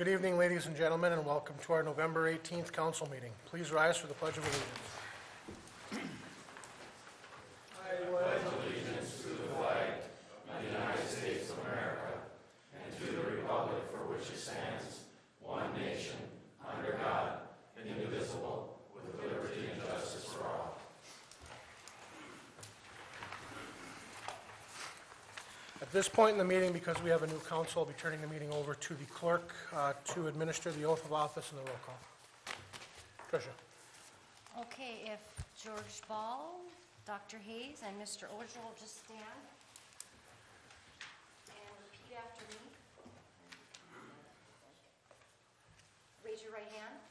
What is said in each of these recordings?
Good evening, ladies and gentlemen, and welcome to our November 18th council meeting. Please rise for the Pledge of Allegiance. At this point in the meeting, because we have a new council, I'll be turning the meeting over to the clerk to administer the oath of office and the roll call. Tricia. Okay, if George Ball, Dr. Hayes, and Mr. Oja will just stand and repeat after me. Raise your right hand.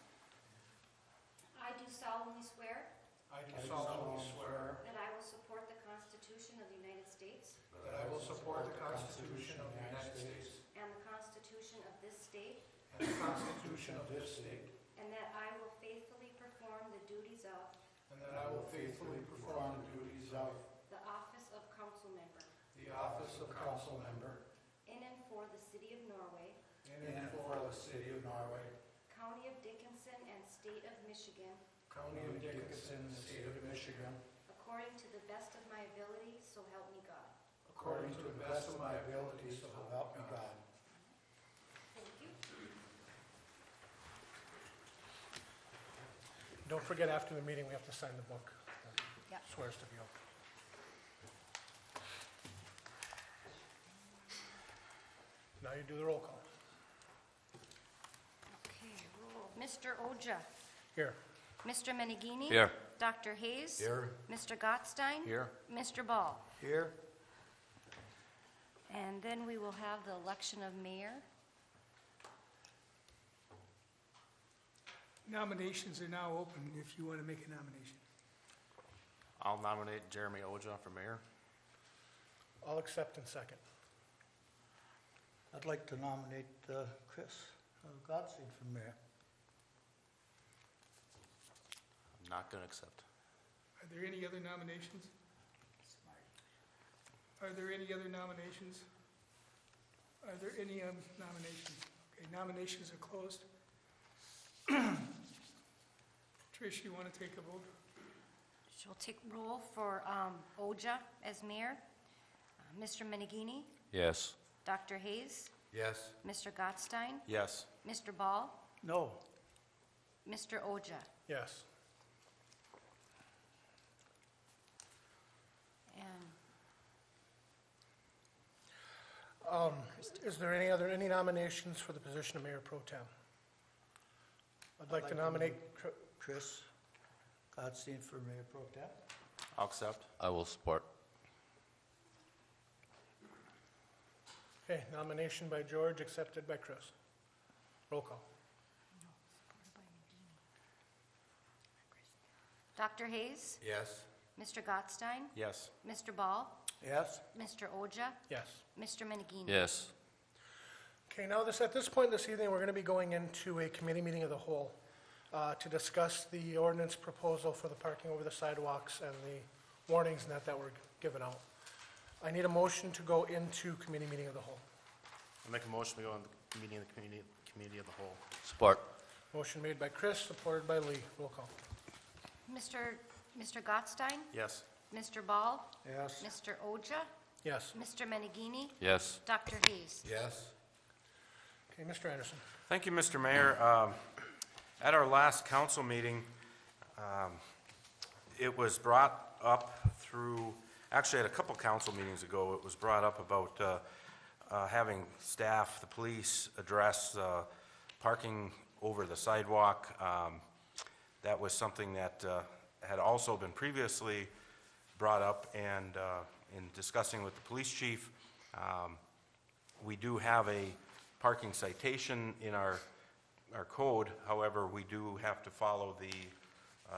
I do solemnly swear I do solemnly swear that I will support the Constitution of the United States that I will support the Constitution of the United States and the Constitution of this state, and the Constitution of this state, and that I will faithfully perform the duties of and that I will faithfully perform the duties of the office of council member the office of council member in and for the city of Norway, in and for the city of Norway, County of Dickinson, and state of Michigan, County of Dickinson, state of Michigan, according to the best of my ability, so help me God. according to the best of my ability, so help me God. Thank you. Don't forget, after the meeting, we have to sign the book that Yep. swears to be oath. Now you do the roll call. Okay, roll. Mr. Oja. Here. Mr. Menegini. Here. Dr. Hayes. Here. Mr. Gottstein. Here. Mr. Ball. Here. And then we will have the election of mayor. Nominations are now open if you want to make a nomination. I'll nominate Jeremy Oja for mayor. I'll accept and second. I'd like to nominate Chris Gottstein for mayor. I'm not going to accept. Are there any other nominations? Are there any other nominations? Are there any nominations? Okay, nominations are closed. Trish, you want to take a vote? She'll take roll for Oja as mayor. Mr. Menegini. Yes. Dr. Hayes. Yes. Mr. Gottstein. Yes. Mr. Ball. No. Mr. Oja. Yes. And Is there any nominations for the position of Mayor Pro Tem? I'd like to nominate, Chris Gottstein for mayor pro tem. I'll accept. I will support. okay, nomination by George, accepted by Chris. Roll call. Dr. Hayes. Yes. Mr. Gottstein. Yes. Mr. Ball. Yes. Mr. Oja. Yes. Mr. Menegini. Yes. Okay, now at this point this evening, we're going to be going into a committee meeting of the whole to discuss the ordinance proposal for the parking over the sidewalks and the warnings and that were given out. I need a motion to go into committee meeting of the whole. I'll make a motion to go in the meeting of the committee of the whole. Support. Motion made by Chris, supported by Lee. Roll call. Mr. Gottstein. Yes. Mr. Ball. Yes. Mr. Oja. Yes. Mr. Menegini. Yes. Dr. Hayes. Yes. Okay, Mr. Anderson. Thank you, Mr. Mayor. At our last council meeting, it was brought up through, actually at a couple council meetings ago, it was brought up about having staff, the police, address parking over the sidewalk. That was something that had also been previously brought up, and in discussing with the police chief, we do have a parking citation in our code. However, we do have to follow the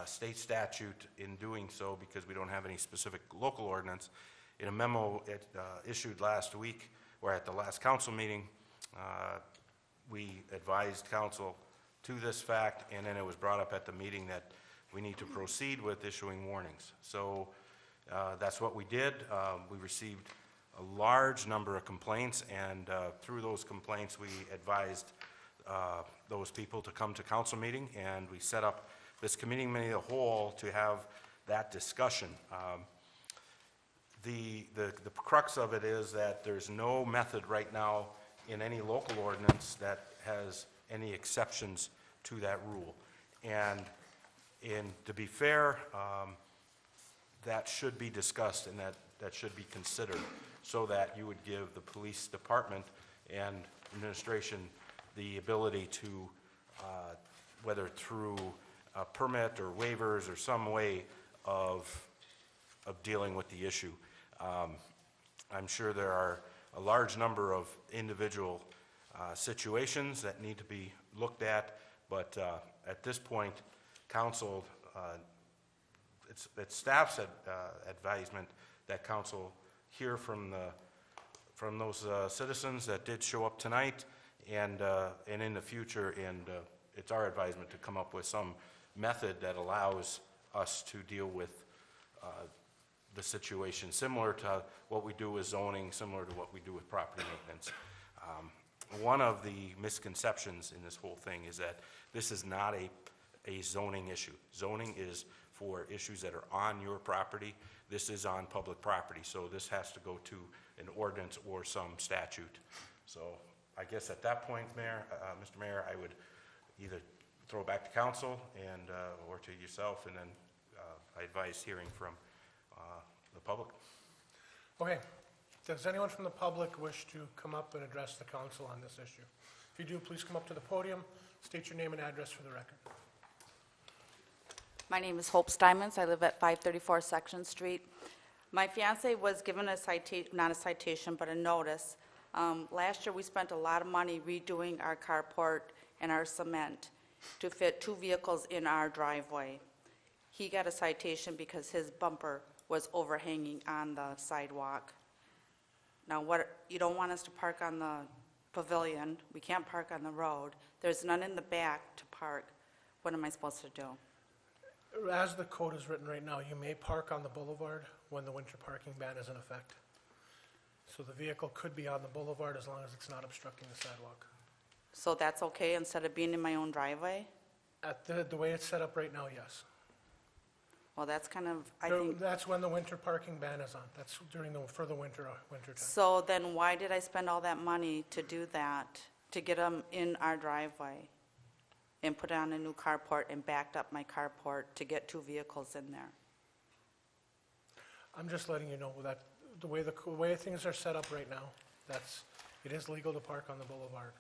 state statute in doing so because we don't have any specific local ordinance. In a memo issued last week, or at the last council meeting, we advised council to this fact, and then it was brought up at the meeting that we need to proceed with issuing warnings. So that's what we did. We received a large number of complaints, and through those complaints we advised those people to come to council meeting, and we set up this committee of the whole to have that discussion. The crux of it is that there's no method right now in any local ordinance that has any exceptions to that rule. And to be fair, that should be discussed and that should be considered, so that you would give the police department and administration the ability to, whether through a permit or waivers or some way of dealing with the issue. I'm sure there are a large number of individual situations that need to be looked at, but at this point, council, it's staff's advisement that council hear from those citizens that did show up tonight, and in the future, and it's our advisement to come up with some method that allows us to deal with the situation, similar to what we do with zoning, similar to what we do with property maintenance. One of the misconceptions in this whole thing is that this is not a zoning issue. Zoning is for issues that are on your property. This is on public property, so this has to go to an ordinance or some statute. So I guess at that point, Mayor, Mr. Mayor, I would either throw it back to council and or to yourself, and then I advise hearing from the public. Okay. Does anyone from the public wish to come up and address the council on this issue? If you do, please come up to the podium, state your name and address for the record. My name is Hope Steinmetz. I live at 534 Section Street. My fiance was given a citation, not a citation, but a notice. Last year, we spent a lot of money redoing our carport and our cement to fit 2 vehicles in our driveway. He got a citation because his bumper was overhanging on the sidewalk. Now, you don't want us to park on the pavilion. We can't park on the road. There's none in the back to park. What am I supposed to do? As the code is written right now, you may park on the boulevard when the winter parking ban is in effect. So the vehicle could be on the boulevard as long as it's not obstructing the sidewalk. So that's okay instead of being in my own driveway? At the way it's set up right now, yes. Well, that's kind of, I think, That's when the winter parking ban is on. That's for the winter time. so then why did I spend all that money to do that, to get them in our driveway and put on a new carport and backed up my carport to get 2 vehicles in there? I'm just letting you know that the way things are set up right now, it is legal to park on the boulevard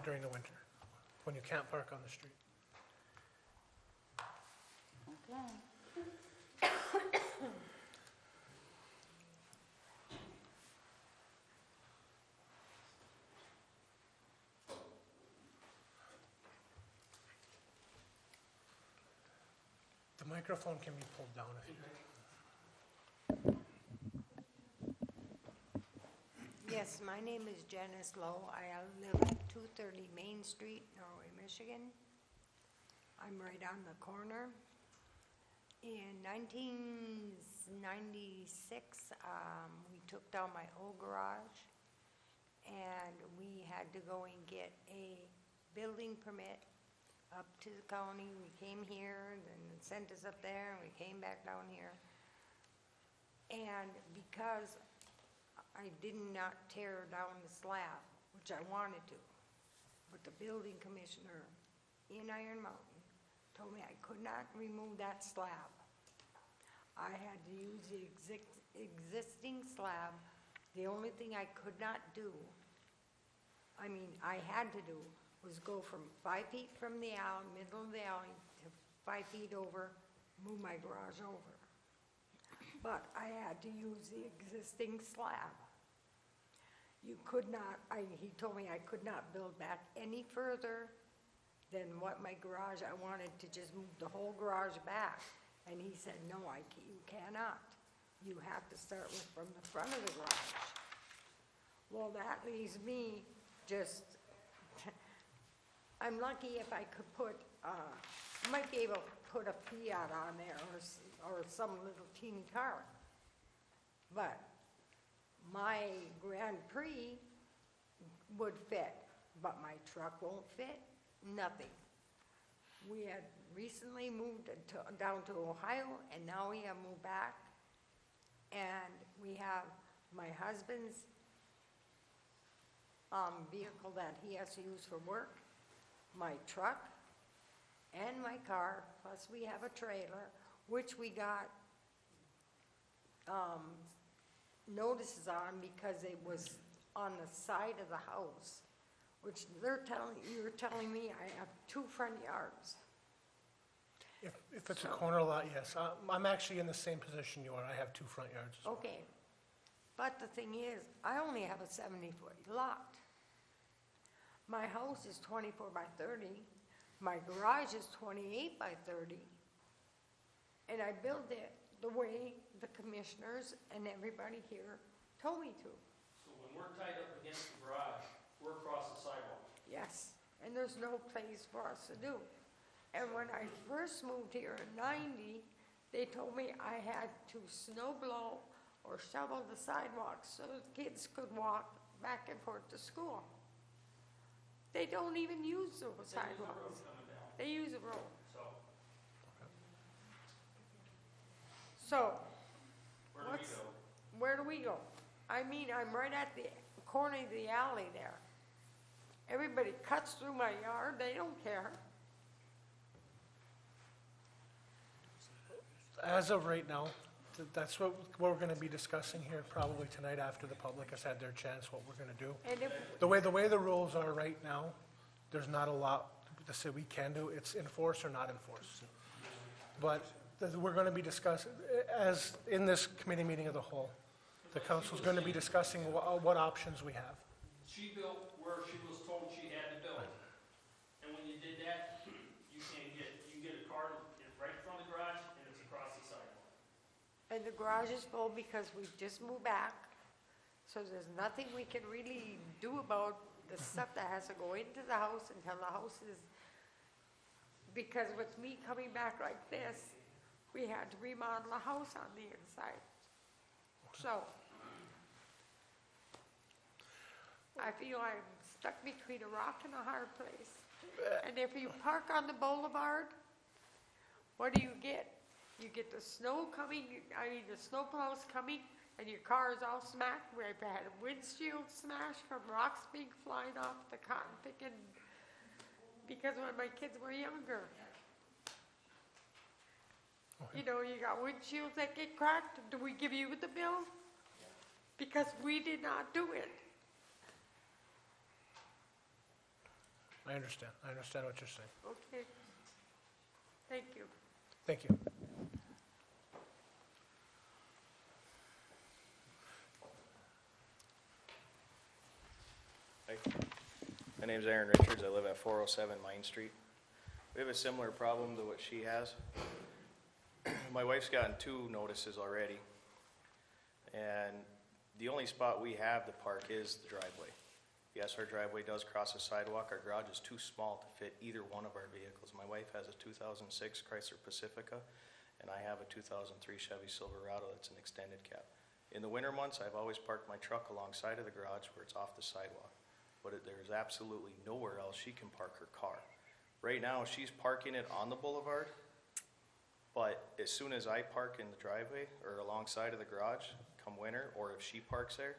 during the winter, when you can't park on the street. The microphone can be pulled down if you like. Yes, my name is Janice Lowe. I live at 230 Main Street, Norway, Michigan. I'm right on the corner. In 1996, we took down my old garage, and we had to go and get a building permit up to the county. We came here, then it sent us up there, and we came back down here. And because I did not tear down the slab, which I wanted to, but the building commissioner in Iron Mountain told me I could not remove that slab. I had to use the existing slab. The only thing I could not do, I had to do, was go from 5 feet from the alley, middle of the alley, to 5 feet over, move my garage over. But I had to use the existing slab. You could not, he told me I could not build back any further than what my garage, I wanted to just move the whole garage back. And he said, no, you cannot. You have to start from the front of the garage. Well, that leaves me just, I'm lucky if I could put, I might be able to put a Fiat on there or some little teeny car. But my Grand Prix would fit but my truck won't fit, nothing. We had recently moved down to Ohio, and now we have moved back. And we have my husband's vehicle that he has to use for work, my truck, and my car, plus we have a trailer, which we got notices on because it was on the side of the house, which you're telling me I have 2 front yards. If it's a corner lot, yes. I'm actually in the same position you are. I have 2 front yards as well. Okay, but the thing is, I only have a 70-foot lot. My house is 24 by 30, my garage is 28 by 30, and I built it the way the commissioners and everybody here told me to. So when we're tied up against the garage, we're across the sidewalk. Yes, and there's no place for us to do. And when I first moved here in '90, they told me I had to snow blow or shovel the sidewalks so the kids could walk back and forth to school. They don't even use those They use the road sidewalks. coming down, They use a road. so So, where do we go? where do we go? I mean, I'm right at the corner of the alley there. Everybody cuts through my yard, they don't care. As of right now, that's what we're going to be discussing here probably tonight after the public has had their chance, what we're going to do. And if, The way the rules are right now, there's not a lot to say we can do. It's enforce or not enforce. But we're going to be discussing, as in this committee meeting of the whole, the council's going to be discussing what options we have. She built where she was told she had to build. And when you did that, you can get a car right in front of the garage and it's across the sidewalk. and the garage is full because we've just moved back, so there's nothing we can really do about the stuff that has to go into the house until the house is, because with me coming back like this, we had to remodel the house on the inside. So, I feel I'm stuck between a rock and a hard place. And if you park on the boulevard, what do you get? You get the snow coming, the snow plow's coming, and your car is all smacked. We've had a windshield smash from rocks being flying off the cotton picking, because when my kids were younger. You know, you got windshields that get cracked. Do we give you the bill? Because we did not do it. I understand what you're saying. Okay. Thank you. Thank you. Hi, my name's Aaron Richards. I live at 407 Main Street. We have a similar problem to what she has. My wife's gotten 2 notices already, and the only spot we have to park is the driveway. Yes, our driveway does cross a sidewalk. Our garage is too small to fit either one of our vehicles. My wife has a 2006 Chrysler Pacifica, and I have a 2003 Chevy Silverado that's an extended cab. In the winter months, I've always parked my truck alongside of the garage where it's off the sidewalk, but there's absolutely nowhere else she can park her car. Right now, she's parking it on the boulevard, but as soon as I park in the driveway or alongside of the garage, come winter, or if she parks there,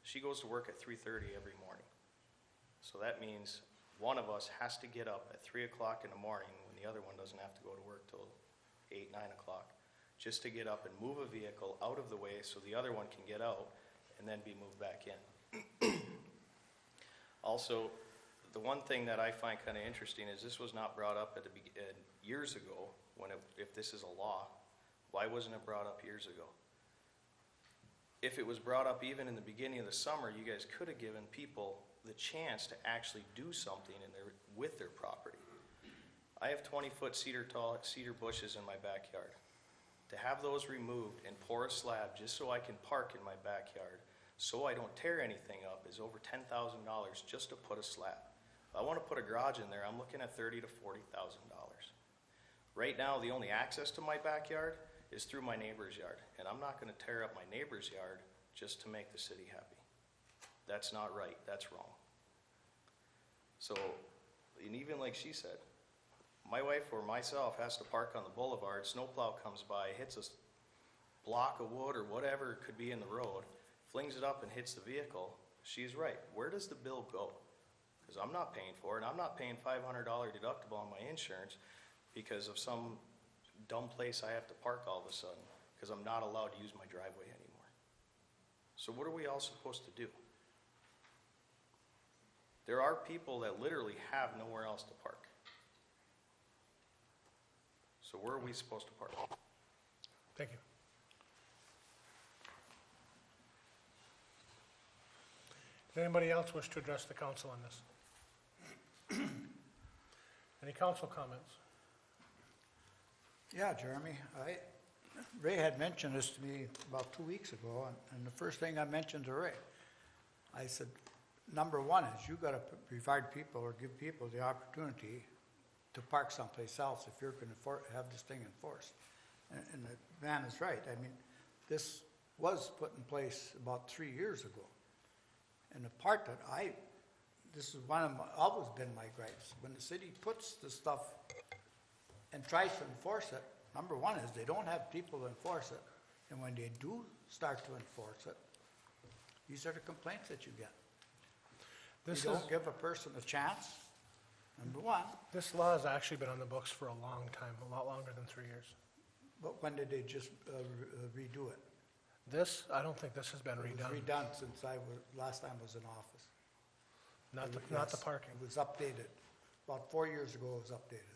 she goes to work at 3:30 every morning. So that means one of us has to get up at 3 o'clock in the morning when the other one doesn't have to go to work till 8, 9 o'clock, just to get up and move a vehicle out of the way so the other one can get out and then be moved back in. Also, the one thing that I find kind of interesting is this was not brought up at years ago, if this is a law. Why wasn't it brought up years ago? If it was brought up even in the beginning of the summer, you guys could have given people the chance to actually do something with their property. I have 20-foot cedar bushes in my backyard. To have those removed and pour a slab just so I can park in my backyard, so I don't tear anything up, is over $10,000 just to put a slab. If I want to put a garage in there, I'm looking at $30,000 to $40,000. Right now, the only access to my backyard is through my neighbor's yard, and I'm not going to tear up my neighbor's yard just to make the city happy. That's not right. That's wrong. So, and even like she said, my wife or myself has to park on the boulevard, snowplow comes by, hits a block of wood or whatever it could be in the road, flings it up and hits the vehicle. She's right. Where does the bill go? Because I'm not paying for it, and I'm not paying $500 deductible on my insurance because of some dumb place I have to park all of a sudden, because I'm not allowed to use my driveway anymore. So what are we all supposed to do? There are people that literally have nowhere else to park. So where are we supposed to park? Thank you. Does anybody else wish to address the council on this? Any council comments? Yeah, Jeremy, Ray had mentioned this to me about 2 weeks ago, and the first thing I mentioned to Ray, I said, number one is you gotta provide people or give people the opportunity to park someplace else if you're gonna have this thing enforced. And the man is right. I mean, this was put in place about 3 years ago. And the part that this is always been my gripes. When the city puts the stuff and tries to enforce it, number one is they don't have people to enforce it. And when they do start to enforce it, these are the complaints that you get. You don't give a person a chance, number one. This law has actually been on the books for a long time, a lot longer than 3 years. But when did they just redo it? This, I don't think this has been It was redone. redone since last time I was in office. Not the Yes, parking. It was updated. About 4 years ago, it was updated.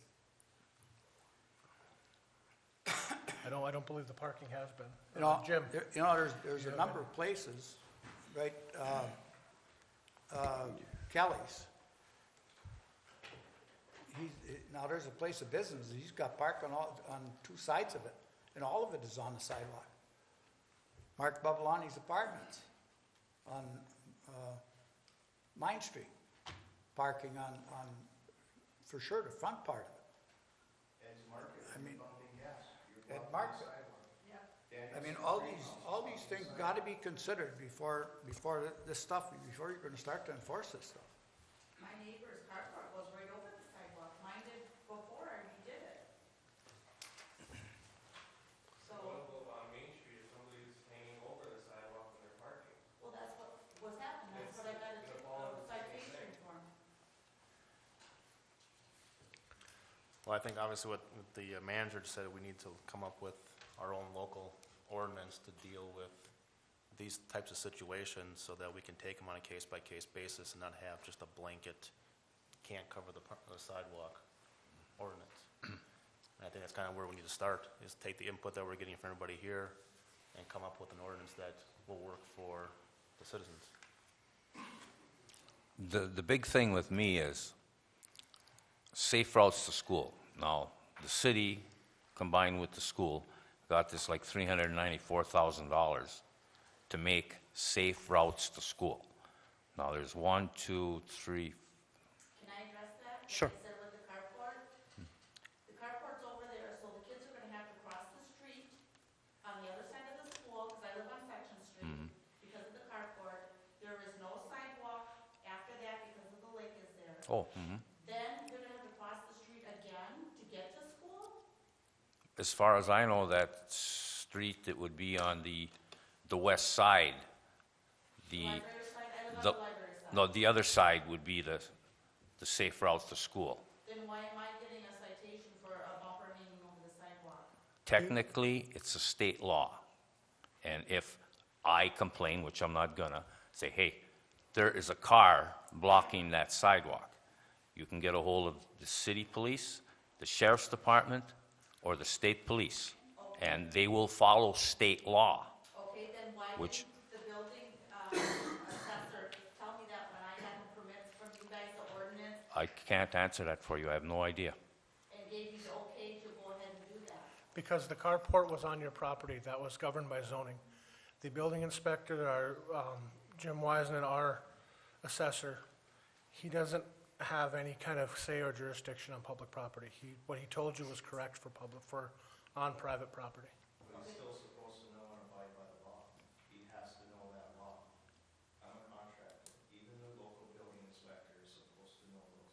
I don't believe the parking has been. You know, Jim? there's a number of places, right, Kelly's. Now there's a place of business, he's got park on two sides of it, and all of it is on the sidewalk. Mark Bubbalani's apartments on, Main Street, parking on, for sure, the front part of it. Ed's Market, I mean, pumping gas. Ed Market. I mean, all these things gotta be considered before this stuff, before you're gonna start to enforce this stuff. My neighbor's carport goes right over the sidewalk. Mine did before I redid it. So, On Main Street, if somebody's hanging over the sidewalk when they're parking. well, that's what was happening. That's what I got a citation for. Well, I think obviously what the manager said, we need to come up with our own local ordinance to deal with these types of situations so that we can take them on a case-by-case basis and not have just a blanket, can't cover the sidewalk ordinance. And I think that's kind of where we need to start, is take the input that we're getting from everybody here and come up with an ordinance that will work for the citizens. The big thing with me is safe routes to school. Now, the city, combined with the school, got this like $394,000 to make safe routes to school. Now, there's 1, 2, 3. Can I address that? Sure. Like I said with the carport, the carport's over there, so the kids are gonna have to cross the street on the other side of the school, because I live on Section Street, because of the carport. There is no sidewalk after that because of the lake is there. Oh, Then they're gonna have to cross the street again to get to school? As far as I know, that street, it would be on the west side. Library side, I live on the- the library side. No, the other side would be the safe routes to school. Then why am I getting a citation for a bumper hanging over the sidewalk? Technically, it's a state law. And if I complain, which I'm not gonna, say, hey, there is a car blocking that sidewalk, you can get a hold of the city police, the sheriff's department, or the state police, and they will follow state law. Okay, then why Which- didn't the building assessor tell me that when I had the permits from you guys, the ordinance, I can't answer that for you, I have no idea. and gave you the okay to go ahead and do that? Because the carport was on your property, that was governed by zoning. The building inspector, our, Jim Wiseman, our assessor, he doesn't have any kind of say or jurisdiction on public property. What he told you was correct on private property. But he's still supposed to know and abide by the law. He has to know that law. I'm a contractor. Even the local building inspector is supposed to know the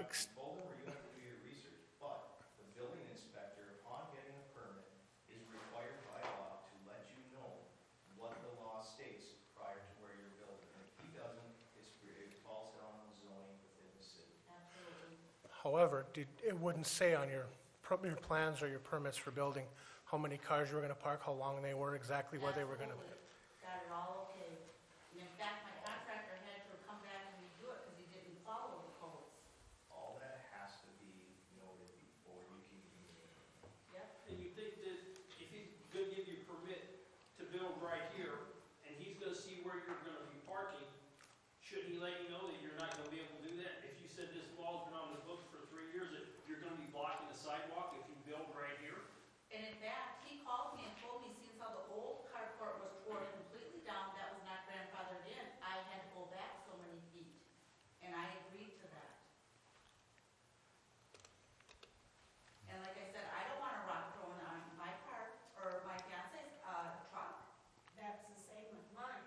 ex- told them, or you have to do your research, but the building inspector, upon getting a permit, is required by law to let you know what the law states prior to where you're building. And if he doesn't, it falls down on zoning within the city. Absolutely. However, it wouldn't say on your plans or your permits for building how many cars you were gonna park, how long they were, exactly where they were gonna. Absolutely. Got it all okay. And in fact, my contractor had to come back and redo it because he didn't follow the codes. All that has to be noted before you can do anything. Yep. And you think that if he's gonna give you a permit to build right here, and he's gonna see where you're gonna be parking, shouldn't he let you know that you're not gonna be able to do that? If you said this wall's been on the books for 3 years, that you're gonna be blocking the sidewalk if you build right here? And in fact, he called me and told me, since how the old carport was torn completely down, that was not grandfathered in, I had to go back so many feet. And I agreed to that. And like I said, I don't want a rock thrown on my car or my fiance's, truck. That's the same with mine.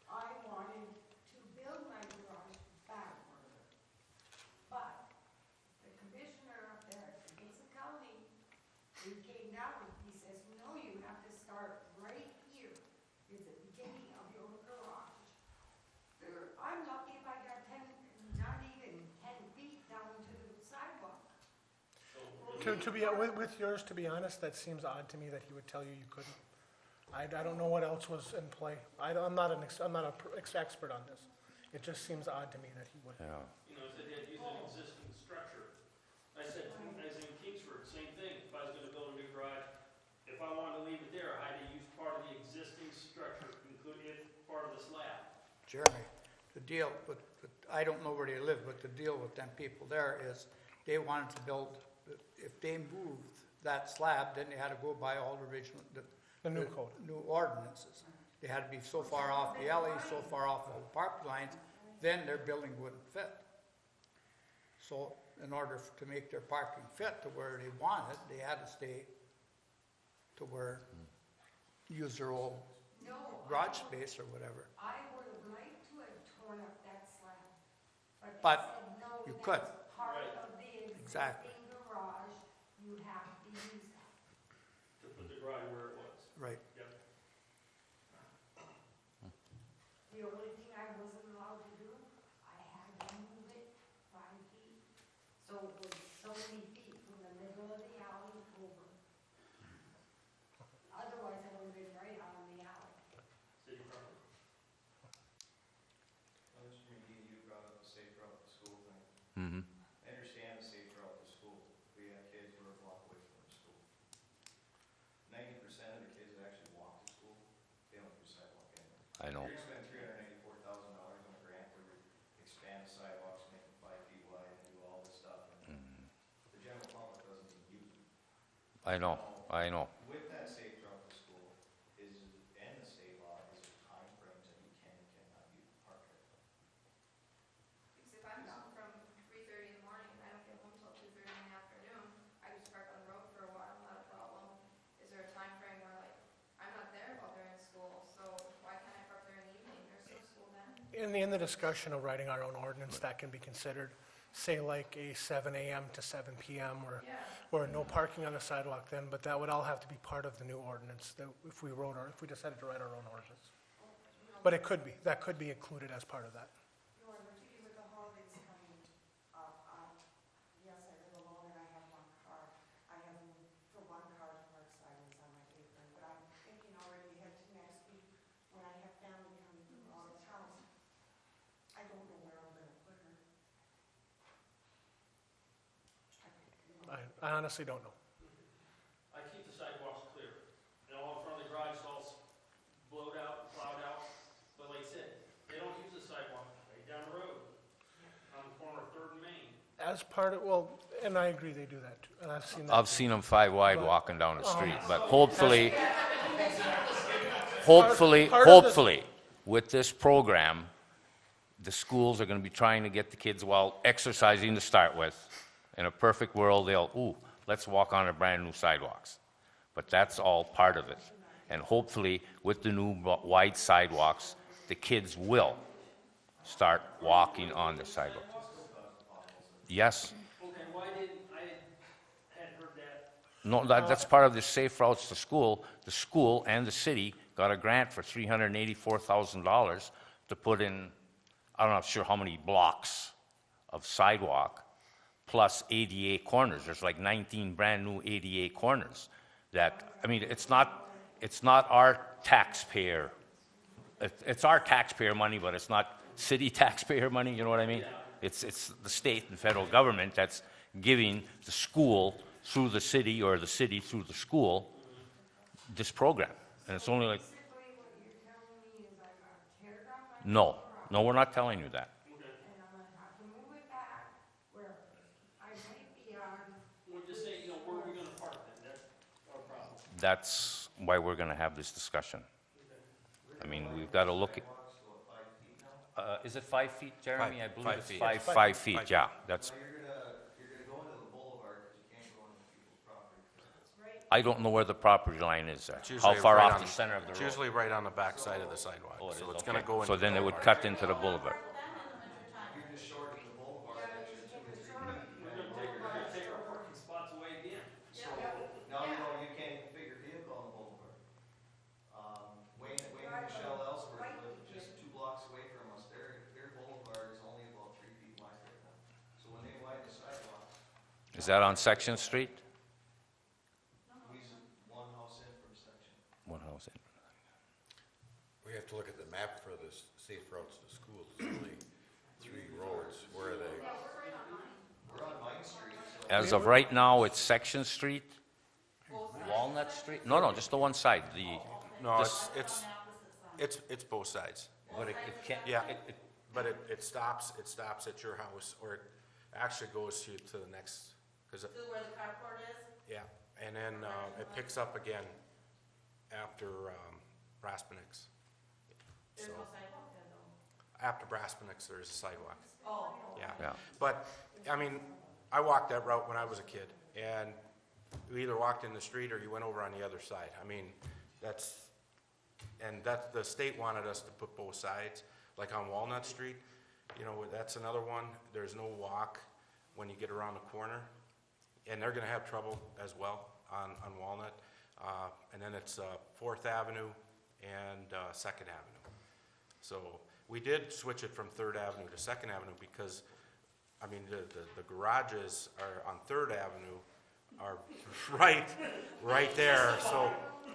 I wanted to build my garage backward. But the commissioner up there at Mesa County, he came down and he says, no, you have to start right here, is the beginning of your garage. I'm lucky if I got 10, not even 10 feet down to the sidewalk. With yours, to be honest, that seems odd to me that he would tell you you couldn't. I don't know what else was in play. I'm not an expert on this. It just seems odd to me that he would. Yeah. You know, if they had used an existing structure. I said in Kingsford, same thing. If I was gonna build a new garage, if I wanted to leave it there, I had to use part of the existing structure, including it, part of the slab. Jeremy, the deal, but I don't know where they live, but the deal with them people there is they wanted to build, if they moved that slab, then they had to go by all the original, The new code. new ordinances. They had to be so far off the alley, so far off the park lines, then their building wouldn't fit. So in order to make their parking fit to where they wanted, they had to stay to where, use their old No, garage space or whatever. I would have liked to have torn up that slab. But they said, no, you could. that's part of the Exactly. existing garage, you have to use that. To put the garage where it was. Right. Yep. The only thing I wasn't allowed to do, I had to move it 5 feet. So it was so many feet from the middle of the alley over. Otherwise, I would have been right on the alley. City property. Well, Mr. McGee, you brought up the safe route to school thing. Mm-hmm. I understand the safe route to school. We have kids who are a block away from the school. 90% of the kids that actually walk to school, they don't do sidewalk anyway. I know. You're gonna spend $394,000 on a grant where you expand the sidewalks, make them 5 feet wide, and do all this stuff, and the general public doesn't even use them. I know. With that safe route to school is, and the state law, is there timeframes that you can and cannot use park there. Because if I'm gone from 3:30 in the morning and I don't get home till 2:30 in the afternoon, I just park on the road for a while, not a problem. Is there a time frame where like, I'm not there while they're in school, so why can't I park there in the evening? There's no school then. In the discussion of writing our own ordinance, that can be considered, say like a 7 a.m. to 7 p.m. or no parking on the sidewalk then, but that would all have to be part of the new ordinance, that if we decided to write our own ordinance. But it could be, that could be included as part of that. Nor particularly with the holidays coming up, yes, I live alone and I have one car. I have room for one car to park sideways on my apron, but I'm thinking already ahead to next week when I have family coming from out of town. I don't know where I'm gonna put her. I honestly don't know. I keep the sidewalks clear. And all in front of the garage is all blowed out, plowed out. But like I said, they don't use the sidewalk right down the road on the corner of Third and Main. As part of, well, and I agree they do that too, and I've seen that. I've too. seen them 5 wide But- walking down the street, but Part of this- hopefully, with this program, the schools are gonna be trying to get the kids, while exercising to start with. In a perfect world, let's walk on a brand-new sidewalks. But that's all part of it. And hopefully, with the new wide sidewalks, the kids will start walking on the sidewalk. Yes. Okay, why didn't, I hadn't heard that. No, that's part of the safe routes to school. The school and the city got a grant for $384,000 to put in, I'm not sure how many blocks of sidewalk, plus ADA corners. There's like 19 brand-new ADA corners that, I mean, it's not our taxpayer. It's our taxpayer money, but it's not city taxpayer money, you know what I mean? It's the state and federal government that's giving the school through the city or the city through the school this program. And it's only like, Basically, what you're telling me is I gotta tear down my. no, we're not telling you that. And I'm gonna have to move it back where I might be on. We're just saying, you know, where are we gonna park then? That's our problem. That's why we're going to have this discussion. I mean, we've got to look at, is it 5 feet, Jeremy? I believe 5 it's feet. 5 feet, yeah. That's, You're gonna go into the boulevard, but you can't go into people's property. I don't know where the property line is there. It's How usually far right off on- the center of the It's road? usually right on the back side of the sidewalk, Oh, it so is, it's gonna okay. go into. So then it would cut into the boulevard. You're just short of the boulevard extra 2 or 3 feet. We're gonna take our parking spots away again. So, now you can't even fit your vehicle on the boulevard. Wayne and Michelle Ellsworth live just 2 blocks away from us, their boulevard is only about 3 feet wide right now. So when they widen the sidewalk, Is that on Section Street? we one house in from section. One house in. We have to look at the map for the safe routes to schools. There's only 3 roads. Where are they? We're on Main Street, so. As of right now, it's Section Street, Walnut Street? No, just the one side, No, This- it's both sides. but it can't, Yeah, but it stops at your house, or it actually goes to the next, because, where the carport is? yeah, and then it picks up again after Braspenics. So, sidewalk there though. after Braspenics, there's a sidewalk. Oh. Yeah. But, I mean, I walked that route when I was a kid, and you either walked in the street or you went over on the other side. I mean, the state wanted us to put both sides, like on Walnut Street, you know, that's another one. There's no walk when you get around the corner, and they're gonna have trouble as well on Walnut. And then it's 4th Avenue and 2nd Avenue. So we did switch it from 3rd Avenue to 2nd Avenue because, I mean, the garages are on 3rd Avenue are right there.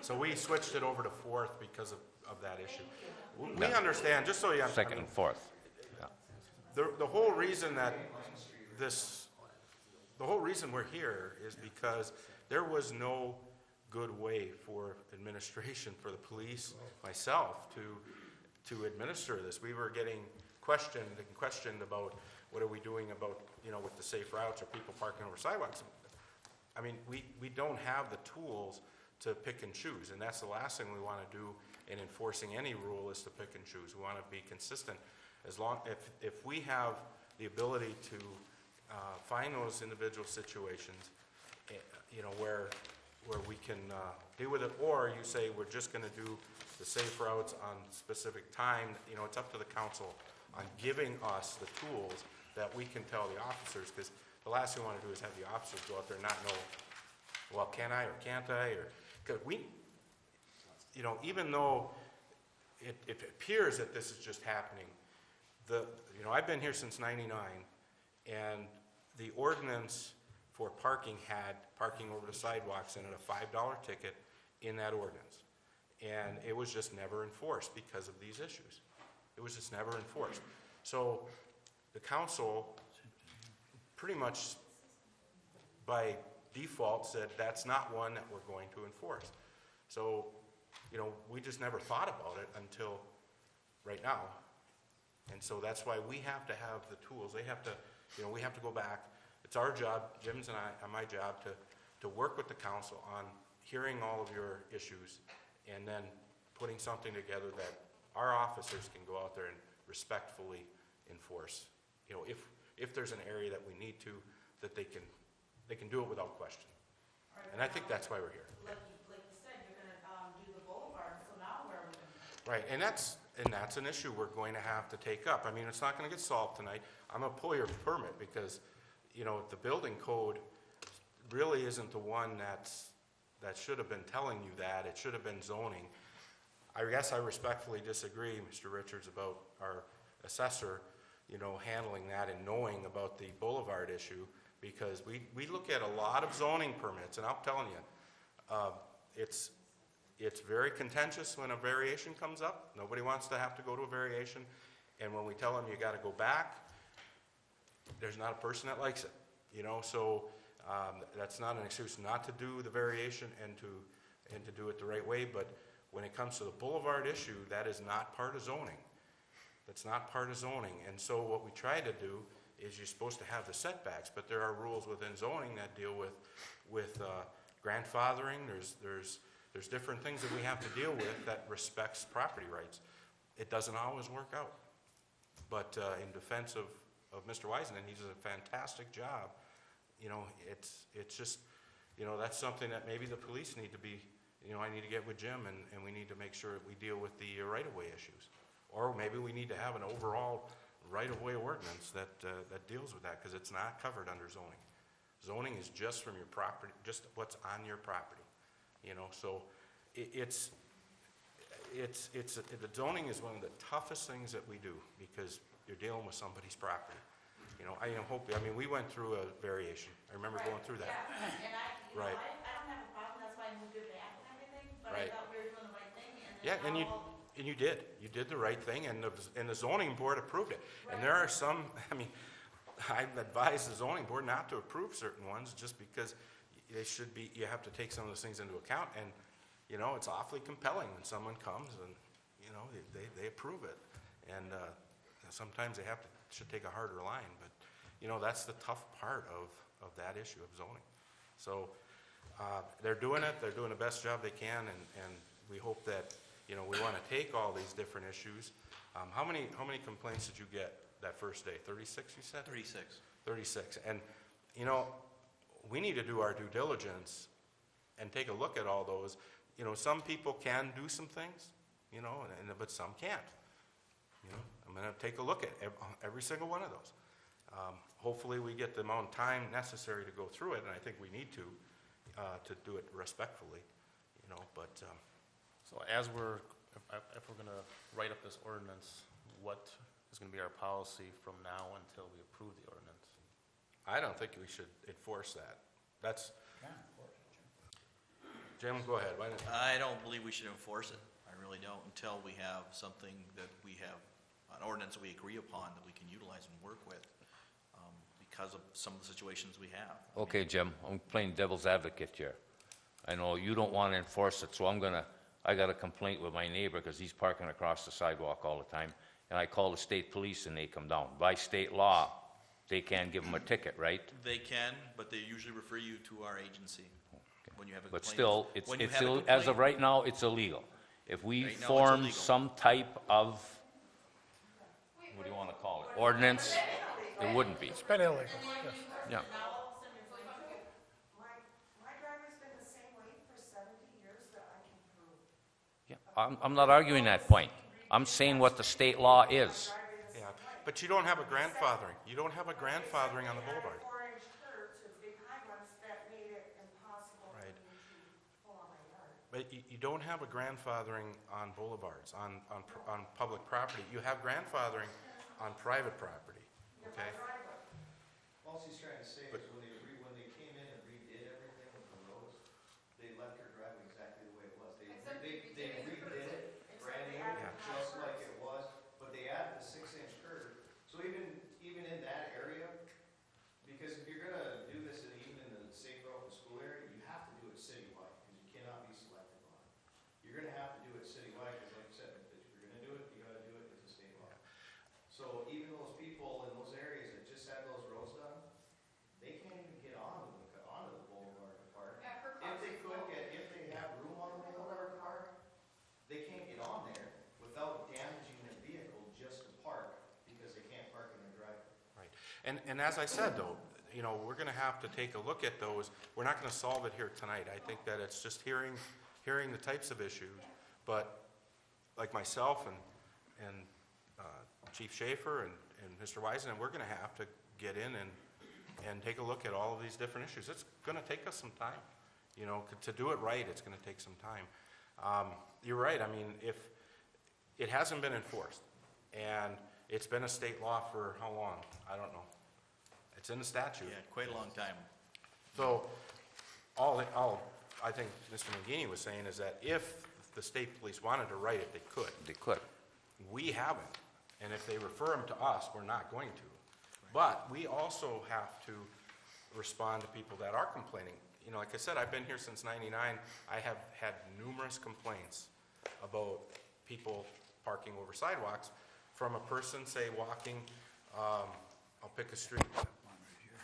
So we switched it over to 4th because of that issue. We understand, just so you understand. Second and Fourth. Yeah. The whole reason that the whole reason we're here is because there was no good way for administration, for the police, myself, to administer this. We were getting questioned about what are we doing about, you know, with the safe routes or people parking over sidewalks. I mean, we don't have the tools to pick and choose, and that's the last thing we want to do in enforcing any rule is to pick and choose. We want to be consistent. If we have the ability to find those individual situations, you know, where we can deal with it, or you say we're just going to do the safe routes on specific time, you know, it's up to the council on giving us the tools that we can tell the officers, because the last thing we want to do is have the officers go out there and not know, well, can I or can't I, or, because you know, even though it appears that this is just happening, you know, I've been here since '99, and the ordinance for parking had parking over the sidewalks and a $5 ticket in that ordinance. And it was just never enforced because of these issues. It was just never enforced. So the council pretty much by default said that's not one that we're going to enforce. So, you know, we just never thought about it until right now. And so that's why we have to have the tools. They have to, you know, we have to go back. It's our job, Jim's and my job, to work with the council on hearing all of your issues and then putting something together that our officers can go out there and respectfully enforce. You know, if there's an area that we need to, that they can do it without question. And I think that's why we're here. Like you said, you're gonna do the boulevard, so now where are we gonna? Right, and that's an issue we're going to have to take up. I mean, it's not gonna get solved tonight. I'm gonna pull your permit because, the building code really isn't the one that should have been telling you that. It should have been zoning. I guess I respectfully disagree, Mr. Richards, about our assessor, handling that and knowing about the boulevard issue, because we look at a lot of zoning permits, and I'm telling you, it's very contentious when a variation comes up. Nobody wants to have to go to a variation, and when we tell them you gotta go back, there's not a person that likes it, so that's not an excuse not to do the variation and to do it the right way, but when it comes to the boulevard issue, that is not part of zoning. That's not part of zoning, and so what we try to do is you're supposed to have the setbacks, but there are rules within zoning that deal with grandfathering. There's different things that we have to deal with that respects property rights. It doesn't always work out, but in defense of Mr. Wiseman, he does a fantastic job. It's just, that's something that maybe the police need to be, I need to get with Jim and we need to make sure that we deal with the right-of-way issues. Or maybe we need to have an overall right-of-way ordinance that deals with that, because it's not covered under zoning. Zoning is just from your property, just what's on your property, so the zoning is one of the toughest things that we do, because you're dealing with somebody's property. We went through a variation. I remember going through that. Yeah, and I Right. I don't have a problem, that's why I moved it back and everything, but I Right. thought we were doing the right thing, and Yeah, then now... and you did. You did the right thing, and the zoning board approved it. And there are some, I've advised the zoning board not to approve certain ones just because they should be, you have to take some of those things into account, and, it's awfully compelling when someone comes and, they approve it. And sometimes they should take a harder line, but, that's the tough part of that issue of zoning. So, they're doing it, they're doing the best job they can, and we hope that, we want to take all these different issues. How many complaints did you get that first day? 36, you said? 36. 36. And, we need to do our due diligence and take a look at all those. Some people can do some things, but some can't. I'm going to take a look at every single one of those. Hopefully we get the amount of time necessary to go through it, and I think we need to do it respectfully, but... So if we're gonna write up this ordinance, what is gonna be our policy from now until we approve the ordinance? I don't think we should enforce that. Jim, go ahead. Why don't you? I don't believe we should enforce it. I really don't, until we have something that we have, an ordinance that we agree upon that we can utilize and work with, because of some of the situations we have. Okay, Jim, I'm playing devil's advocate here. I know you don't want to enforce it, so I got a complaint with my neighbor because he's parking across the sidewalk all the time, and I call the state police and they come down. By state law, they can't give him a ticket, right? They can, but they usually refer you to our agency when you have a complaint. But still, When you it's have a as of complaint- right now, it's illegal. If we Right now, it's form illegal. some type of, what do you want to call it, ordinance, it wouldn't be. It's been illegal, yes. Yeah. My driveway's been the same way for 70 years that I can prove. Yeah, I'm not arguing that point. I'm saying what the state law is. Yeah, but you don't have a grandfathering. You don't have a grandfathering on the boulevard. They added 4-inch curb to big high ones that made it impossible for Right. me to pull on my yard. But you don't have a grandfathering on boulevards, on public property. You have grandfathering on private property, okay? All she's trying to say is when they came in and redid everything with the roads, they left her driveway exactly the way it was. They redid it brand new, just like it was, but they added the 6-inch curb. So even in that area, because if you're gonna do this even in the safe route to school area, you have to do it citywide, because you cannot be selective on it. You're gonna have to do it citywide, because like I said, if you're gonna do it, you gotta do it, it's a state law. So even those people in those areas that just had those roads done, they can't even get onto the boulevard to park. Yeah, her If car's they could get, if they have room on the boulevard to park, they can't get on there without damaging their vehicle just to park, because they can't park in their driveway. Right. And as I said, though, we're gonna have to take a look at those. We're not gonna solve it here tonight. I think that it's just hearing the types of issues. But like myself and Chief Schaefer and Mr. Wiseman, we're gonna have to get in and take a look at all of these different issues. It's gonna take us some time, you know, to do it right, it's gonna take some time. You're right, I mean, if, it hasn't been enforced, and it's been a state law for how long? I don't know. It's in the statute. Yeah, quite a long time. So, I think Mr. McGinney was saying is that if the state police wanted to write it, they could. They could. We haven't, and if they refer them to us, we're not going to. But we also have to respond to people that are complaining. You know, like I said, I've been here since '99. I have had numerous complaints about people parking over sidewalks from a person, say, walking, I'll pick a street,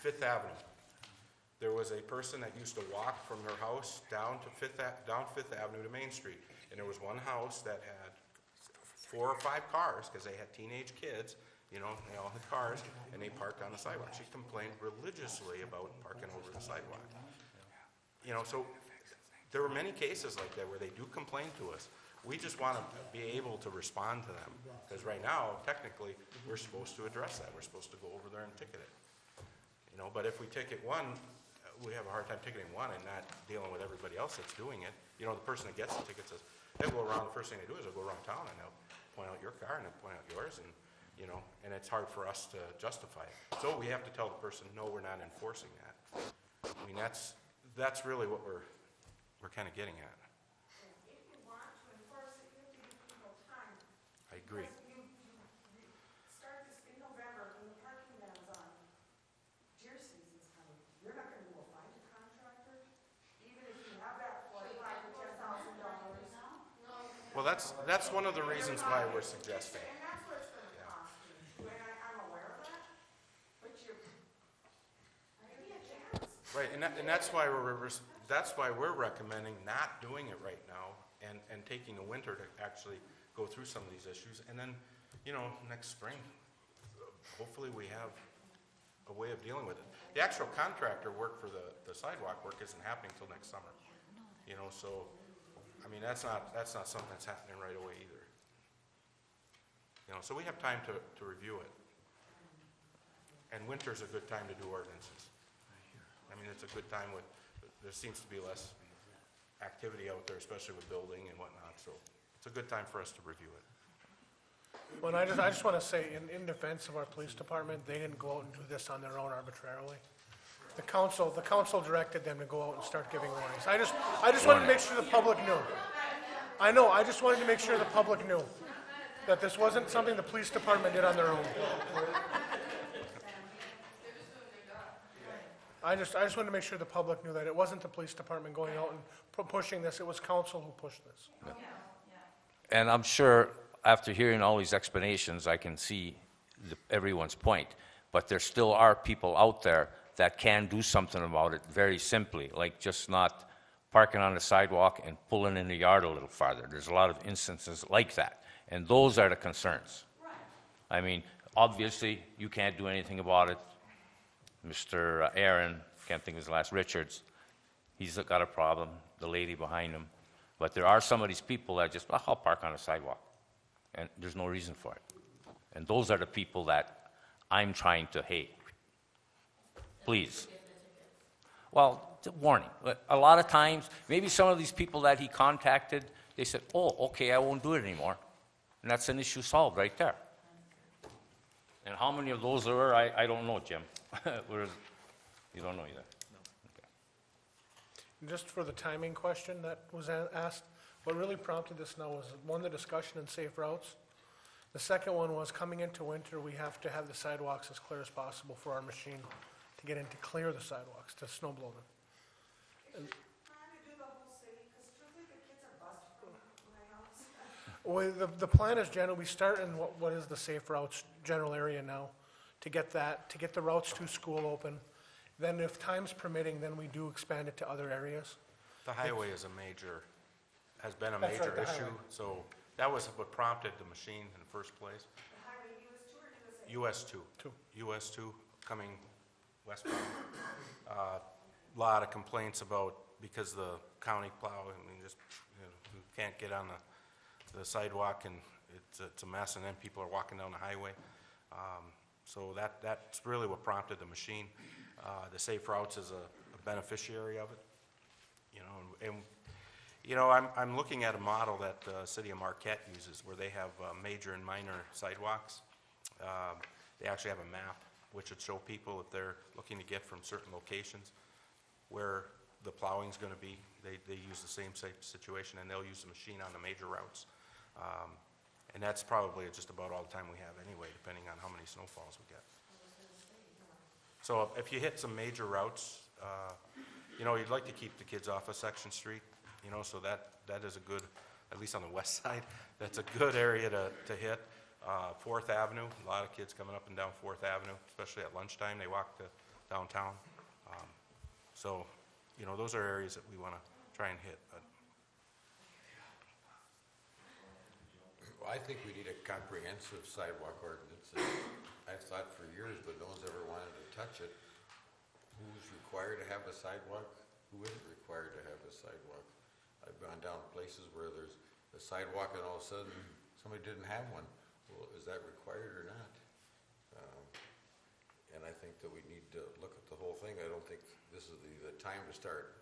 Fifth Avenue. There was a person that used to walk from her house down Fifth Avenue to Main Street. And there was one house that had 4 or 5 cars, because they had teenage kids, you know, they all had cars, and they parked on the sidewalk. She complained religiously about parking over the sidewalk. You know, so there were many cases like that where they do complain to us. We just want to be able to respond to them, because right now, technically, we're supposed to address that. We're supposed to go over there and ticket it. You know, but if we ticket one, we have a hard time ticketing one and not dealing with everybody else that's doing it. You know, the person that gets the ticket says, they'll go around, the first thing they do is they'll go around town and they'll point out your car and they'll point out yours, and, you know, and it's hard for us to justify it. So we have to tell the person, no, we're not enforcing that. I mean, that's really what we're kind of getting at. If you want to enforce it, you have to give people time. I agree. Because you start this in November when the parking ban's on. Deer season's coming. You're not gonna go find a contractor, even if you have that $45,000 or $10,000. Well, that's one of the reasons why we're suggesting. And that's what it's gonna cost you. And I'm aware of that, but you, give me a chance. Right, and that's why we're recommending not doing it right now and taking a winter to actually go through some of these issues. And then, you know, next spring, hopefully we have a way of dealing with it. The actual contractor work for the sidewalk work isn't happening till next summer. You know, so, I mean, that's not something that's happening right away either. You know, so we have time to review it. And winter's a good time to do ordinances. I mean, it's a good time there seems to be less activity out there, especially with building and whatnot, so it's a good time for us to review it. Well, I just want to say, in defense of our police department, they didn't go out and do this on their own arbitrarily. The council directed them to go out and start giving warnings. I just wanted to make sure the public knew. I know, I just wanted to make sure the public knew that this wasn't something the police department did on their own. I just wanted to make sure the public knew that it wasn't the police department going out and pushing this, it was council who pushed this. And I'm sure, after hearing all these explanations, I can see everyone's point. But there still are people out there that can do something about it very simply, like just not parking on the sidewalk and pulling in the yard a little farther. There's a lot of instances like that, and those are the concerns. I mean, obviously, you can't do anything about it. Mr. Aaron, can't think of his last, Richards, he's got a problem, the lady behind him. But there are some of these people that just, I'll park on the sidewalk, and there's no reason for it. And those are the people that I'm trying to hate. Please. Well, it's a warning. A lot of times, maybe some of these people that he contacted, they said, oh, okay, I won't do it anymore. And that's an issue solved right there. And how many of those there were, I don't know, Jim. You don't know either. Just for the timing question that was asked, what really prompted this now was, one, the discussion in safe routes. The second one was, coming into winter, we have to have the sidewalks as clear as possible for our machine to get in to clear the sidewalks, to snow blow them. Is it time to do the whole city? Because truthfully, the kids are busted from my house. Well, the plan is general, we start in what is the safe routes general area now, to get the routes to school open. Then if time's permitting, then we do expand it to other areas. The highway has been a That's right, major the issue, highway. so that was what prompted the machine in the first place. The highway, US 2 or USA? US 2 coming westbound. Lot of complaints about, because the county plow, I mean, just, you know, you can't get on the sidewalk, and it's a mess, and then people are walking down the highway. So that's really what prompted the machine. The Safe Routes is a beneficiary of it, I'm looking at a model that the city of Marquette uses, where they have major and minor sidewalks. They actually have a map, which would show people if they're looking to get from certain locations where the plowing's gonna be. They use the same situation, and they'll use the machine on the major routes. And that's probably just about all the time we have anyway, depending on how many snowfalls we get. So if you hit some major routes, you'd like to keep the kids off of Section Street, so that is a good, at least on the west side, that's a good area to hit. 4th Avenue, a lot of kids coming up and down 4th Avenue, especially at lunchtime, they walk to downtown. So, those are areas that we want to try and hit. But Well, I think we need a comprehensive sidewalk ordinance. I've thought for years, but no one's ever wanted to touch it. Who's required to have a sidewalk? Who isn't required to have a sidewalk? I've gone down places where there's a sidewalk and all of a sudden somebody didn't have one. Well, is that required or not? And I think that we need to look at the whole thing. I don't think this is the time to start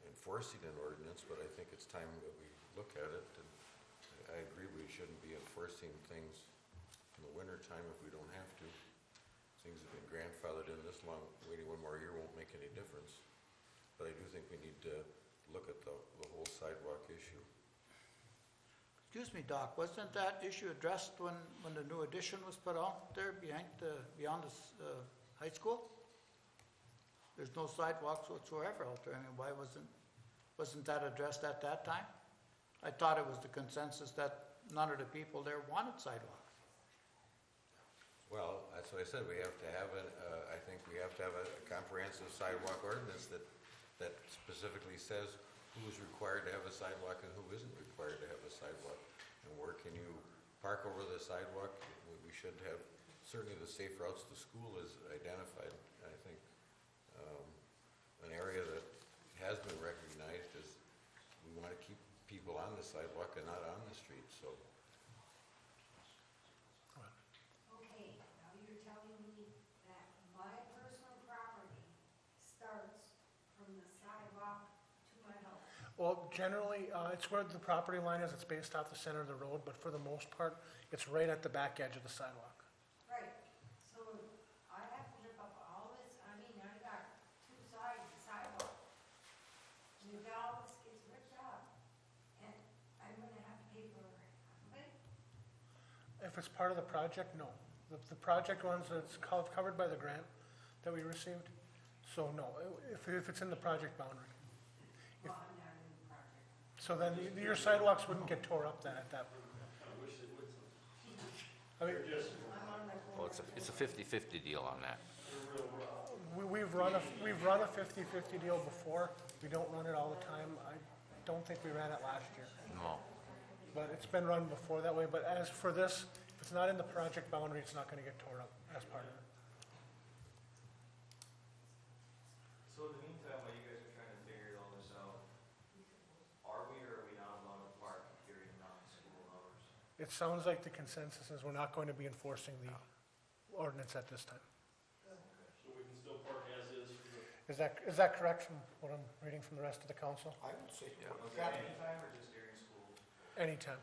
enforcing an ordinance, but I think it's time that we look at it. And I agree we shouldn't be enforcing things in the winter time if we don't have to. Things have been grandfathered in this long, waiting one more year won't make any difference. But I do think we need to look at the whole sidewalk issue. Excuse me, Doc, wasn't that issue addressed when the new addition was put out there beyond the high school? There's no sidewalks whatsoever out there. I mean, why wasn't that addressed at that time? I thought it was the consensus that none of the people there wanted sidewalks. Well, that's what I said, we have to have I think we have to have a comprehensive sidewalk ordinance that specifically says who is required to have a sidewalk and who isn't required to have a sidewalk. And where can you park over the sidewalk? We should have, certainly the safe routes to school is identified. I think an area that has been recognized is we want to keep people on the sidewalk and not on the street, so. Okay, now you're telling me that my personal property starts from the sidewalk to my house. Well, generally, it's where the property line is, it's based off the center of the road, but for the most part, it's right at the back edge of the sidewalk. Right, so I have to rip up all this, I got two sides of sidewalk. And if all this gets ripped up, and I'm gonna have to pay for it. If it's part of the project, no. The project ones, it's covered by the grant that we received, so no, if it's in the project boundary. Well, I'm not in the project. So then your sidewalks wouldn't get tore up then at that point. I mean, Well, it's a 50-50 deal on that. we've run a 50-50 deal before. We don't run it all the time. I don't think we ran it last year. No. But it's been run before that way. But as for this, if it's not in the project boundary, it's not gonna get tore up as part of it. So in the meantime, while you guys are trying to figure all this out, are we or are we not allowed to park during non-school hours? It sounds like the consensus is we're not going to be enforcing the ordinance at this time. So we can still park as is for the... Is that correct from what I'm reading from the rest of the council? I would say. Was that anytime or just during school? Anytime.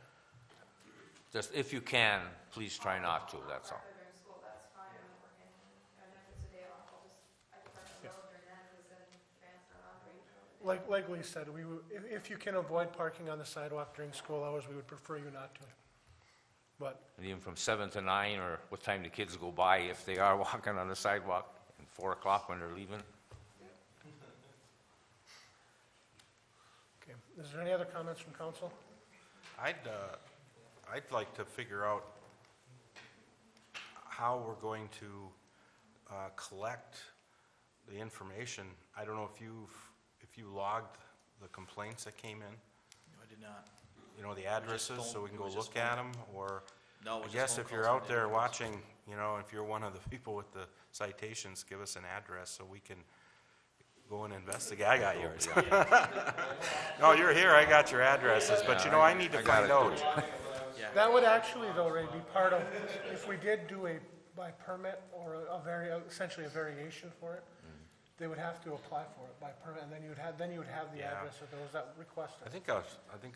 Just if you can, please try not to, that's all. During school, that's fine, I'm working, and if it's a day off, I can park on the road during that, because then grants are on during the day. Like Lee said, if you can avoid parking on the sidewalk during school hours, we would prefer you not to. But And even from 7 to 9, or what time the kids go by, if they are walking on the sidewalk, and 4 o'clock when they're leaving. okay, is there any other comments from council? I'd like to figure out how we're going to collect the information. I don't know if you logged the complaints that came in, No, I did not. The addresses, so we can go look at them, or No, I guess if you're out there watching, if you're one of the people with the citations, give us an address so we can go and investigate. I got yours. No, you're here, I got your addresses, but I need to find out. That would actually, though, Ray, be part of, if we did do a by permit or essentially a variation for it, they would have to apply for it by permit, and then you would have the Yeah. address of those that request I it. think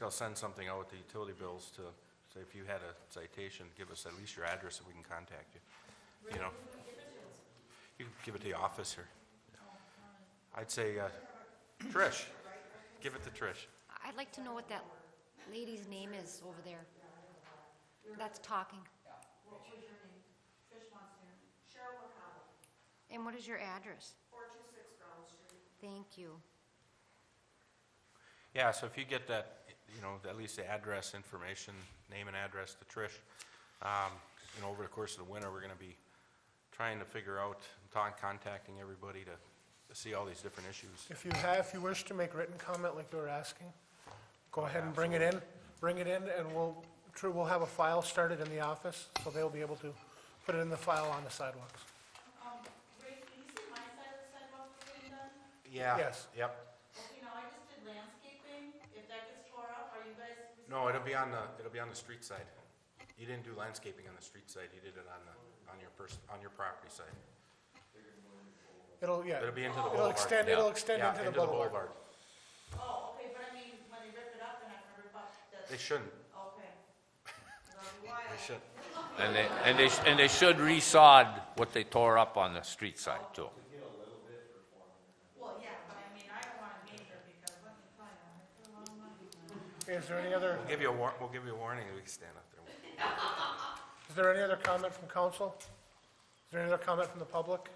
I'll send something out with the utility bills to say if you had a citation, give us at least your address so we can contact you. You know, you can give it to the office here. I'd say, Trish, give it to Trish. I'd like to know what that lady's name is over there that's talking. What was your name? Trish wants to hear. Cheryl McConnell, And what is your address? 426 Brown Street. Thank you. Yeah, so if you get that, at least the address information, name and address to Trish, over the course of the winter, we're gonna be trying to figure out, contacting everybody to see all these different issues. If you wish to make written comment like you were asking, go ahead and bring it in, and we'll have a file started in the office, so they'll be able to put it in the file on the sidewalks. Ray, can you see my side of the sidewalk getting done? Yeah. Yes. Yep. Okay, now I just did landscaping. If that gets tore up, are you guys? No, it'll be on the street side. You didn't do landscaping on the street side, you did it on your property side. It'll be into the boulevard. It'll extend Yeah, into the boulevard. Oh, okay, but I mean, when they rip it up, they're not gonna rip up the. They shouldn't, Okay. That'll be wild. they should. And they should resod what they tore up on the street side too. Well, yeah, but I mean, I don't want a major because let me tell you, I put a lot of money. Is there any other, We'll give you a warning, and we can stand up there. is there any other comment from council? Is there any other comment from the public?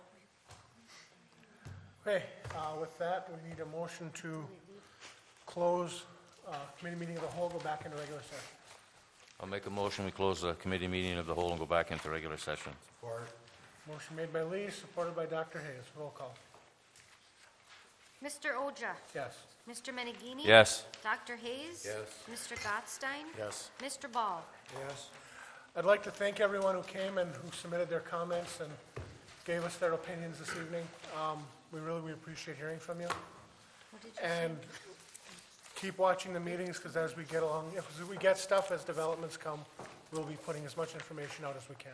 Okay, with that, we need a motion to close committee meeting of the whole, go back into regular session. I'll make a motion, we close the committee meeting of the whole and go back into regular session. Motion made by Lee, supported by Dr. Hayes. Roll call. Mr. Oja? Yes. Mr. Menegini? Yes. Dr. Hayes? Yes. Mr. Gottstein? Yes. Mr. Ball? Yes. I'd like to thank everyone who came and who submitted their comments and gave us their opinions this evening. We appreciate hearing from you. What did you say? And keep watching the meetings, because as we get along, if we get stuff, as developments come, we'll be putting as much information out as we can.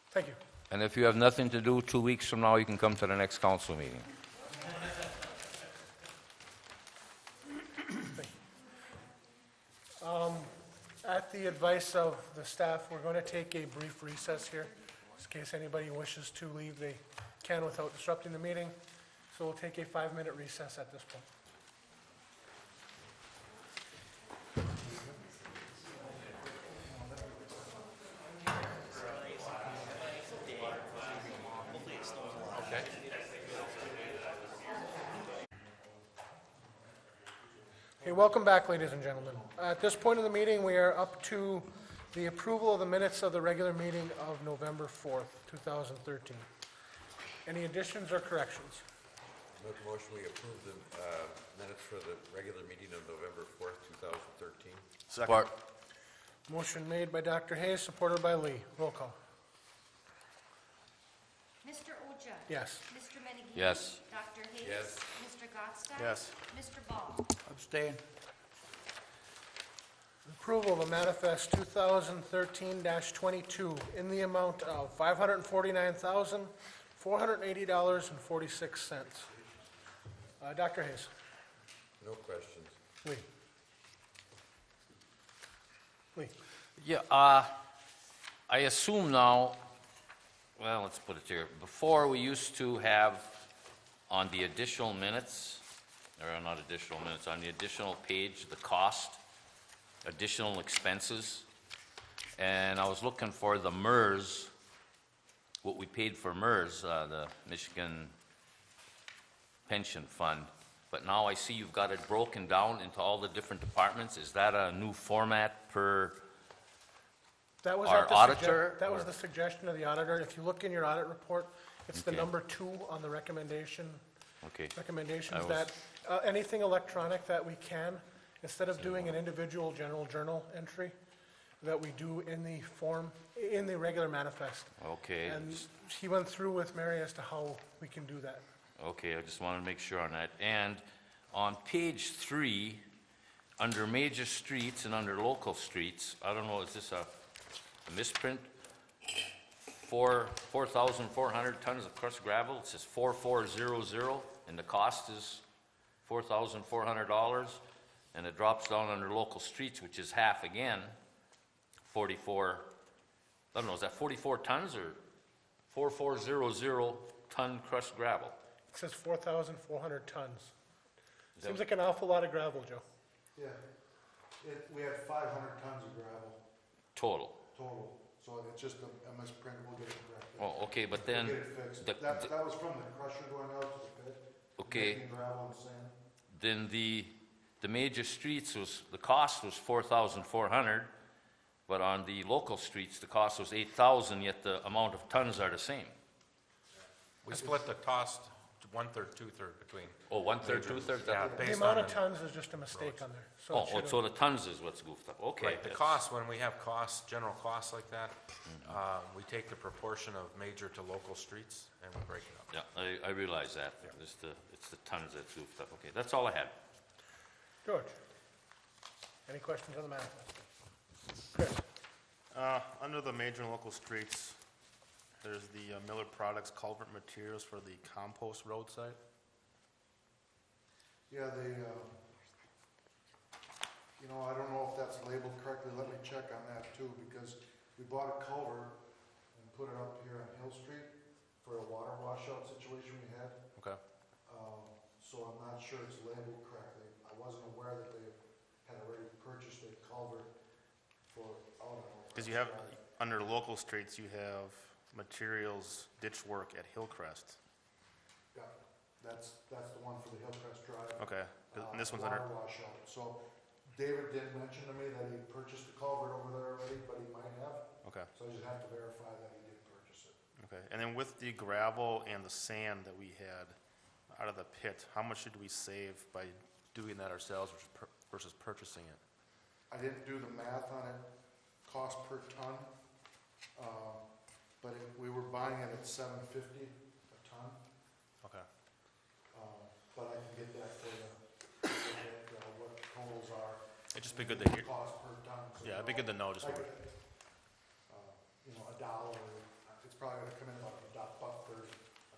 Thank you. And if you have nothing to do, 2 weeks from now, you can come to the next council meeting. At the advice of the staff, we're going to take a brief recess here. In case anybody wishes to leave, they can without disrupting the meeting. So we'll take a 5-minute recess at this point. Okay, welcome back, ladies and gentlemen. At this point in the meeting, we are up to the approval of the minutes of the regular meeting of November 4th, 2013. Any additions or corrections? Make a motion, we approve the minutes for the regular meeting of November 4th, 2013. Support. Motion made by Dr. Hayes, supported by Lee. Roll call. Mr. Oja? Yes. Mr. Menegini? Yes. Dr. Hayes? Yes. Mr. Gottstein? Yes. Mr. Ball? Abstain. Approval of a manifest 2013-22 in the amount of $549,480.46. Dr. Hayes. No questions. Lee. Lee. Yeah, I assume now, well, let's put it here. Before, we used to have on the additional minutes, or not additional minutes, on the additional page, the cost, additional expenses. And I was looking for the MERS, what we paid for MERS, the Michigan Pension Fund. But now I see you've got it broken down into all the different departments. Is that a new format per That was our at the auditor? That was the suggestion of the auditor. If you look in your audit report, it's the Okay. number 2 on the recommendations Okay. was- that anything electronic that we can, instead of doing an individual general journal entry, that we do in the form, in the regular manifest. Okay. And he went through with Mary as to how we can do that. Okay, I just wanted to make sure on that. And on page 3, under major streets and under local streets, I don't know, is this a misprint? 4,400 tons of crushed gravel. It says 4400, and the cost is $4,400. And it drops down under local streets, which is half again, 44, I don't know, is that 44 tons or 4400 ton crushed gravel? It says 4,400 tons. Seems like an awful lot of gravel, Joe. Yeah, we had 500 tons of gravel Total. total, so it's just a misprint, we'll get it corrected. Oh, okay, but We'll then, get it fixed. the- That was from the crusher going out to the pit. Okay. Making gravel and sand. then the major streets was, the cost was 4,400, but on the local streets, the cost was 8,000, yet the amount of tons are the same. We split the cost to one-third, two-third between. Oh, one-third, major- two-thirds? Yeah, The based amount on of the- tons is just a mistake on there. So it Oh, should've- so the tons is what's goofed up, okay. Right, the cost, when we have costs, general costs like that, we take the proportion of major to local streets and we break it up. Yeah, I realize that, it's the tons that's goofed up, okay, that's all I had. George, any questions on the manifest? Chris? Under the major and local streets, there's the Miller Products culvert materials for the compost roadside. Yeah, I don't know if that's labeled correctly, let me check on that too, because we bought a culvert and put it up here on Hill Street for a water washout situation we had. Okay. So I'm not sure it's labeled correctly. I wasn't aware that they had already purchased a culvert for, Because you have, under local streets, you have materials, ditch work at Hillcrest. Yeah, that's the one for the Hillcrest Drive. Okay, and this one's under, Water washout. So David did mention to me that he purchased a culvert over there already, but he might have. okay, So I just have to verify that he did purchase it. okay. And then with the gravel and the sand that we had out of the pit, how much did we save by doing that ourselves versus purchasing it? I didn't do the math on it, cost per ton, but we were buying it at $7.50 a ton. Okay. But I can get that for you, what totals are. It'd just be good to hear. Cost per ton. So Yeah, it'd be good to know just like, what, $1, it's probably gonna come in about $1.30 a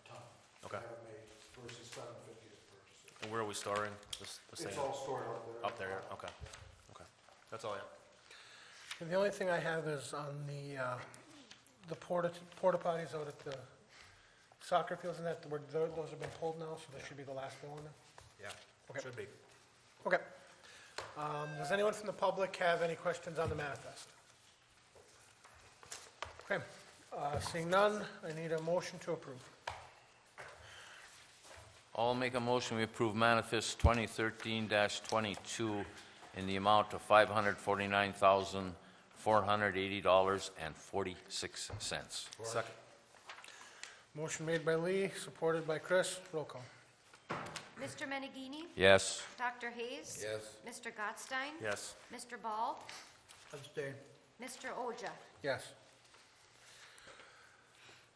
ton. Okay. To have it made versus $7.50 to purchase it. and where are we storing the sand? It's all stored up there. Up there, okay, okay. That's all I have. And the only thing I have is on the porta potties out at the soccer fields and that, those have been pulled now, so that should be the last bill on them? Yeah, Okay. should be. Okay. Does anyone from the public have any questions on the manifest? Okay, seeing none, I need a motion to approve. I'll make a motion, we approve manifest 2013-22 in the amount of $549,480.46. Second. Motion made by Lee, supported by Chris. Roll call. Mr. Menegini? Yes. Dr. Hayes? Yes. Mr. Gottstein? Yes. Mr. Ball? Abstain. Mr. Oja? Yes.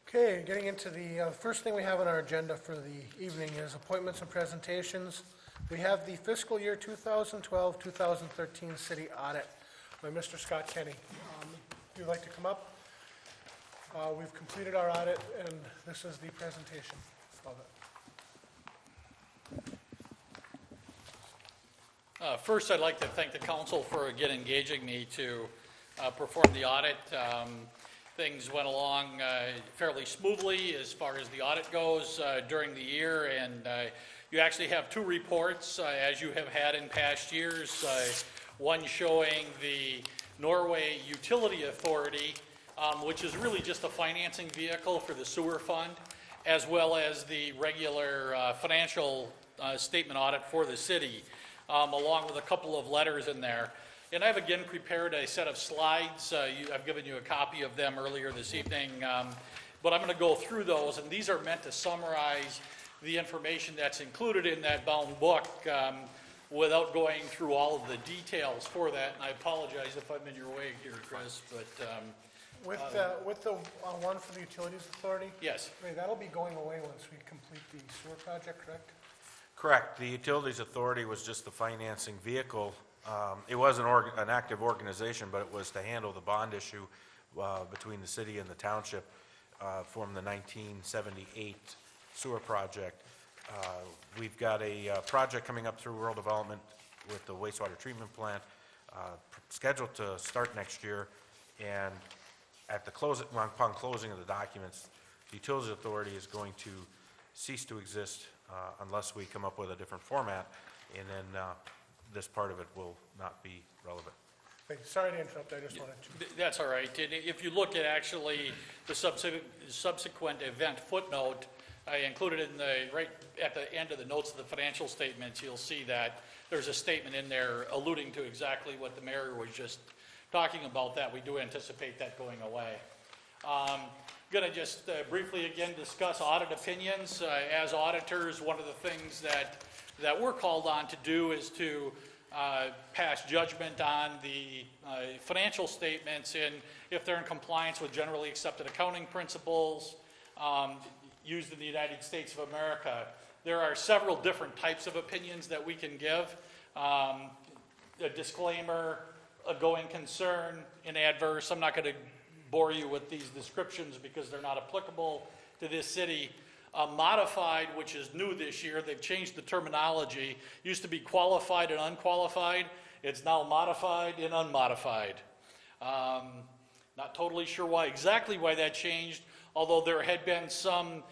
Okay, getting into the first thing we have on our agenda for the evening is appointments and presentations. We have the fiscal year 2012-2013 city audit by Mr. Scott Kenny. If you'd like to come up. We've completed our audit, and this is the presentation of it. First, I'd like to thank the council for again engaging me to perform the audit. Things went along fairly smoothly as far as the audit goes during the year, and you actually have two reports, as you have had in past years. One showing the Norway Utility Authority, which is really just a financing vehicle for the sewer fund, as well as the regular financial statement audit for the city, along with a couple of letters in there. And I've again prepared a set of slides. I've given you a copy of them earlier this evening, but I'm going to go through those, and these are meant to summarize the information that's included in that bound book without going through all of the details for that. And I apologize if I'm in your way here, Chris, but With the one for the Utilities Authority, yes. that'll be going away once we complete the sewer project, correct? Correct. The Utilities Authority was just the financing vehicle. It was an active organization, but it was to handle the bond issue between the city and the township. from the 1978 sewer project. We've got a project coming up through rural development with the wastewater treatment plant, scheduled to start next year, and at the upon closing of the documents, the Utilities Authority is going to cease to exist unless we come up with a different format, and then this part of it will not be relevant. Thank you. Sorry to interrupt, I just wanted to. That's all right. And if you look at actually the subsequent event footnote, I included in right at the end of the notes of the financial statements, you'll see that there's a statement in there alluding to exactly what the mayor was just talking about, that we do anticipate that going away. Going to just briefly again discuss audit opinions. As auditors, one of the things that we're called on to do is to pass judgment on the financial statements and if they're in compliance with generally accepted accounting principles used in the United States of America. There are several different types of opinions that we can give. A disclaimer, a going concern, an adverse. I'm not going to bore you with these descriptions because they're not applicable to this city. Modified, which is new this year, they've changed the terminology. Used to be qualified and unqualified. It's now modified and unmodified. Not totally sure exactly why that changed, although there had been some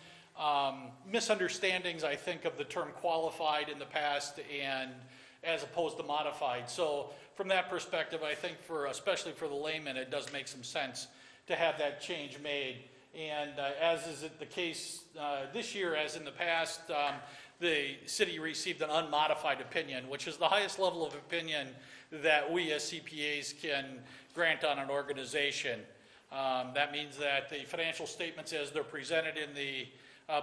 misunderstandings, I think, of the term qualified in the past and as opposed to modified. So from that perspective, I think especially for the layman, it does make some sense to have that change made. And as is the case this year, as in the past, the city received an unmodified opinion, which is the highest level of opinion that we as CPAs can grant on an organization. That means that the financial statements as they're presented in the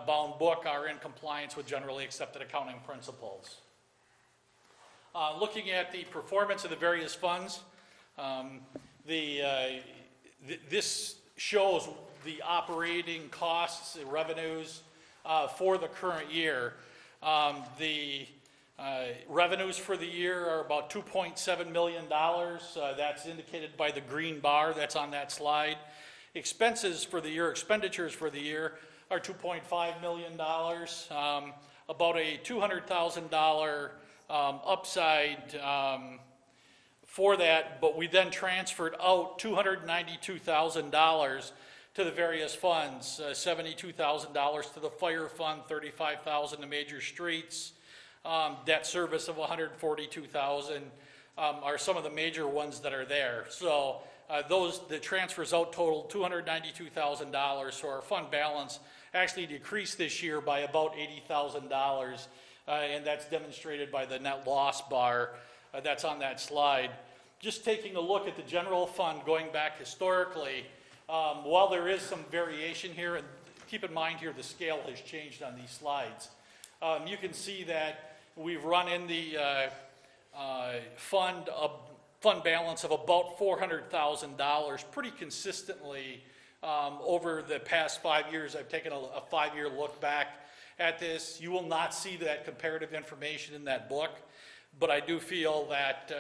bound book are in compliance with generally accepted accounting principles. Looking at the performance of the various funds, this shows the operating costs and revenues for the current year. The revenues for the year are about $2.7 million. That's indicated by the green bar that's on that slide. Expenditures for the year are $2.5 million, about a $200,000 upside for that, but we then transferred out $292,000 to the various funds, $72,000 to the fire fund, $35,000 to major streets, debt service of $142,000 are some of the major ones that are there. So the transfers out totaled $292,000, so our fund balance actually decreased this year by about $80,000, and that's demonstrated by the net loss bar that's on that slide. Just taking a look at the general fund going back historically, while there is some variation here, and keep in mind here the scale has changed on these slides, you can see that we've run in the fund balance of about $400,000 pretty consistently over the past 5 years. I've taken a 5-year look back at this. You will not see that comparative information in that book, but I do feel that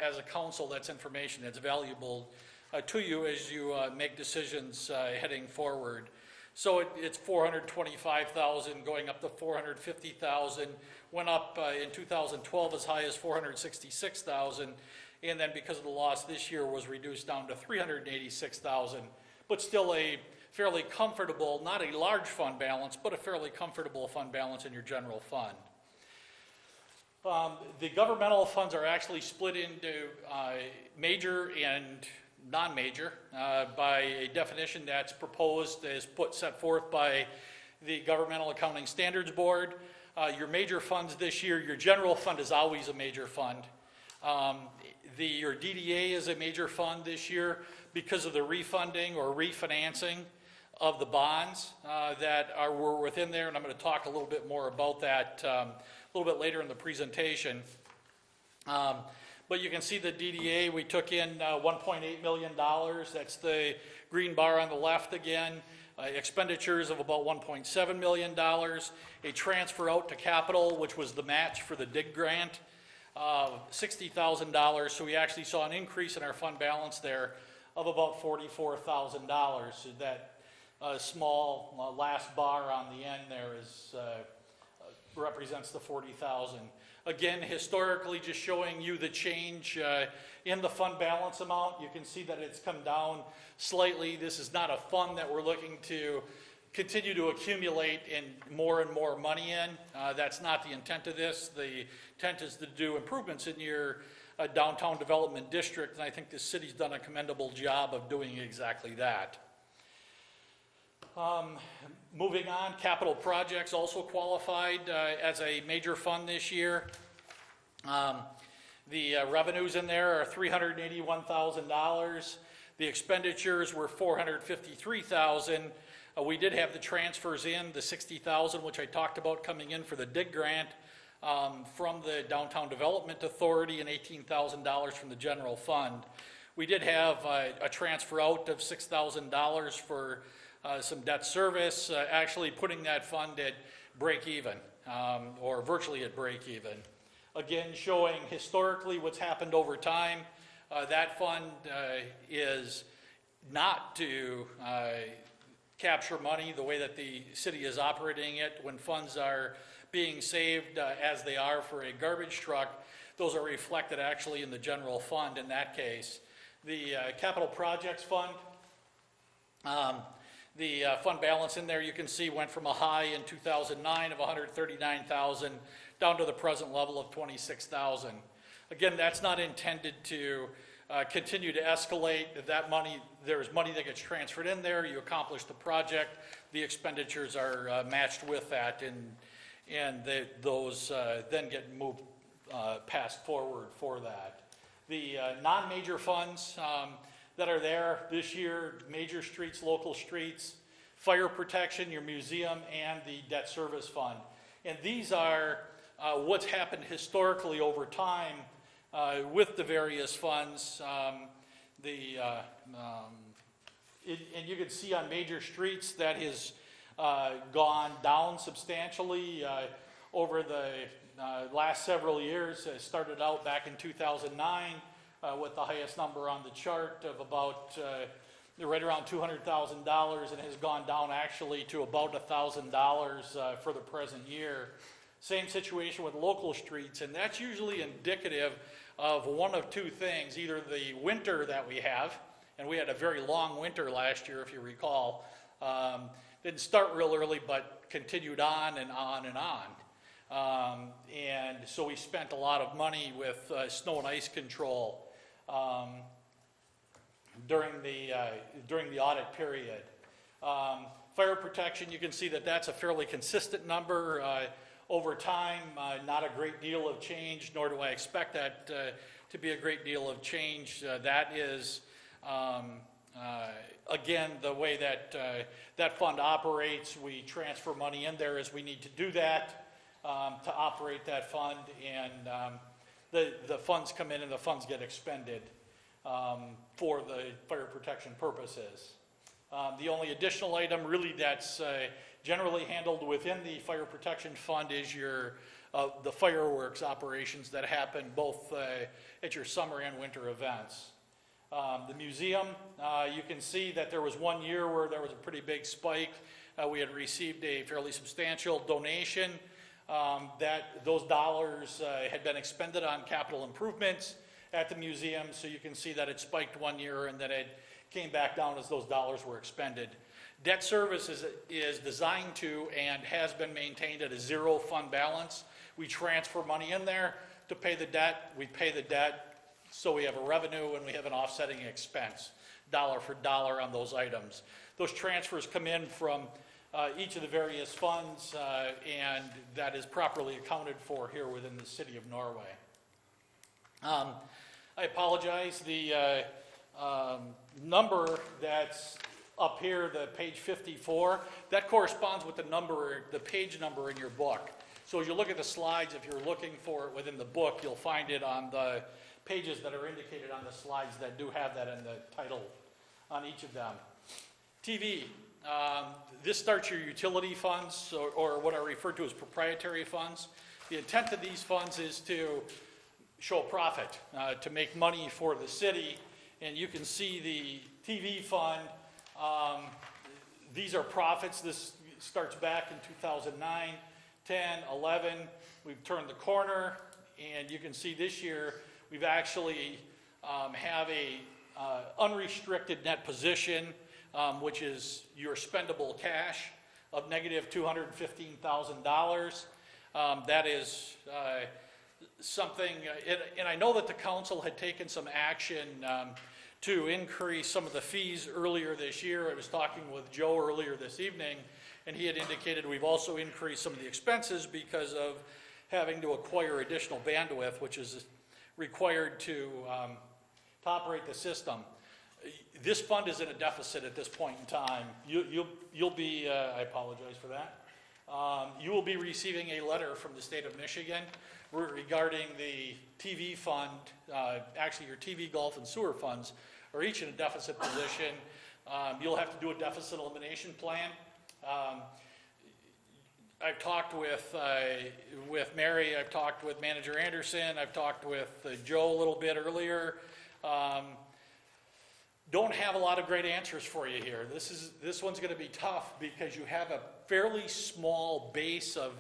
as a council, that's information that's valuable to you as you make decisions heading forward. So it's $425,000 going up to $450,000, went up in 2012 as high as $466,000, and then because of the loss this year was reduced down to $386,000, but still a fairly comfortable, not a large fund balance, but a fairly comfortable fund balance in your general fund. The governmental funds are actually split into major and non-major by a definition that's proposed, set forth by the Governmental Accounting Standards Board. Your major funds this year, your general fund is always a major fund. Your DDA is a major fund this year because of the refunding or refinancing of the bonds that were within there, and I'm going to talk a little bit more about that a little bit later in the presentation. But you can see the DDA, we took in $1.8 million. That's the green bar on the left again. Expenditures of about $1.7 million. A transfer out to capital, which was the match for the DIG grant, $60,000. So we actually saw an increase in our fund balance there of about $44,000. So that small last bar on the end there is, represents the 40,000. Again, historically, just showing you the change in the fund balance amount. You can see that it's come down slightly. This is not a fund that we're looking to continue to accumulate and more money in. That's not the intent of this. The intent is to do improvements in your downtown development district, and I think the city's done a commendable job of doing exactly that. Moving on, capital projects also qualified as a major fund this year. The revenues in there are $381,000. The expenditures were $453,000. We did have the transfers in, the $60,000, which I talked about coming in for the DIG grant from the Downtown Development Authority, and $18,000 from the general fund. We did have a transfer out of $6,000 for some debt service, actually putting that fund at break even, or virtually at break even. Again, showing historically what's happened over time. That fund is not to capture money the way that the city is operating it. When funds are being saved as they are for a garbage truck, those are reflected actually in the general fund in that case. The capital projects fund, the fund balance in there, you can see, went from a high in 2009 of $139,000 down to the present level of $26,000. Again, that's not intended to continue to escalate. That money, there's money that gets transferred in there, you accomplish the project, the expenditures are matched with that, and those then get moved, passed forward for that. The non-major funds that are there this year, major streets, local streets, fire protection, your museum, and the debt service fund. And these are what's happened historically over time with the various funds. And you can see on major streets that has gone down substantially over the last several years. It started out back in 2009 with the highest number on the chart of about right around $200,000, and has gone down actually to about $1,000 for the present year. Same situation with local streets, and that's usually indicative of one of two things: either the winter that we have, and we had a very long winter last year, if you recall. Didn't start real early, but continued on and on and on. And so we spent a lot of money with snow and ice control during the audit period. Fire protection, you can see that that's a fairly consistent number over time. Not a great deal of change, nor do I expect that to be a great deal of change. That is, again, the way that that fund operates. We transfer money in there as we need to do that to operate that fund, and the funds come in and the funds get expended for the fire protection purposes. The only additional item really that's generally handled within the fire protection fund is your the fireworks operations that happen both at your summer and winter events. The museum, you can see that there was one year where there was a pretty big spike. We had received a fairly substantial donation that those dollars had been expended on capital improvements at the museum, so you can see that it spiked one year and then it came back down as those dollars were expended. Debt service is designed to and has been maintained at a zero fund balance. We transfer money in there to pay the debt. We pay the debt, so we have a revenue and we have an offsetting expense, dollar for dollar on those items. Those transfers come in from each of the various funds, and that is properly accounted for here within the city of Norway. I apologize, the number that's up here, the page 54, that corresponds with the number, the page number in your book. So as you look at the slides, if you're looking for it within the book, you'll find it on the pages that are indicated on the slides that do have that in the title on each of them. TV, this starts your utility funds, or what are referred to as proprietary funds. The intent of these funds is to show profit, to make money for the city, and you can see the TV fund, These are profits. This starts back in 2009, 10, 11. We've turned the corner, and you can see this year we've actually have a unrestricted net position, which is your spendable cash, of negative $215,000. That is something, and I know that the council had taken some action to increase some of the fees earlier this year. I was talking with Joe earlier this evening, and he had indicated we've also increased some of the expenses because of having to acquire additional bandwidth, which is required to operate the system. This fund is in a deficit at this point in time. You'll be, I apologize for that. You will be receiving a letter from the state of Michigan regarding the TV fund. Actually, your TV, golf, and sewer funds are each in a deficit position. You'll have to do a deficit elimination plan. I've talked with Mary, I've talked with Manager Anderson, I've talked with Joe a little bit earlier. Don't have a lot of great answers for you here. This one's going to be tough because you have a fairly small base of,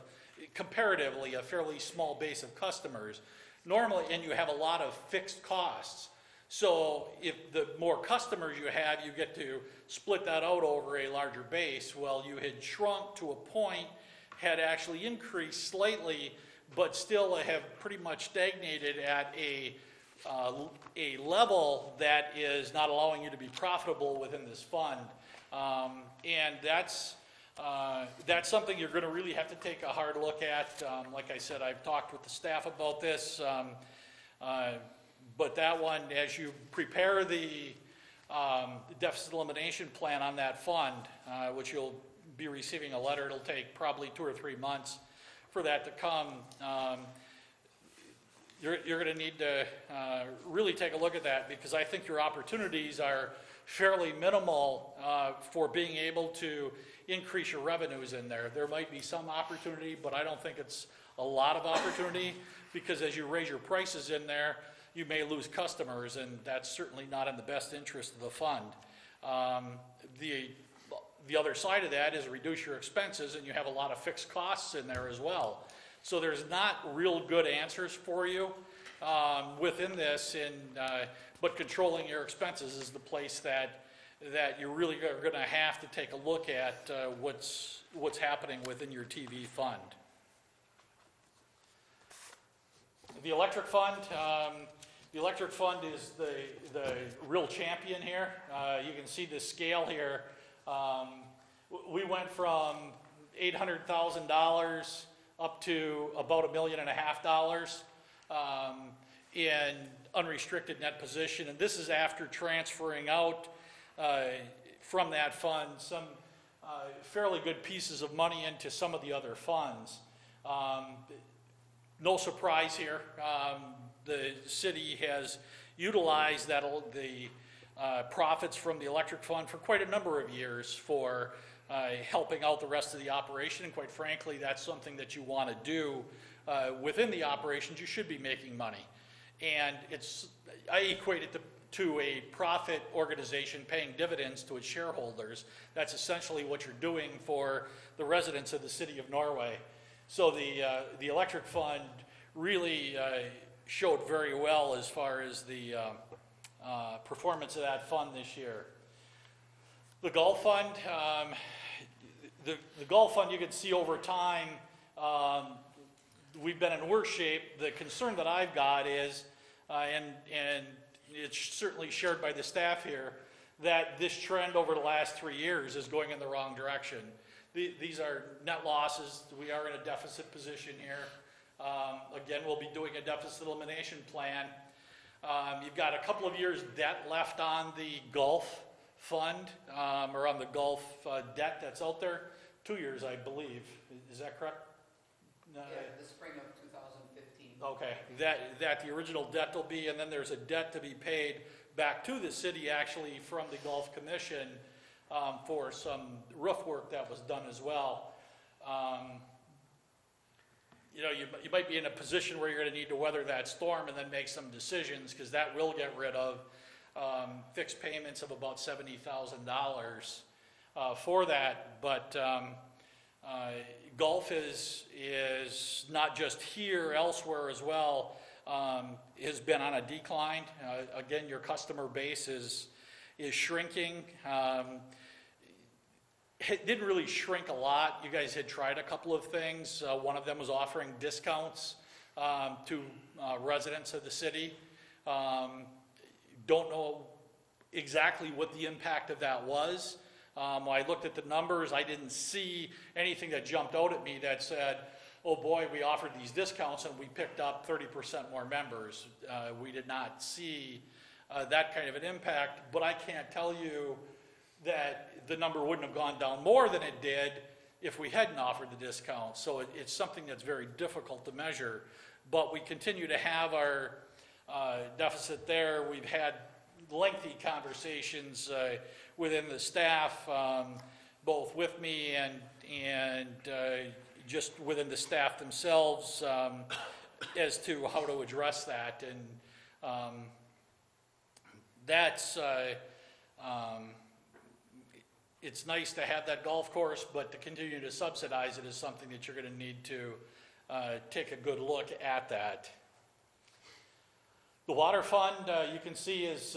comparatively, a fairly small base of customers. Normally, and you have a lot of fixed costs. So if the more customers you have, you get to split that out over a larger base. Well, you had shrunk to a point, had actually increased slightly, but still have pretty much stagnated at a level that is not allowing you to be profitable within this fund. And that's something you're going to really have to take a hard look at. Like I said, I've talked with the staff about this. But that one, as you prepare the deficit elimination plan on that fund, which you'll be receiving a letter, it'll take probably 2 or 3 months for that to come. You're going to need to really take a look at that, because I think your opportunities are fairly minimal for being able to increase your revenues in there. There might be some opportunity, but I don't think it's a lot of opportunity, because as you raise your prices in there, you may lose customers, and that's certainly not in the best interest of the fund. The other side of that is reduce your expenses, and you have a lot of fixed costs in there as well. So there's not real good answers for you within this, but controlling your expenses is the place that you really are going to have to take a look at what's happening within your TV fund. The electric fund. The electric fund is the real champion here. You can see the scale here. We went from $800,000 up to about $1.5 million in unrestricted net position, and this is after transferring out from that fund some fairly good pieces of money into some of the other funds. No surprise here. The city has utilized the profits from the electric fund for quite a number of years for helping out the rest of the operation, and quite frankly, that's something that you want to do within the operations. You should be making money, and I equate it to a profit organization paying dividends to its shareholders. That's essentially what you're doing for the residents of the city of Norway. So the electric fund really showed very well as far as the performance of that fund this year. The golf fund, the golf fund, you can see over time, we've been in worse shape. The concern that I've got is, and it's certainly shared by the staff here, that this trend over the last 3 years is going in the wrong direction. These are net losses. We are in a deficit position here. Again, we'll be doing a deficit elimination plan. You've got a couple of years debt left on the golf fund, or on the golf debt that's out there. 2 years, I believe. Is that correct? Yeah, the spring of 2015. Okay, that the original debt will be, and then there's a debt to be paid back to the city, actually, from the Golf Commission for some roof work that was done as well. You know, you might be in a position where you're going to need to weather that storm and then make some decisions, because that will get rid of fixed payments of about $70,000 for that. But golf is not just here, elsewhere as well, has been on a decline. Again, your customer base is shrinking. It didn't really shrink a lot. You guys had tried a couple of things. One of them was offering discounts to residents of the city. Don't know exactly what the impact of that was. When I looked at the numbers, I didn't see anything that jumped out at me that said, oh boy, we offered these discounts and we picked up 30% more members. We did not see that kind of an impact, but I can't tell you that the number wouldn't have gone down more than it did if we hadn't offered the discount. So it's something that's very difficult to measure. But we continue to have our deficit there. We've had lengthy conversations within the staff, both with me and just within the staff themselves, as to how to address that. And that's it's nice to have that golf course, but to continue to subsidize it is something that you're going to need to take a good look at that. The water fund, you can see, is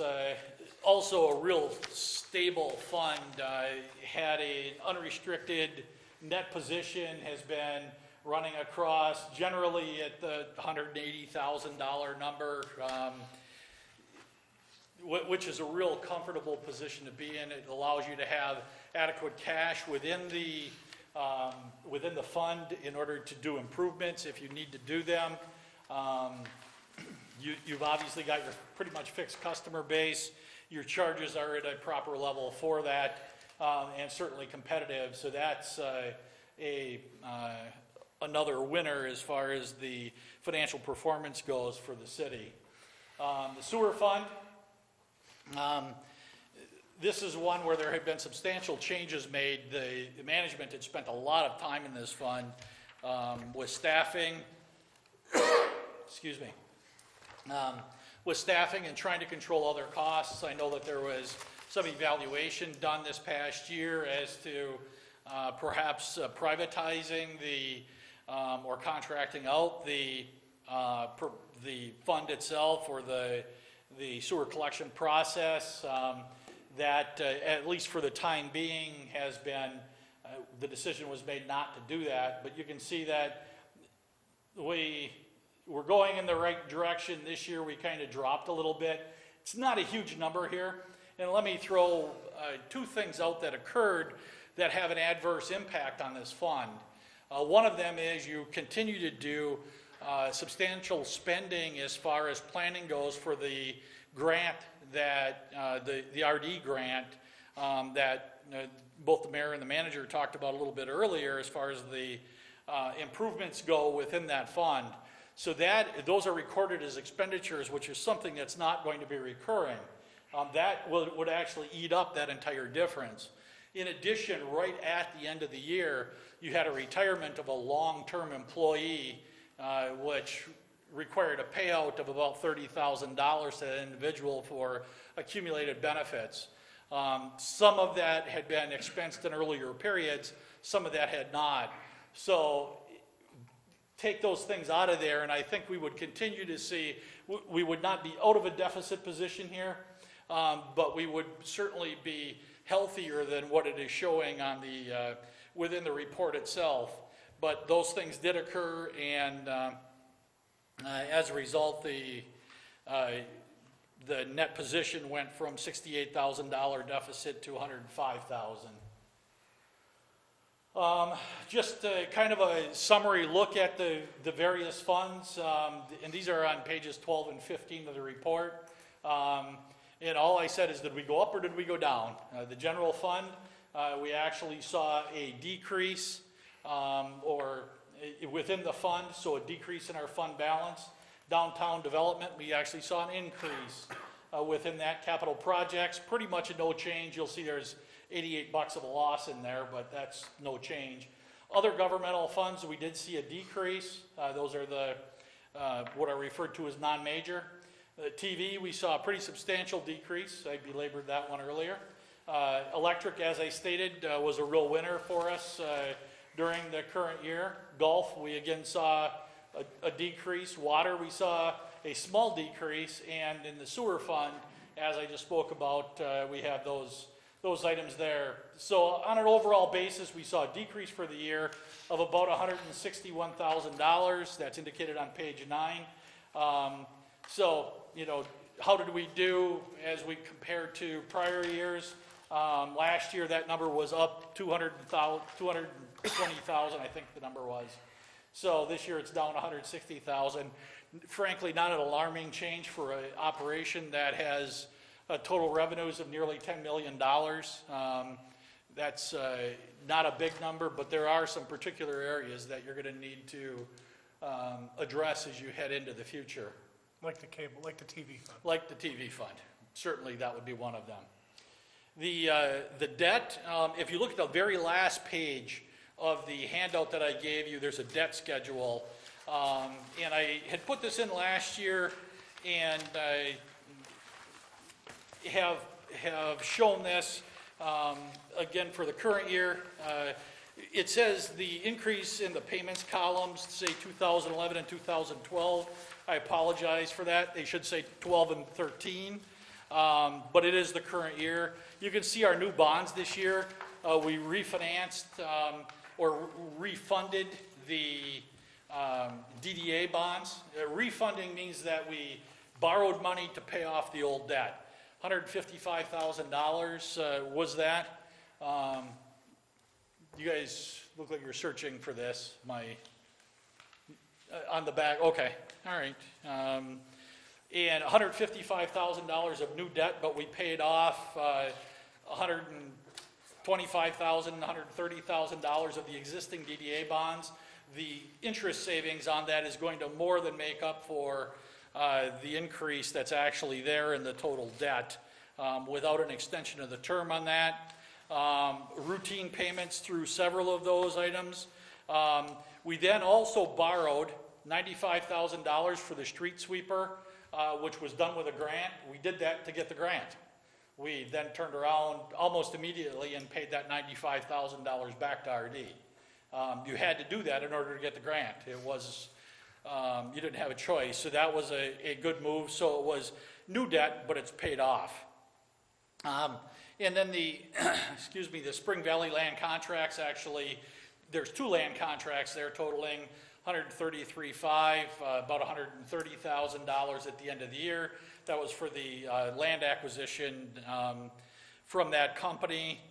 also a real stable fund. Had an unrestricted net position, has been running across generally at the $180,000 number, which is a real comfortable position to be in. It allows you to have adequate cash within the fund in order to do improvements if you need to do them. You've obviously got your pretty much fixed customer base. Your charges are at a proper level for that, and certainly competitive. So that's another winner as far as the financial performance goes for the city. The sewer fund. This is one where there have been substantial changes made. The management had spent a lot of time in this fund with staffing, excuse me, with staffing and trying to control other costs. I know that there was some evaluation done this past year as to perhaps privatizing or contracting out the fund itself or the sewer collection process. That, at least for the time being, has been, the decision was made not to do that. But you can see that we're going in the right direction. This year we kind of dropped a little bit. It's not a huge number here. And let me throw two things out that occurred that have an adverse impact on this fund. One of them is you continue to do substantial spending as far as planning goes for the grant that, the RD grant that both the mayor and the manager talked about a little bit earlier as far as the improvements go within that fund. So those are recorded as expenditures, which is something that's not going to be recurring. That would actually eat up that entire difference. In addition, right at the end of the year, you had a retirement of a long-term employee, which required a payout of about $30,000 to that individual for accumulated benefits. Some of that had been expensed in earlier periods, some of that had not. So take those things out of there, and I think we would continue to see, we would not be out of a deficit position here, but we would certainly be healthier than what it is showing on the within the report itself. But those things did occur, and as a result, the net position went from $68,000 deficit to $105,000. Just kind of a summary look at the various funds, and these are on pages 12 and 15 of the report. And all I said is, did we go up or did we go down? The general fund, we actually saw a decrease or within the fund, so a decrease in our fund balance. Downtown development, we actually saw an increase within that. Capital projects, pretty much a no change. You'll see there's $88 of a loss in there, but that's no change. Other governmental funds, we did see a decrease. Those are the what I referred to as non-major. TV, we saw a pretty substantial decrease. I belabored that one earlier. Electric, as I stated, was a real winner for us during the current year. Golf, we again saw a decrease. Water, we saw a small decrease. And in the sewer fund, as I just spoke about, we have those items there. So on an overall basis, we saw a decrease for the year of about $161,000. That's indicated on page 9. So, you know, how did we do as we compare to prior years? Last year, that number was up 220,000, I think the number was. So this year, it's down 160,000. Frankly, not an alarming change for an operation that has total revenues of nearly $10 million. That's not a big number, but there are some particular areas that you're going to need to address as you head into the future. Like the cable, like the TV fund. Like the TV fund. Certainly, that would be one of them. The debt, if you look at the very last page of the handout that I gave you, there's a debt schedule. And I had put this in last year, and I have shown this again for the current year. It says the increase in the payments columns, say 2011 and 2012. I apologize for that. They should say 12 and 13, but it is the current year. You can see our new bonds this year. We refinanced or refunded the DDA bonds. Refunding means that we borrowed money to pay off the old debt. $155,000 was that. You guys look like you're searching for this. On the back, okay, all right. And $155,000 of new debt, but we paid off $125,000, $130,000 of the existing DDA bonds. The interest savings on that is going to more than make up for the increase that's actually there in the total debt without an extension of the term on that. Routine payments through several of those items. We then also borrowed $95,000 for the street sweeper, which was done with a grant. We did that to get the grant. We then turned around almost immediately and paid that $95,000 back to RD. You had to do that in order to get the grant. It was, you didn't have a choice. So that was a good move. So it was new debt, but it's paid off. And then the, excuse me, the Spring Valley land contracts, actually, there's 2 land contracts there totaling $133,500, about $130,000 at the end of the year. That was for the land acquisition from that company.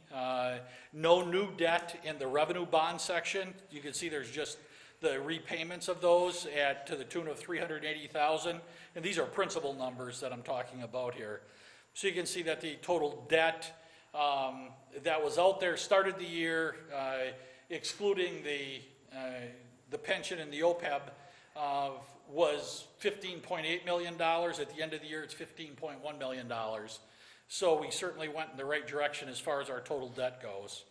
No new debt in the revenue bond section. You can see there's just the repayments of those to the tune of $380,000. And these are principal numbers that I'm talking about here. So you can see that the total debt that was out there started the year, excluding the pension and the OPEB, was $15.8 million. At the end of the year, it's $15.1 million. So we certainly went in the right direction as far as our total debt goes.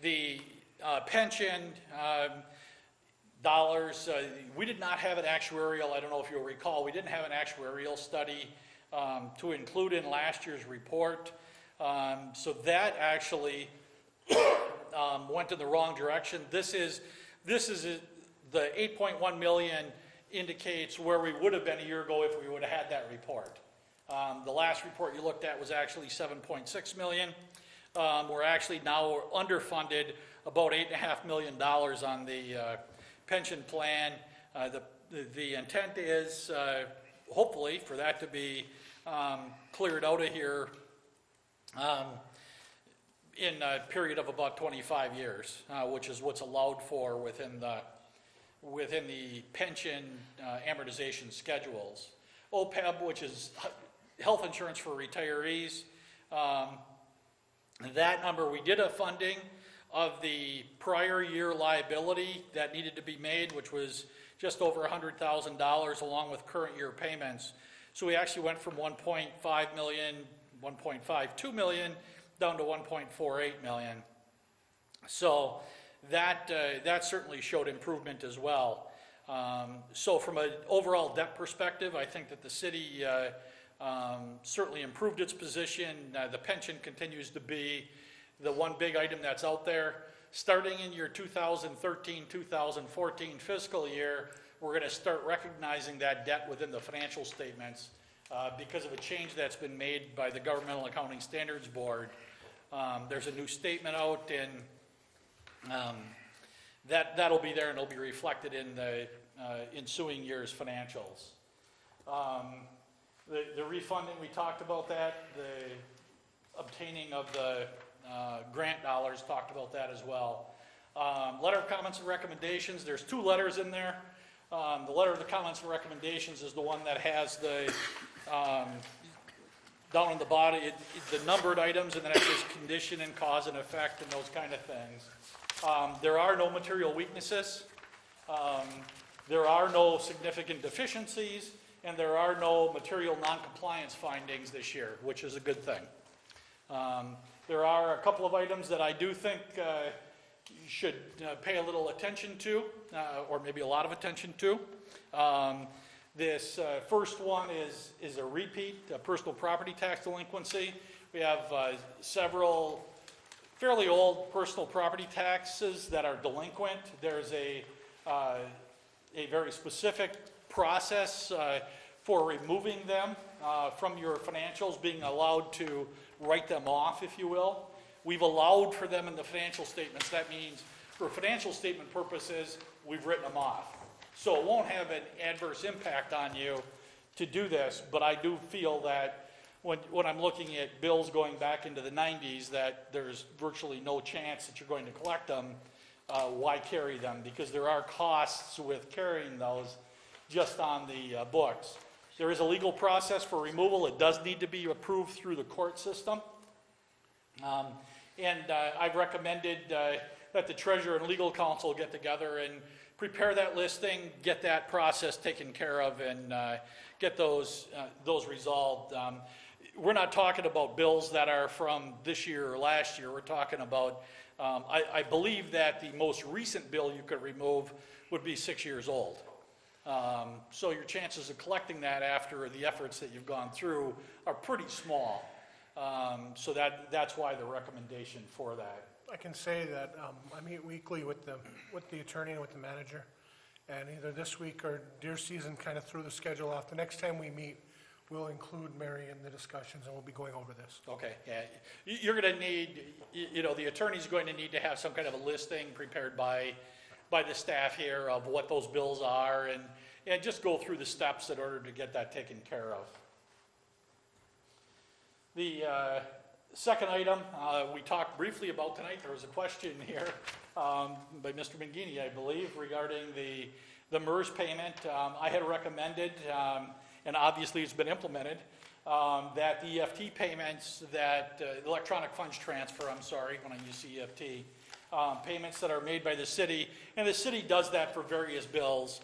The pension dollars, we did not have an actuarial, I don't know if you'll recall, we didn't have an actuarial study to include in last year's report. So that actually went in the wrong direction. This is the 8.1 million indicates where we would have been a year ago if we would have had that report. The last report you looked at was actually 7.6 million. We're actually now underfunded about $8.5 million on the pension plan. The intent is hopefully for that to be cleared out of here in a period of about 25 years, which is what's allowed for within the pension amortization schedules. OPEB, which is health insurance for retirees, that number, we did a funding of the prior year liability that needed to be made, which was just over $100,000 along with current year payments. So we actually went from 1.5 million, 1.52 million down to 1.48 million. So that certainly showed improvement as well. So from an overall debt perspective, I think that the city certainly improved its position. The pension continues to be the one big item that's out there. Starting in your 2013-2014 fiscal year, we're going to start recognizing that debt within the financial statements because of a change that's been made by the Governmental Accounting Standards Board. There's a new statement out, and that'll be there, and it'll be reflected in the ensuing year's financials. The refunding, we talked about that. The obtaining of the grant dollars, talked about that as well. Letter of comments and recommendations, there's 2 letters in there. The letter of the comments and recommendations is the one that has the, down on the bottom, the numbered items, and then it says condition and cause and effect and those kind of things. There are no material weaknesses. There are no significant deficiencies, and there are no material non-compliance findings this year, which is a good thing. There are a couple of items that I do think you should pay a little attention to, or maybe a lot of attention to. This first one is a repeat, a personal property tax delinquency. We have several fairly old personal property taxes that are delinquent. There's a very specific process for removing them from your financials, being allowed to write them off, if you will. We've allowed for them in the financial statements. That means for financial statement purposes, we've written them off. So it won't have an adverse impact on you to do this, but I do feel that when I'm looking at bills going back into the 90s, that there's virtually no chance that you're going to collect them. Why carry them? Because there are costs with carrying those just on the books. There is a legal process for removal. It does need to be approved through the court system. I've recommended that the treasurer and legal counsel get together and prepare that listing, get that process taken care of, and get those resolved. We're not talking about bills that are from this year or last year. We're talking about, I believe that the most recent bill you could remove would be 6 years old. So your chances of collecting that after the efforts that you've gone through are pretty small. So that's why the recommendation for that. I can say that I meet weekly with the attorney and with the manager, and either this week or deer season kind of threw the schedule off. The next time we meet, we'll include Mary in the discussions, and we'll be going over this. Okay, yeah. You're going to need, the attorney's going to need to have some kind of a listing prepared by the staff here of what those bills are, and just go through the steps in order to get that taken care of. The second item we talked briefly about tonight, there was a question here by Mr. Mangini, I believe, regarding the MERS payment. I had recommended, and obviously it's been implemented, that the EFT payments, that electronic funds transfer, when I use EFT, payments that are made by the city, and the city does that for various bills.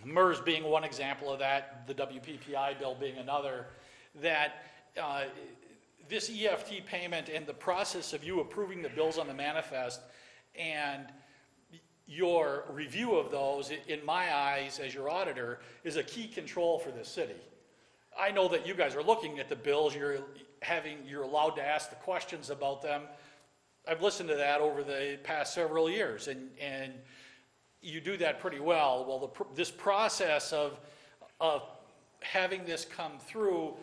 MERS being one example of that, the WPPI bill being another, that this EFT payment and the process of you approving the bills on the manifest and your review of those, in my eyes as your auditor, is a key control for the city. I know that you guys are looking at the bills, you're allowed to ask the questions about them. I've listened to that over the past several years, and you do that pretty well. Well, this process of having this come through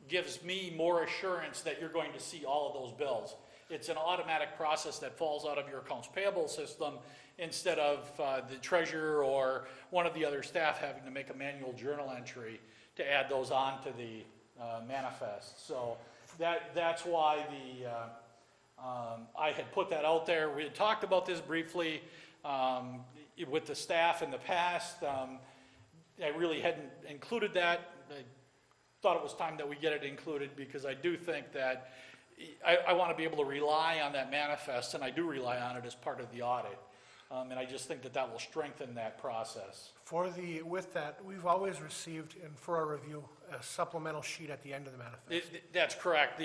gives me more assurance that you're going to see all of those bills. It's an automatic process that falls out of your accounts payable system instead of the treasurer or one of the other staff having to make a manual journal entry to add those on to the manifest. So that's why I had put that out there. We had talked about this briefly with the staff in the past. I really hadn't included that. I thought it was time that we get it included because I do think that I want to be able to rely on that manifest, and I do rely on it as part of the audit. And I just think that will strengthen that process. With that, we've always received, and for our review, a supplemental sheet at the end of the manifest. That's correct.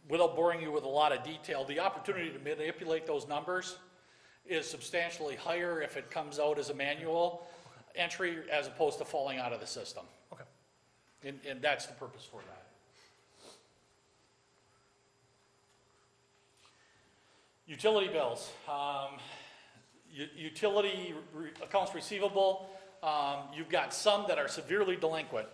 Without boring you with a lot of detail, the opportunity to manipulate those numbers is substantially higher if it comes out as a manual. entry as opposed to falling out of the system. Okay. And that's the purpose for that. Utility bills. Utility accounts receivable, you've got some that are severely delinquent.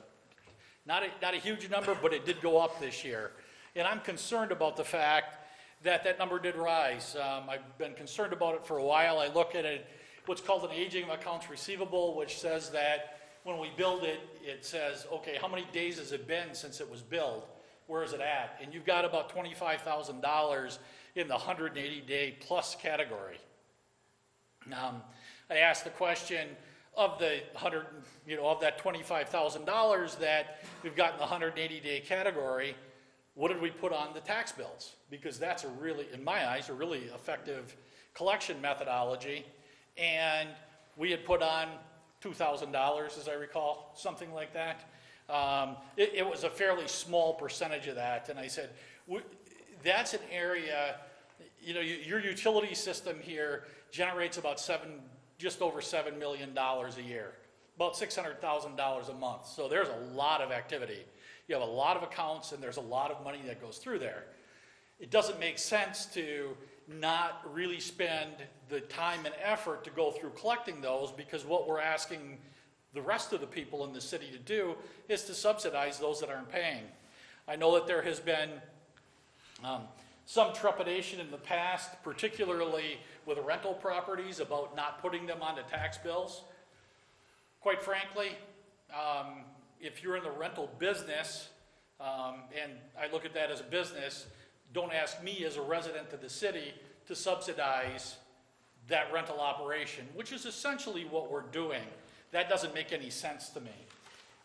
Not a huge number, but it did go up this year. And I'm concerned about the fact that that number did rise. I've been concerned about it for a while. I look at it, what's called an aging of accounts receivable, which says that when we build it, it says, okay, how many days has it been since it was billed? Where is it at? And you've got about $25,000 in the 180-day plus category. I asked the question of the of that $25,000 that we've got in the 180-day category, what did we put on the tax bills? Because that's a really, in my eyes, a really effective collection methodology. And we had put on $2,000, as I recall, something like that. It was a fairly small percentage of that. And I said, that's an area, your utility system here generates about just over $7 million a year, about $600,000 a month. So there's a lot of activity. You have a lot of accounts and there's a lot of money that goes through there. It doesn't make sense to not really spend the time and effort to go through collecting those, because what we're asking the rest of the people in the city to do is to subsidize those that aren't paying. I know that there has been some trepidation in the past, particularly with rental properties, about not putting them onto tax bills. Quite frankly, if you're in the rental business, and I look at that as a business, don't ask me as a resident of the city to subsidize that rental operation, which is essentially what we're doing. That doesn't make any sense to me.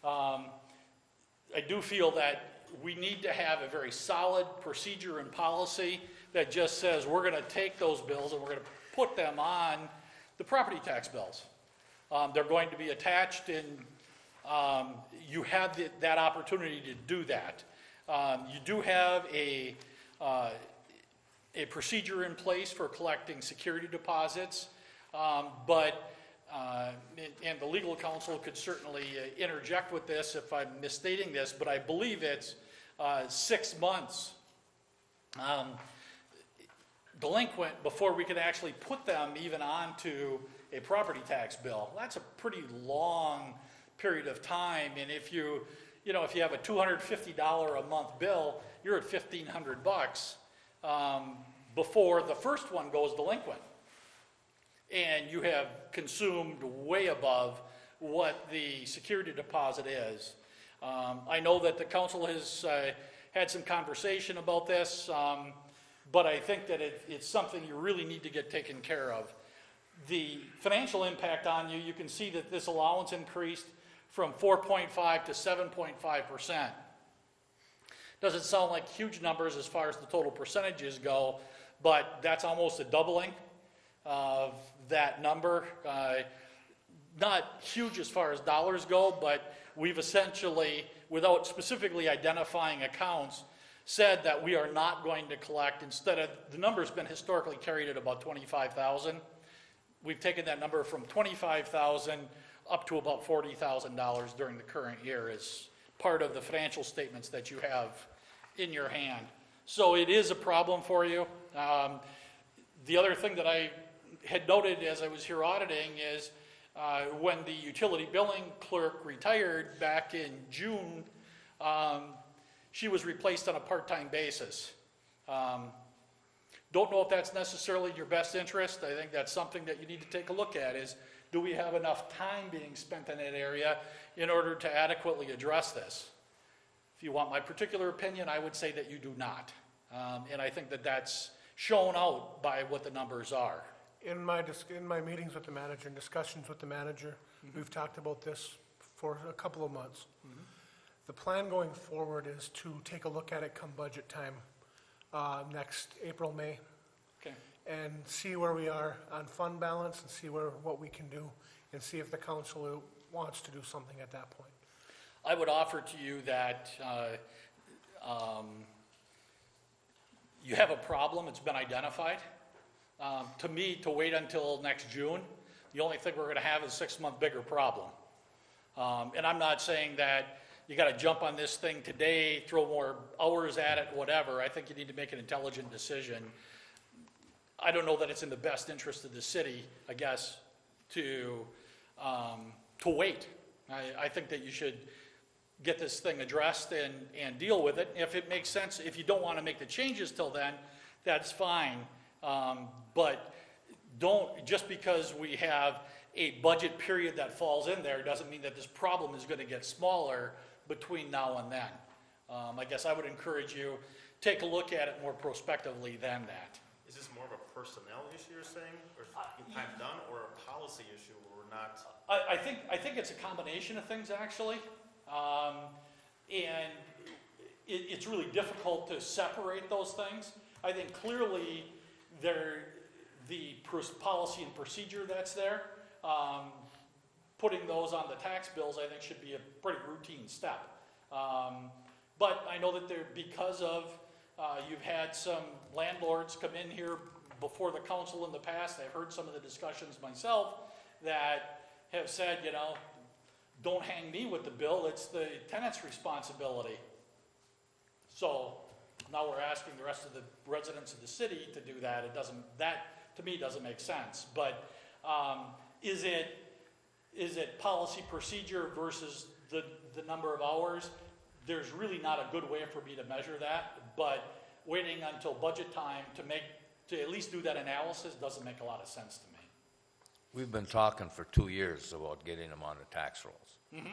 I do feel that we need to have a very solid procedure and policy that just says we're going to take those bills and we're going to put them on the property tax bills. They're going to be attached, and you have that opportunity to do that. You do have a procedure in place for collecting security deposits, but and the legal counsel could certainly interject with this if I'm misstating this, but I believe it's 6 months delinquent before we can actually put them even onto a property tax bill. That's a pretty long period of time, and if you have a $250 a month bill, you're at $1,500 before the first one goes delinquent. And you have consumed way above what the security deposit is. I know that the council has had some conversation about this, but I think that it's something you really need to get taken care of. The financial impact on you, you can see that this allowance increased from 4.5 to 7.5%. Doesn't sound like huge numbers as far as the total percentages go, but that's almost a doubling of that number. Not huge as far as dollars go, but we've essentially, without specifically identifying accounts, said that we are not going to collect. Instead of, the number's been historically carried at about 25,000. We've taken that number from 25,000 up to about $40,000 during the current year as part of the financial statements that you have in your hand. So it is a problem for you. The other thing that I had noted as I was here auditing is when the utility billing clerk retired back in June, she was replaced on a part-time basis. Don't know if that's necessarily in your best interest. I think that's something that you need to take a look at is, do we have enough time being spent in that area in order to adequately address this? If you want my particular opinion, I would say that you do not. And I think that that's shown out by what the numbers are. In my meetings with the manager and discussions with the manager, we've talked about this for a couple of months. The plan going forward is to take a look at it come budget time next April, May. Okay. And see where we are on fund balance and see what we can do and see if the council wants to do something at that point. I would offer to you that you have a problem, it's been identified. To me, to wait until next June The only thing we're going to have is a 6-month bigger problem. And I'm not saying that you got to jump on this thing today, throw more hours at it, whatever. I think you need to make an intelligent decision. I don't know that it's in the best interest of the city, I guess, to wait. I think that you should get this thing addressed and deal with it. If it makes sense, if you don't want to make the changes till then, that's fine. But don't, just because we have a budget period that falls in there, doesn't mean that this problem is going to get smaller between now and then. I guess I would encourage you, take a look at it more prospectively than that. Is this more of a personnel issue you're saying, or time done, or a policy issue where we're not? I think it's a combination of things, actually. And it's really difficult to separate those things. I think clearly the policy and procedure that's there, putting those on the tax bills, I think should be a pretty routine step. But I know that because of, you've had some landlords come in here before the council in the past. I've heard some of the discussions myself that have said, you know, don't hang me with the bill, it's the tenant's responsibility. So now we're asking the rest of the residents of the city to do that. That to me doesn't make sense. But is it policy procedure versus the number of hours? There's really not a good way for me to measure that, but waiting until budget time to at least do that analysis doesn't make a lot of sense to me. We've been talking for 2 years about getting them on the tax rolls,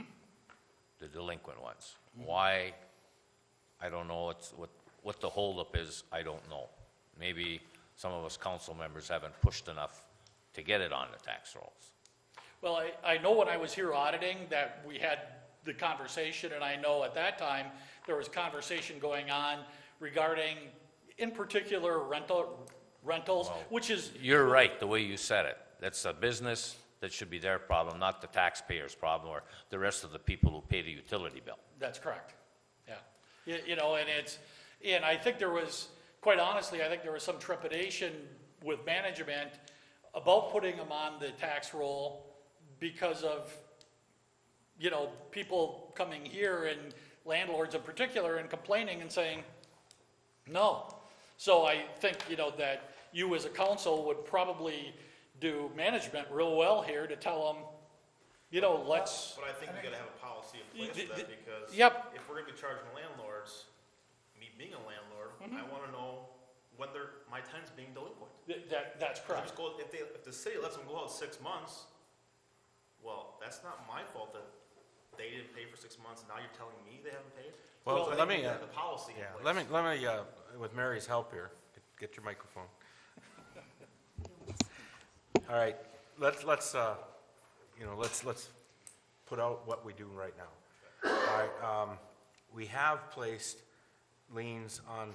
the delinquent ones. Why? I don't know. What the holdup is, I don't know. Maybe some of us council members haven't pushed enough to get it on the tax rolls. Well, I know when I was here auditing that we had the conversation, and I know at that time there was conversation going on regarding, in particular, rentals, which is... You're right, the way you said it. That's a business, that should be their problem, not the taxpayer's problem or the rest of the people who pay the utility bill. That's correct, yeah. You know, and I think there was, quite honestly, I think there was some trepidation with management about putting them on the tax roll because of, you know, people coming here and landlords in particular and complaining and saying, no. So I think, you know, that you as a council would probably do management real well here to tell them, you know, let's... But I think we gotta have a policy in place for that, because Yep. if we're gonna be charging landlords, me being a landlord, I wanna know when my tenant's being delinquent. That's correct. If the city lets them go out 6 months, well, that's not my fault that they didn't pay for 6 months, and now you're telling me they haven't paid? Well, So I let think me, we have the policy in place. let me, with Mary's help here, get your microphone. All right, let's put out what we do right now. All right, we have placed liens on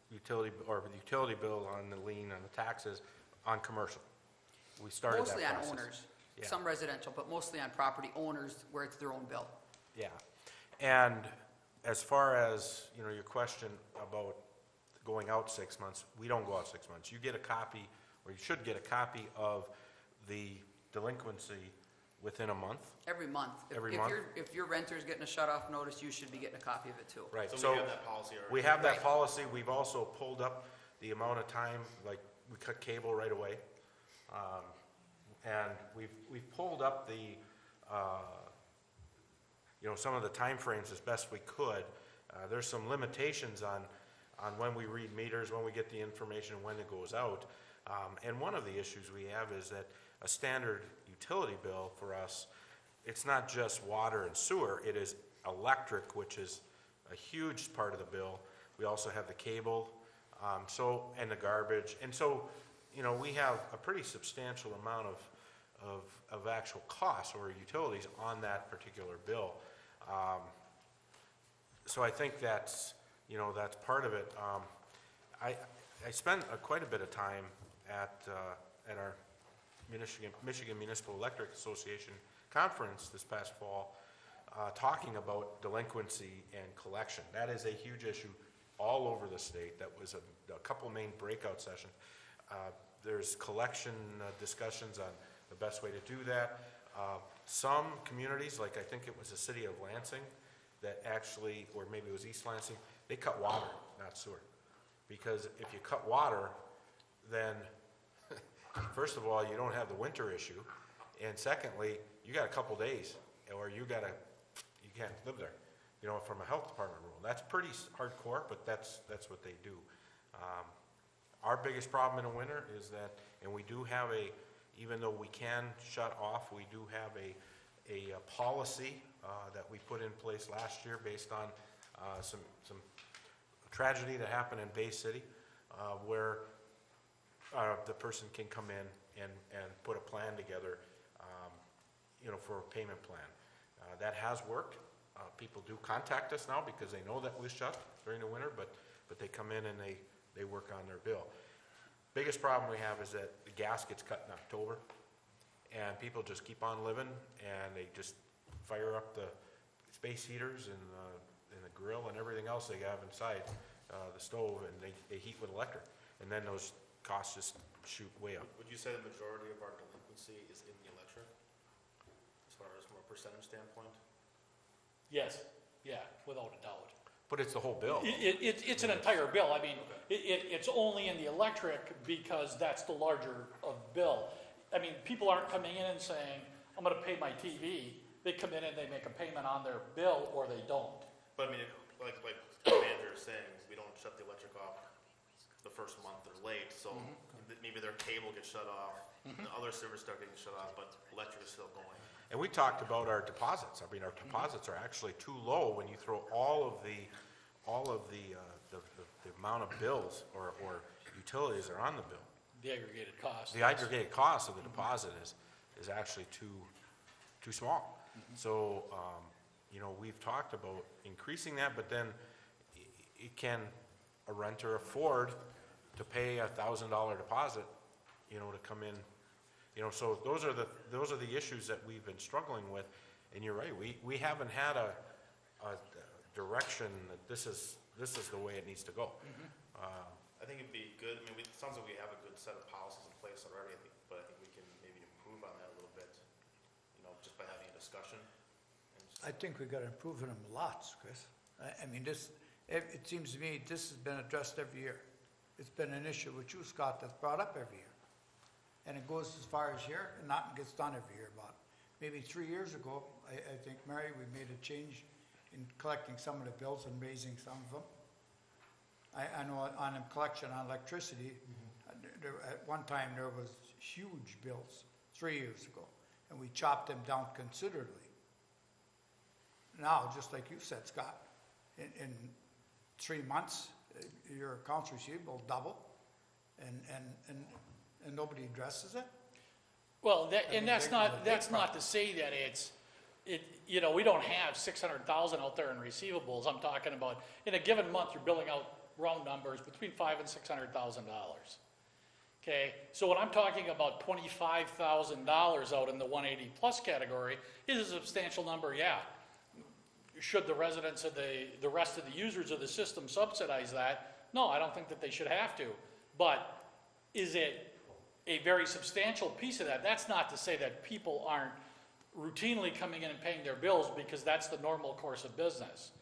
the utility bill on the lien on the taxes on commercial. We started that process. Mostly on owners, Yeah. some residential, but mostly on property owners where it's their own bill. Yeah, and as far as, you know, your question about going out 6 months, we don't go out 6 months. You get a copy, or you should get a copy of the delinquency within a month. Every month. Every month? If your renter's getting a shut-off notice, you should be getting a copy of it too. Right, So we have that policy already. we have that policy. We've also pulled up the amount of time, like, we cut cable right away. And we've pulled up the, you know, some of the timeframes as best we could. There's some limitations on when we read meters, when we get the information, when it goes out. And one of the issues we have is that a standard utility bill for us, it's not just water and sewer, it is electric, which is a huge part of the bill. We also have the cable, and the garbage. And so, you know, we have a pretty substantial amount of actual costs or utilities on that particular bill. So I think that's, you know, that's part of it. I spent quite a bit of time at our Michigan Municipal Electric Association conference this past fall, talking about delinquency and collection. That is a huge issue all over the state. That was a couple main breakout sessions. There's collection discussions on the best way to do that. Some communities, like I think it was the city of Lansing, that actually, or maybe it was East Lansing, they cut water, not sewer. Because if you cut water, then, first of all, you don't have the winter issue, and secondly, you got a couple days, or you can't live there, you know, from a health department rule. That's pretty hardcore, but that's what they do. Our biggest problem in the winter is that, and we do have even though we can shut off, we do have a policy that we put in place last year based on some tragedy that happened in Bay City, where the person can come in and put a plan together, you know, for a payment plan. That has worked. People do contact us now because they know that we shut during the winter, but they come in and they work on their bill. Biggest problem we have is that the gas gets cut in October, and people just keep on living, and they just fire up the space heaters and the grill and everything else they have inside the stove, and they heat with electric, and then those costs just shoot way up. Would you say the majority of our delinquency is in the electric, as far as from a percentage standpoint? Yes, yeah, without a doubt. But it's the whole bill. It's an entire bill. I mean, it's only in the electric because that's the larger of bill. I mean, people aren't coming in and saying, I'm gonna pay my TV. They come in and they make a payment on their bill, or they don't. But I mean, like the manager is saying, we don't shut the electric off the first month they're late, so maybe their cable gets shut off, the other servers start getting shut off, but electric is still going. And we talked about our deposits. I mean, our deposits are actually too low when you throw all of the amount of bills or utilities that are on the bill. The aggregated cost. The aggregated cost of the deposit is actually too small. So, you know, we've talked about increasing that, but then can a renter afford to pay $1,000 deposit, you know, to come in? You know, so those are the issues that we've been struggling with, and you're right, we haven't had a direction that this is the way it needs to go. I think it'd be good, I mean, it sounds like we have a good set of policies in place already, but I think we can maybe improve on that a little bit, you know, just by having a discussion. I think we gotta improve on them lots, Chris. I mean, it seems to me this has been addressed every year. It's been an issue with you, Scott, that's brought up every year. And it goes as far as here, and nothing gets done every year about it. Maybe 3 years ago, I think, Mary, we made a change in collecting some of the bills and raising some of them. I know on collection on electricity, at one time there was huge bills 3 years ago, and we chopped them down considerably. Now, just like you said, Scott, in 3 months, your accounts receivable double, and nobody addresses it? Well, that's not to say that you know, we don't have 600,000 out there in receivables. I'm talking about, in a given month, you're billing out round numbers between $500,000 and $600,000. Okay, so when I'm talking about $25,000 out in the 180 plus category, it is a substantial number, yeah. Should the residents of the rest of the users of the system subsidize that? No, I don't think that they should have to. But is it a very substantial piece of that? That's not to say that people aren't routinely coming in and paying their bills, because that's the normal course of business.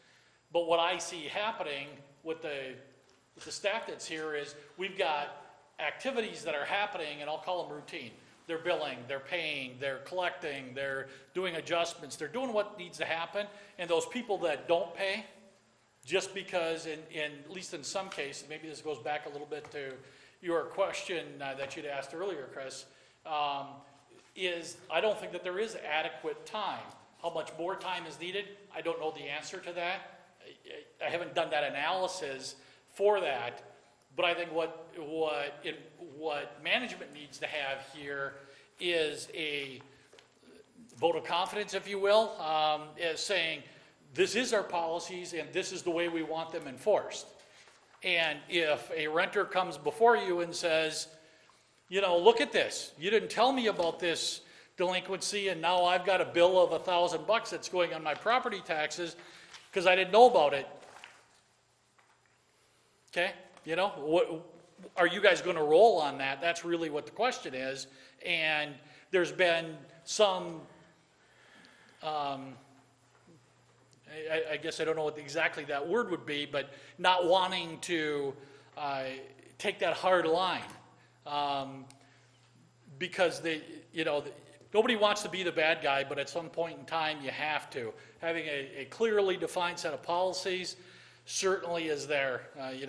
But what I see happening with the staff that's here is we've got activities that are happening, and I'll call them routine. They're billing, they're paying, they're collecting, they're doing adjustments, they're doing what needs to happen. And those people that don't pay, just because, at least in some cases, maybe this goes back a little bit to your question that you'd asked earlier, Chris, is I don't think that there is adequate time. How much more time is needed? I don't know the answer to that. I haven't done that analysis for that, but I think what management needs to have here is a vote of confidence, if you will, as saying, this is our policies and this is the way we want them enforced. And if a renter comes before you and says, you know, look at this, you didn't tell me about this delinquency, and now I've got a bill of $1,000 that's going on my property taxes because I didn't know about it. Okay, you know, are you guys going to roll on that? That's really what the question is. And there's been some, I guess I don't know what exactly that word would be, but not wanting to take that hard line. Because nobody wants to be the bad guy, but at some point in time, you have to. Having a clearly defined set of policies certainly is there.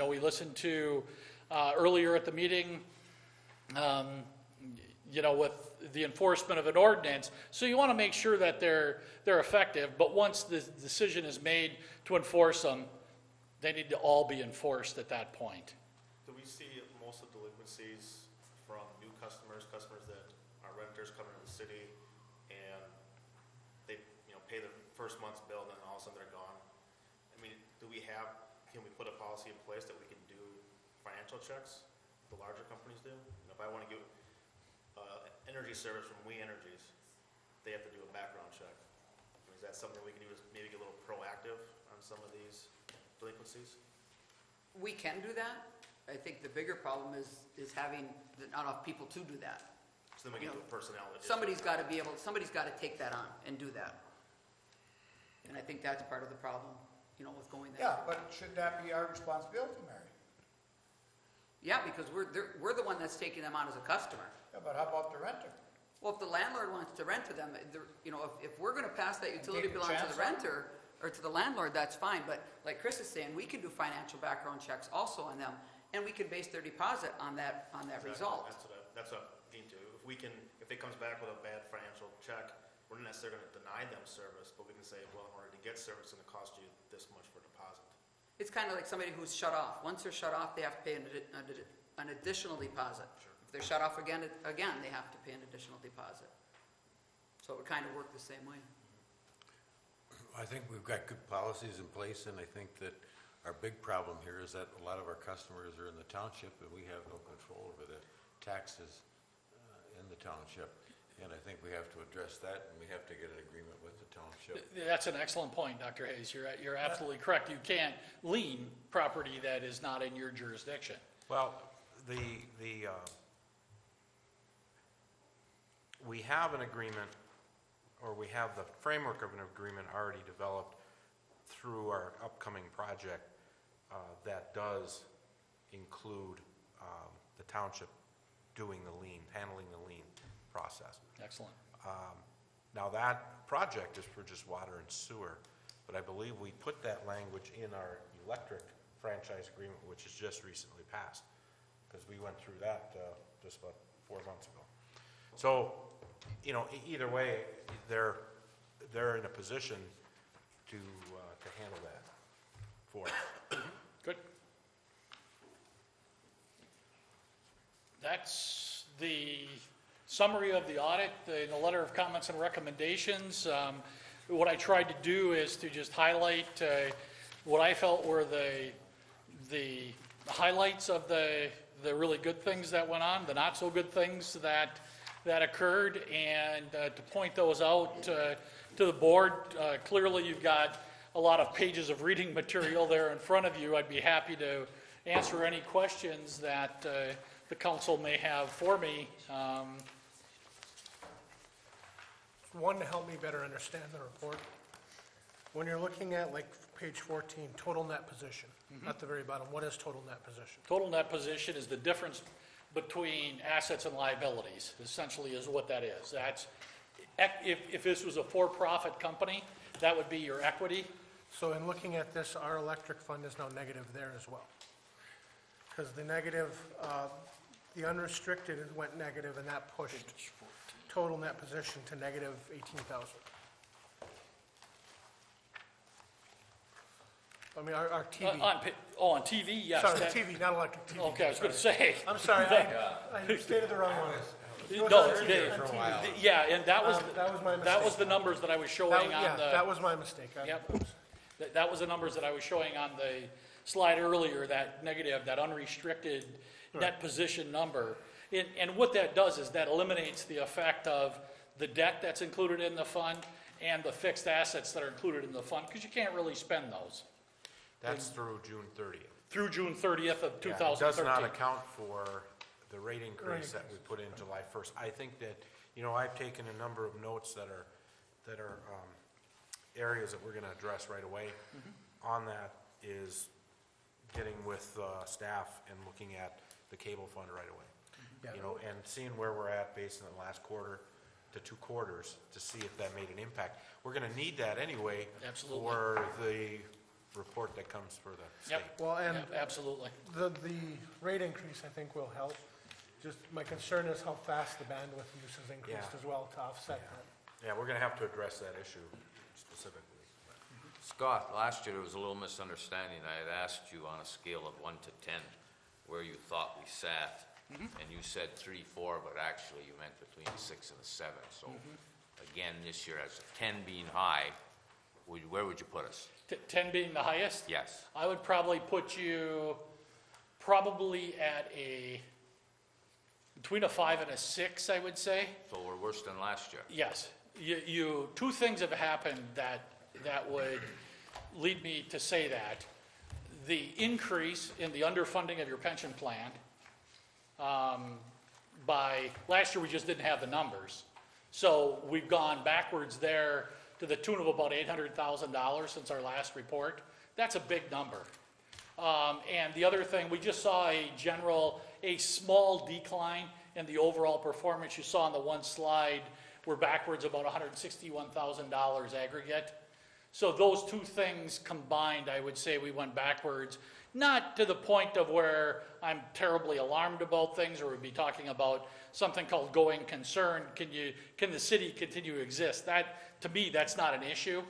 We listened to earlier at the meeting, with the enforcement of an ordinance. So you want to make sure that they're effective, but once the decision is made to enforce them, they need to all be enforced at that point. Do we see most of the delinquencies from new customers that are renters coming to the city and they, pay their first month's bill and then all of a sudden they're gone? I mean, can we put a policy in place that we can do financial checks, the larger companies do? If I want to give energy service from We Energies, they have to do a background check. Is that something we can do, is maybe get a little proactive on some of these delinquencies? We can do that. I think the bigger problem is having not enough people to do that. So then we can do a personnel issue. Somebody's got to take that on and do that. And I think that's part of the problem, with going there. Yeah, but should that be our responsibility, Mary? Yeah, because we're the one that's taking them on as a customer. Yeah, but how about the renter? Well, if the landlord wants to rent to them, if we're going to pass that utility take a bill on to chance the renter or to the landlord, that's fine. But like Chris is saying, we can do financial background checks also on them, and we can base their deposit on that Exactly. result. That's what I mean to. If it comes back with a bad financial check, we're not necessarily going to deny them service, but we can say, well, in order to get service, it's going to cost you this much for deposit. It's kind of like somebody who's shut off. Once they're shut off, they have to pay an additional deposit. Sure. If they're shut off again, they have to pay an additional deposit. So it would kind of work the same way. I think we've got good policies in place, and I think that our big problem here is that a lot of our customers are in the township, and we have no control over the taxes in the township. And I think we have to address that, and we have to get an agreement with the township. That's an excellent point, Dr. Hayes. You're absolutely correct. You can't lien property that is not in your jurisdiction. Well, we have an agreement, or we have the framework of an agreement already developed through our upcoming project that does include the township doing the lien, handling the lien process. Excellent. Now that project is for just water and sewer, but I believe we put that language in our electric franchise agreement, which has just recently passed, because we went through that just about 4 months ago. So, either way, they're in a position to handle that for us. Good. That's the summary of the audit, the letter of comments and recommendations. What I tried to do is to just highlight what I felt were the highlights of the really good things that went on, the not so good things that occurred, and to point those out to the board. Clearly, you've got a lot of pages of reading material there in front of you. I'd be happy to answer any questions that the council may have for me. One, to help me better understand the report. When you're looking at like page 14, total net position, at the very bottom, what is total net position? Total net position is the difference between assets and liabilities, essentially is what that is. That's, if this was a for-profit company, that would be your equity. So in looking at this, our electric fund is now negative there as well. Because the negative, the unrestricted went negative, and that pushed total net position to negative 18,000. I mean, our TV. On TV, yes. Sorry, TV, not electric TV. Okay, I was going to say. I'm sorry, I stated the wrong one. No, Yeah, and that was my mistake. that was the numbers that I was showing on the. That was my mistake. Yep. That was the numbers that I was showing on the slide earlier, that negative, that unrestricted net position number. And what that does is that eliminates the effect of the debt that's included in the fund and the fixed assets that are included in the fund, because you can't really spend those. That's through June 30th. through June 30th of Yeah, 2013. It does not account for the rate increase that we put in July 1st. I think that, I've taken a number of notes that are areas that we're gonna address right away. On that is getting with staff and looking at the cable fund right away. And seeing where we're at based on the last quarter to 2 quarters to see if that made an impact. We're gonna need that anyway. Absolutely. For the report that comes for the state. Yep. Well, and Yep, absolutely. the rate increase, I think, will help. Just my concern is how fast the bandwidth use has increased Yeah. as well to offset Yeah. that. Yeah, we're gonna have to address that issue specifically. Scott, last year there was a little misunderstanding. I had asked you on a scale of 1 to 10 where you thought we sat, and you said 3, 4, but actually you meant between a 6 and a 7. So again, this year, as a 10 being high, where would you put us? 10 being the highest? Yes. I would probably put you probably at between a 5 and a 6, I would say. So we're worse than last year. Yes. Two things have happened that would lead me to say that. The increase in the underfunding of your pension plan, last year we just didn't have the numbers. So we've gone backwards there to the tune of about $800,000 since our last report. That's a big number. And the other thing, we just saw a small decline in the overall performance. You saw on the one slide, we're backwards about $161,000 aggregate. So those two things combined, I would say we went backwards, not to the point of where I'm terribly alarmed about things, or would be talking about something called going concern. Can the city continue to exist? That, to me, that's not an issue.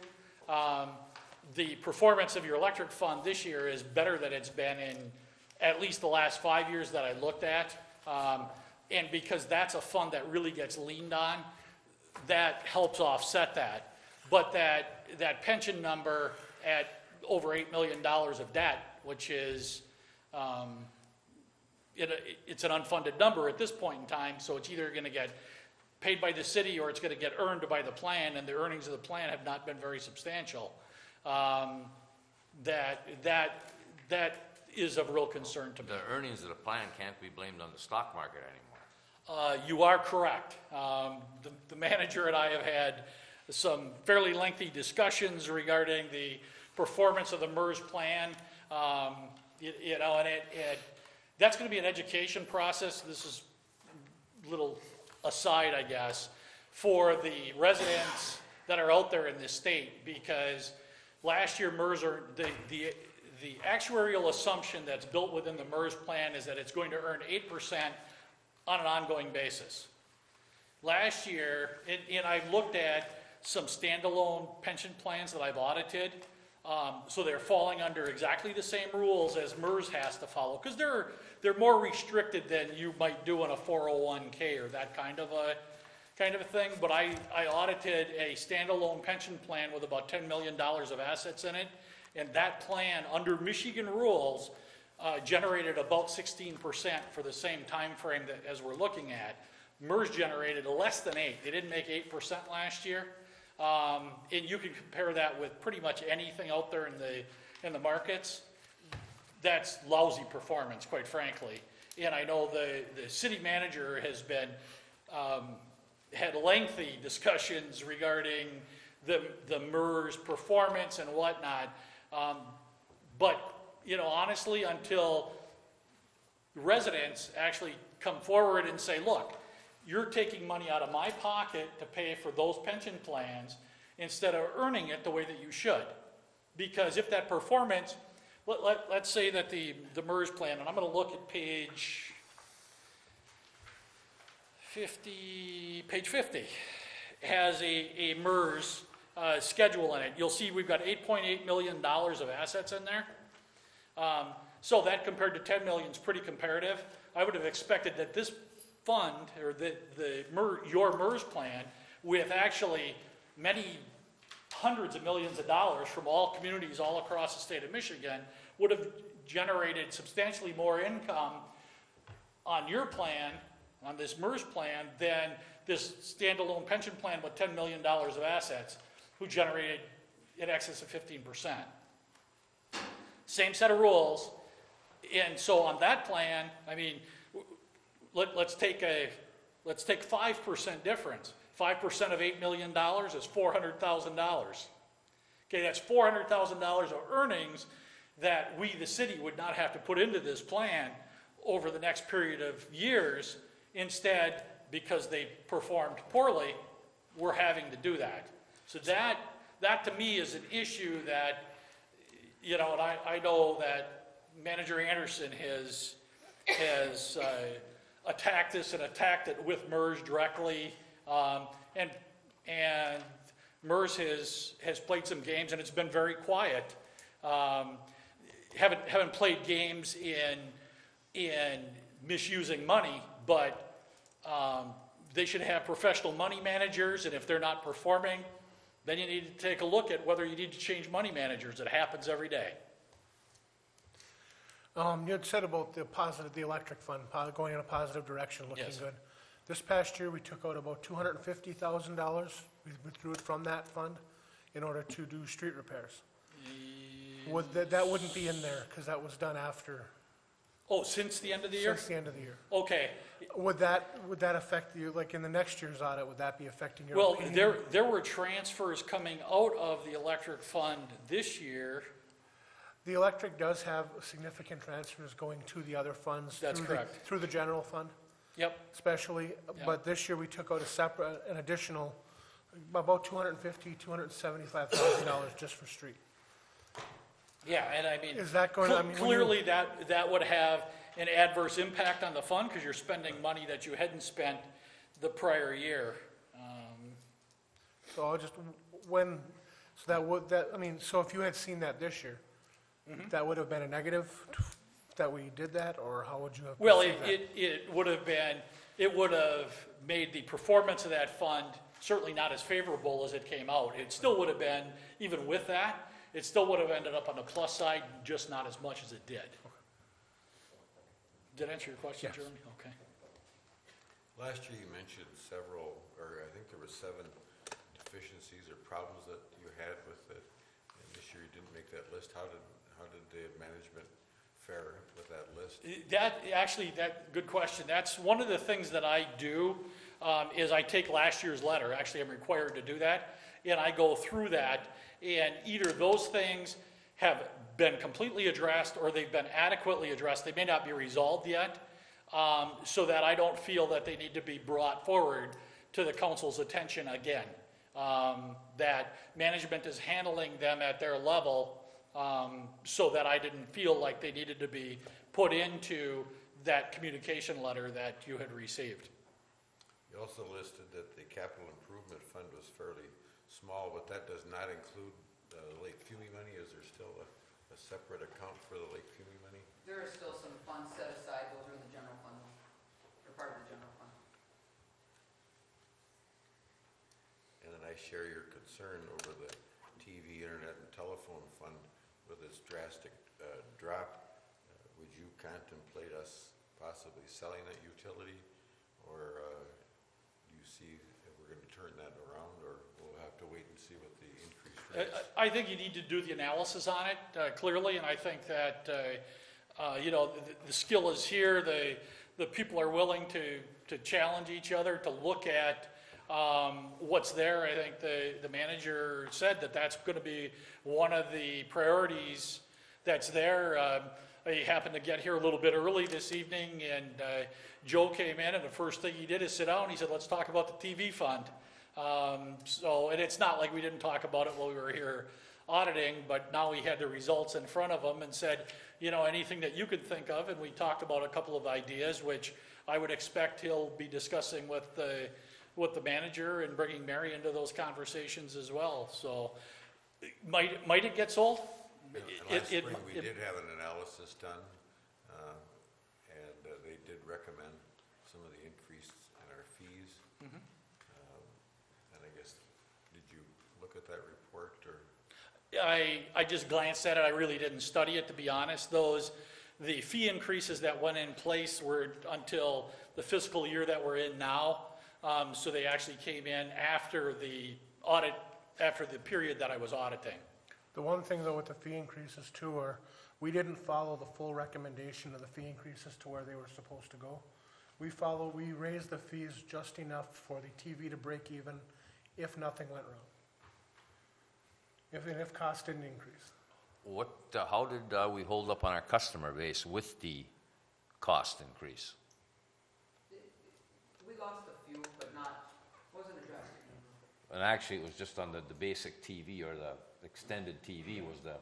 The performance of your electric fund this year is better than it's been in at least the last 5 years that I looked at. And because that's a fund that really gets leaned on, that helps offset that. But that pension number at over $8 million of debt, which is, it's an unfunded number at this point in time, so it's either going to get paid by the city or it's going to get earned by the plan, and the earnings of the plan have not been very substantial. That is of real concern to me. The earnings of the plan can't be blamed on the stock market anymore. You are correct. The manager and I have had some fairly lengthy discussions regarding the performance of the MERS plan. That's going to be an education process. This is a little aside, I guess, for the residents that are out there in this state, because last year MERS, the actuarial assumption that's built within the MERS plan is that it's going to earn 8% on an ongoing basis. Last year, and I've looked at some standalone pension plans that I've audited, so they're falling under exactly the same rules as MERS has to follow, because they're more restricted than you might do in a 401k or that kind of a thing. But I audited a standalone pension plan with about $10 million of assets in it, and that plan, under Michigan rules, generated about 16% for the same time frame as we're looking at. MERS generated less than 8%. They didn't make 8% last year. And you can compare that with pretty much anything out there in the markets. That's lousy performance, quite frankly. And I know the city manager has been had lengthy discussions regarding the MERS performance and whatnot. But honestly, until residents actually come forward and say, look, you're taking money out of my pocket to pay for those pension plans instead of earning it the way that you should. Because if that performance, let's say that the MERS plan, and I'm going to look at page 50, has a MERS schedule in it. You'll see we've got $8.8 million of assets in there. So that compared to 10 million is pretty comparative. I would have expected that this fund, or your MERS plan, with actually many hundreds of millions of dollars from all communities all across the state of Michigan, would have generated substantially more income on your plan, on this MERS plan, than this standalone pension plan with $10 million of assets, who generated in excess of 15%. Same set of rules, And so on that plan, I mean, let's take 5% difference. 5% of $8 million is $400,000. Okay, that's $400,000 of earnings that we, the city, would not have to put into this plan over the next period of years. Instead, because they performed poorly, we're having to do that. So that to me is an issue that, you know, and I know that Manager Anderson has attacked this and attacked it with MERS directly, and MERS has played some games, and it's been very quiet. Haven't played games in misusing money, but they should have professional money managers, and if they're not performing, then you need to take a look at whether you need to change money managers. It happens every day. You had said about the electric fund going in a positive direction, looking Yes. good. This past year, we took out about $250,000. We withdrew it from that fund in order to do street repairs. That wouldn't be in there, because that was done after. Oh, since the end of the year? Since the end of the year. Okay. Would that affect you, like in the next year's audit, would that be affecting your Well, opinion? there were transfers coming out of the electric fund this year. The electric does have significant transfers going to the other funds. That's through correct. Through the general fund. Yep. Especially, Yeah. but this year we took out an additional, about $275,000 just for street. Yeah, and I mean, Is that going, I mean, when you- clearly that would have an adverse impact on the fund because you're spending money that you hadn't spent the prior year. So I'll just, so if you had seen that this year, Mm-hmm. that would have been a negative that we did that, or how would you have Well, perceived that? it would have made the performance of that fund certainly not as favorable as it came out. It still would have been, even with that, it still would have ended up on the plus side, just not as much as it did. Did that answer your question, Yes. Jeremy? Okay. Last year you mentioned several, or I think there were 7 deficiencies or problems that you had with it. And this year you didn't make that list. How did the management fare with that list? Good question. That's one of the things that I do, is I take last year's letter. Actually, I'm required to do that. And I go through that, and either those things have been completely addressed or they've been adequately addressed. They may not be resolved yet, so that I don't feel that they need to be brought forward to the council's attention again. That management is handling them at their level, so that I didn't feel like they needed to be put into that communication letter that you had received. You also listed that the capital improvement fund was fairly small, but that does not include Lake Fumey money. Is there still a separate account for the Lake Fumey money? There are still some funds set aside, those are in the general fund, they're part of the general fund. And then I share your concern over the TV, internet, and telephone fund with its drastic drop. Would you contemplate us possibly selling that utility? Or do you see if we're going to turn that around, or we'll have to wait and see what the increase rates? I think you need to do the analysis on it, clearly, and I think that, the skill is here, the people are willing to challenge each other, to look at what's there. I think the manager said that that's going to be one of the priorities that's there. I happened to get here a little bit early this evening, and Joe came in, and the first thing he did is sit down. He said, "Let's talk about the TV fund." And it's not like we didn't talk about it while we were here auditing, but now he had the results in front of him and said, anything that you could think of, and we talked about a couple of ideas, which I would expect he'll be discussing with the manager and bringing Mary into those conversations as well. So, might it get sold? Last spring, we did have an analysis done, and they did recommend some of the increase in our fees. Mhm. And I guess, did you look at that report, or? I just glanced at it. I really didn't study it, to be honest. The fee increases that went in place were until the fiscal year that we're in now. So they actually came in after the audit, after the period that I was auditing. The one thing though with the fee increases too are, We didn't follow the full recommendation of the fee increases to where they were supposed to go. We raised the fees just enough for the TV to break even if nothing went wrong. If cost didn't increase. How did we hold up on our customer base with the cost increase? We lost a few, but wasn't a drastic number. And actually, it was just on the basic TV or the extended TV was the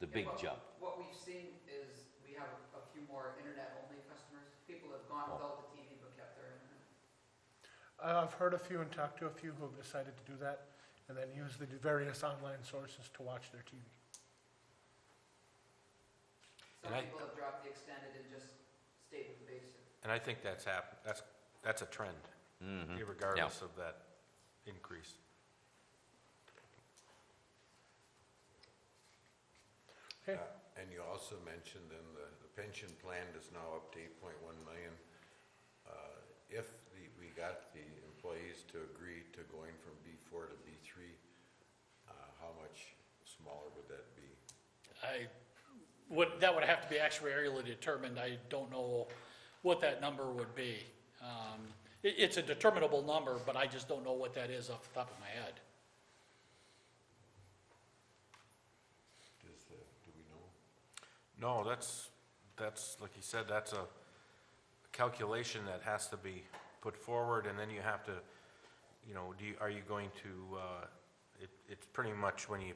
big jump. What we've seen is we have a few more internet-only customers. People have gone without the TV but kept their internet. I've heard a few and talked to a few who have decided to do that and then use the various online sources to watch their TV. Some people have dropped the extended and just stayed with the basic. And I think that's a trend, regardless of that increase. Okay. And you also mentioned then the pension plan is now up to 8.1 million. If we got the employees to agree to going from B4 to B3, how much smaller would that be? That would have to be actuarially determined. I don't know what that number would be. It's a determinable number, but I just don't know what that is off the top of my head. Do we know? No, that's, like you said, that's a calculation that has to be put forward, and then you have to, are you going to, it's pretty much when you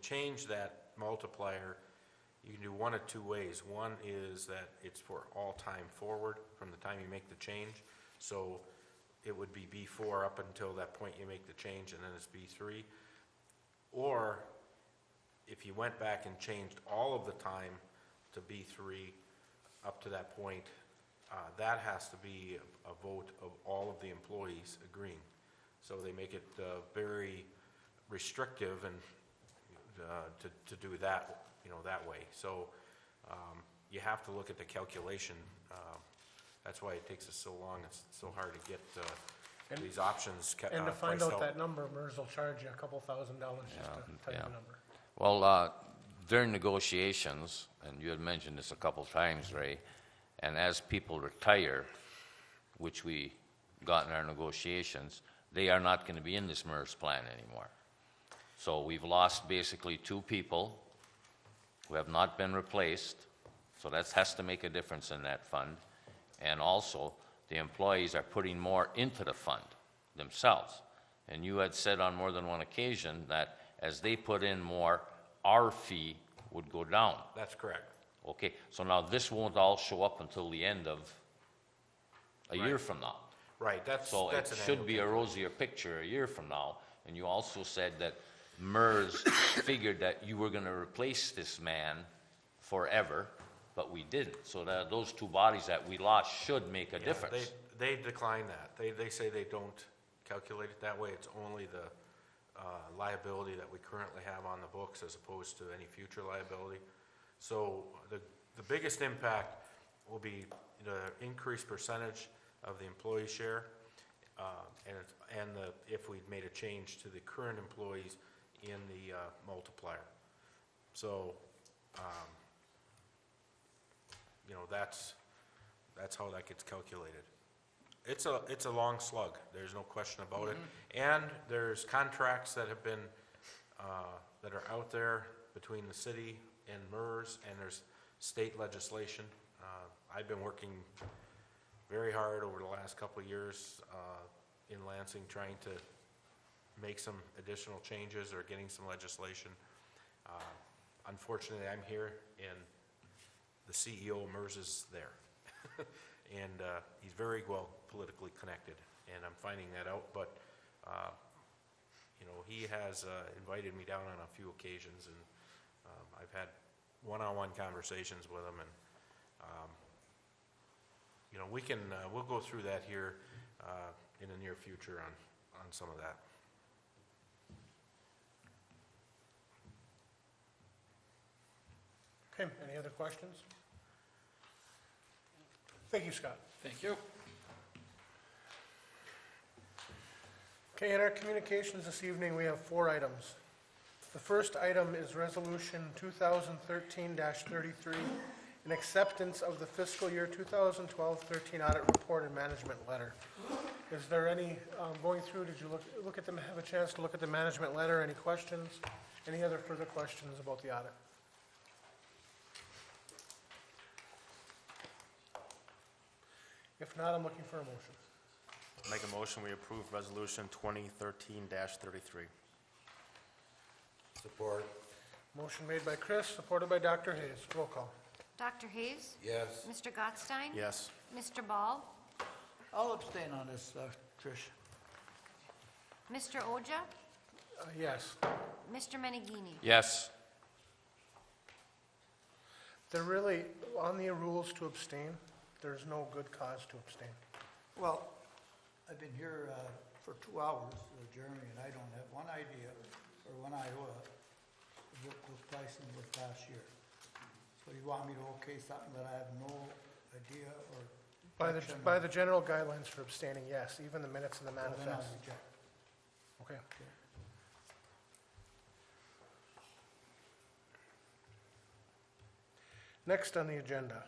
change that multiplier, you can do one of two ways. One is that it's for all time forward from the time you make the change. So it would be B4 up until that point you make the change, and then it's B3. Or if you went back and changed all of the time to B3 up to that point, that has to be a vote of all of the employees agreeing. So they make it very restrictive and to do that, that way. So you have to look at the calculation. That's why it takes us so long. It's so hard to get these options And to find priced out that number, MERS will charge you a couple $1,000 just to tell you the number. Well, during negotiations, and you had mentioned this a couple times, Ray, and as people retire, which we got in our negotiations, they are not going to be in this MERS plan anymore. So we've lost basically 2 people who have not been replaced, so that has to make a difference in that fund. And also, the employees are putting more into the fund themselves. And you had said on more than one occasion that as they put in more, our fee would go down. That's correct. Okay, so now this won't all show up until the end of a year from now. Right, So it should be a rosier picture a year from now. And you also said that MERS figured that you were going to replace this man forever, but we didn't. So that those 2 bodies that we lost should make a difference. They decline that. They say they don't calculate it that way. It's only the liability that we currently have on the books as opposed to any future liability. So the biggest impact will be the increased percentage of the employee share, if we'd made a change to the current employees in the multiplier. So, that's how that gets calculated. It's a long slug. There's no question about it. And there's contracts that have been that are out there between the city and MERS, and there's state legislation. I've been working very hard over the last couple of years in Lansing, trying to make some additional changes or getting some legislation. Unfortunately, I'm here and the CEO of MERS is there. And he's very well politically connected, and I'm finding that out. But, he has invited me down on a few occasions, and I've had one-on-one conversations with him. And, we'll go through that here in the near future on some of that. Okay, any other questions? Thank you, Scott. Thank you. Okay, in our communications this evening, we have 4 items. The first item is Resolution 2013-33, an acceptance of the fiscal year 2012-13 audit report and management letter. Is there any, going through, did you look at them, have a chance to look at the management letter? Any questions? Any other further questions about the audit? If not, I'm looking for a motion. Make a motion, we approve Resolution 2013-33. Support. Motion made by Chris, supported by Dr. Hayes. Roll call. Dr. Hayes? Yes. Mr. Gottstein? Yes. Mr. Ball? I'll abstain on this, Trish. Mr. Oja? Yes. Mr. Menegini? Yes. They're really, on the rules to abstain, there's no good cause to abstain. Well, I've been here for 2 hours, Jeremy, and I don't have one idea or one iota of what took place in this past year. So you want me to okay something that I have no idea or? action By on? the general guidelines for abstaining, yes, even the minutes and the Well, then I'll manifest. reject. Okay. Next on the agenda,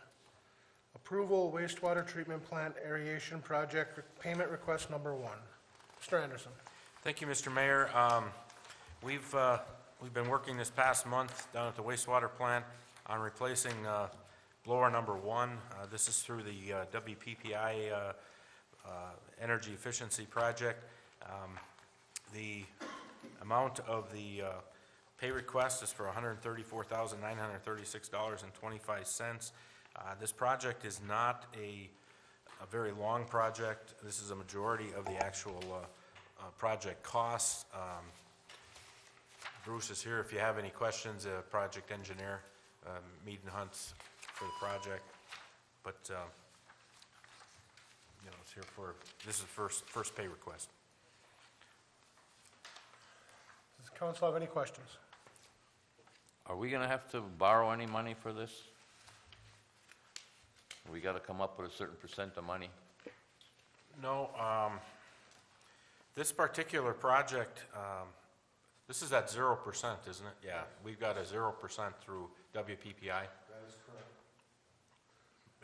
approval wastewater treatment plant aeration project payment request number 1. Mr. Anderson. Thank you, Mr. Mayor. We've been working this past month down at the wastewater plant on replacing blower number 1. This is through the WPPI energy efficiency project. The amount of the pay request is for $134,936.25. This project is not a very long project. This is a majority of the actual project costs. Bruce is here if you have any questions, project engineer, Mead and Hunt's for the project. But, it's here for, this is first pay request. Does the council have any questions? Are we gonna have to borrow any money for this? We gotta come up with a certain percent of money? No, this particular project, this is at 0%, isn't it? Yeah, we've got a 0% through WPPI. That is correct.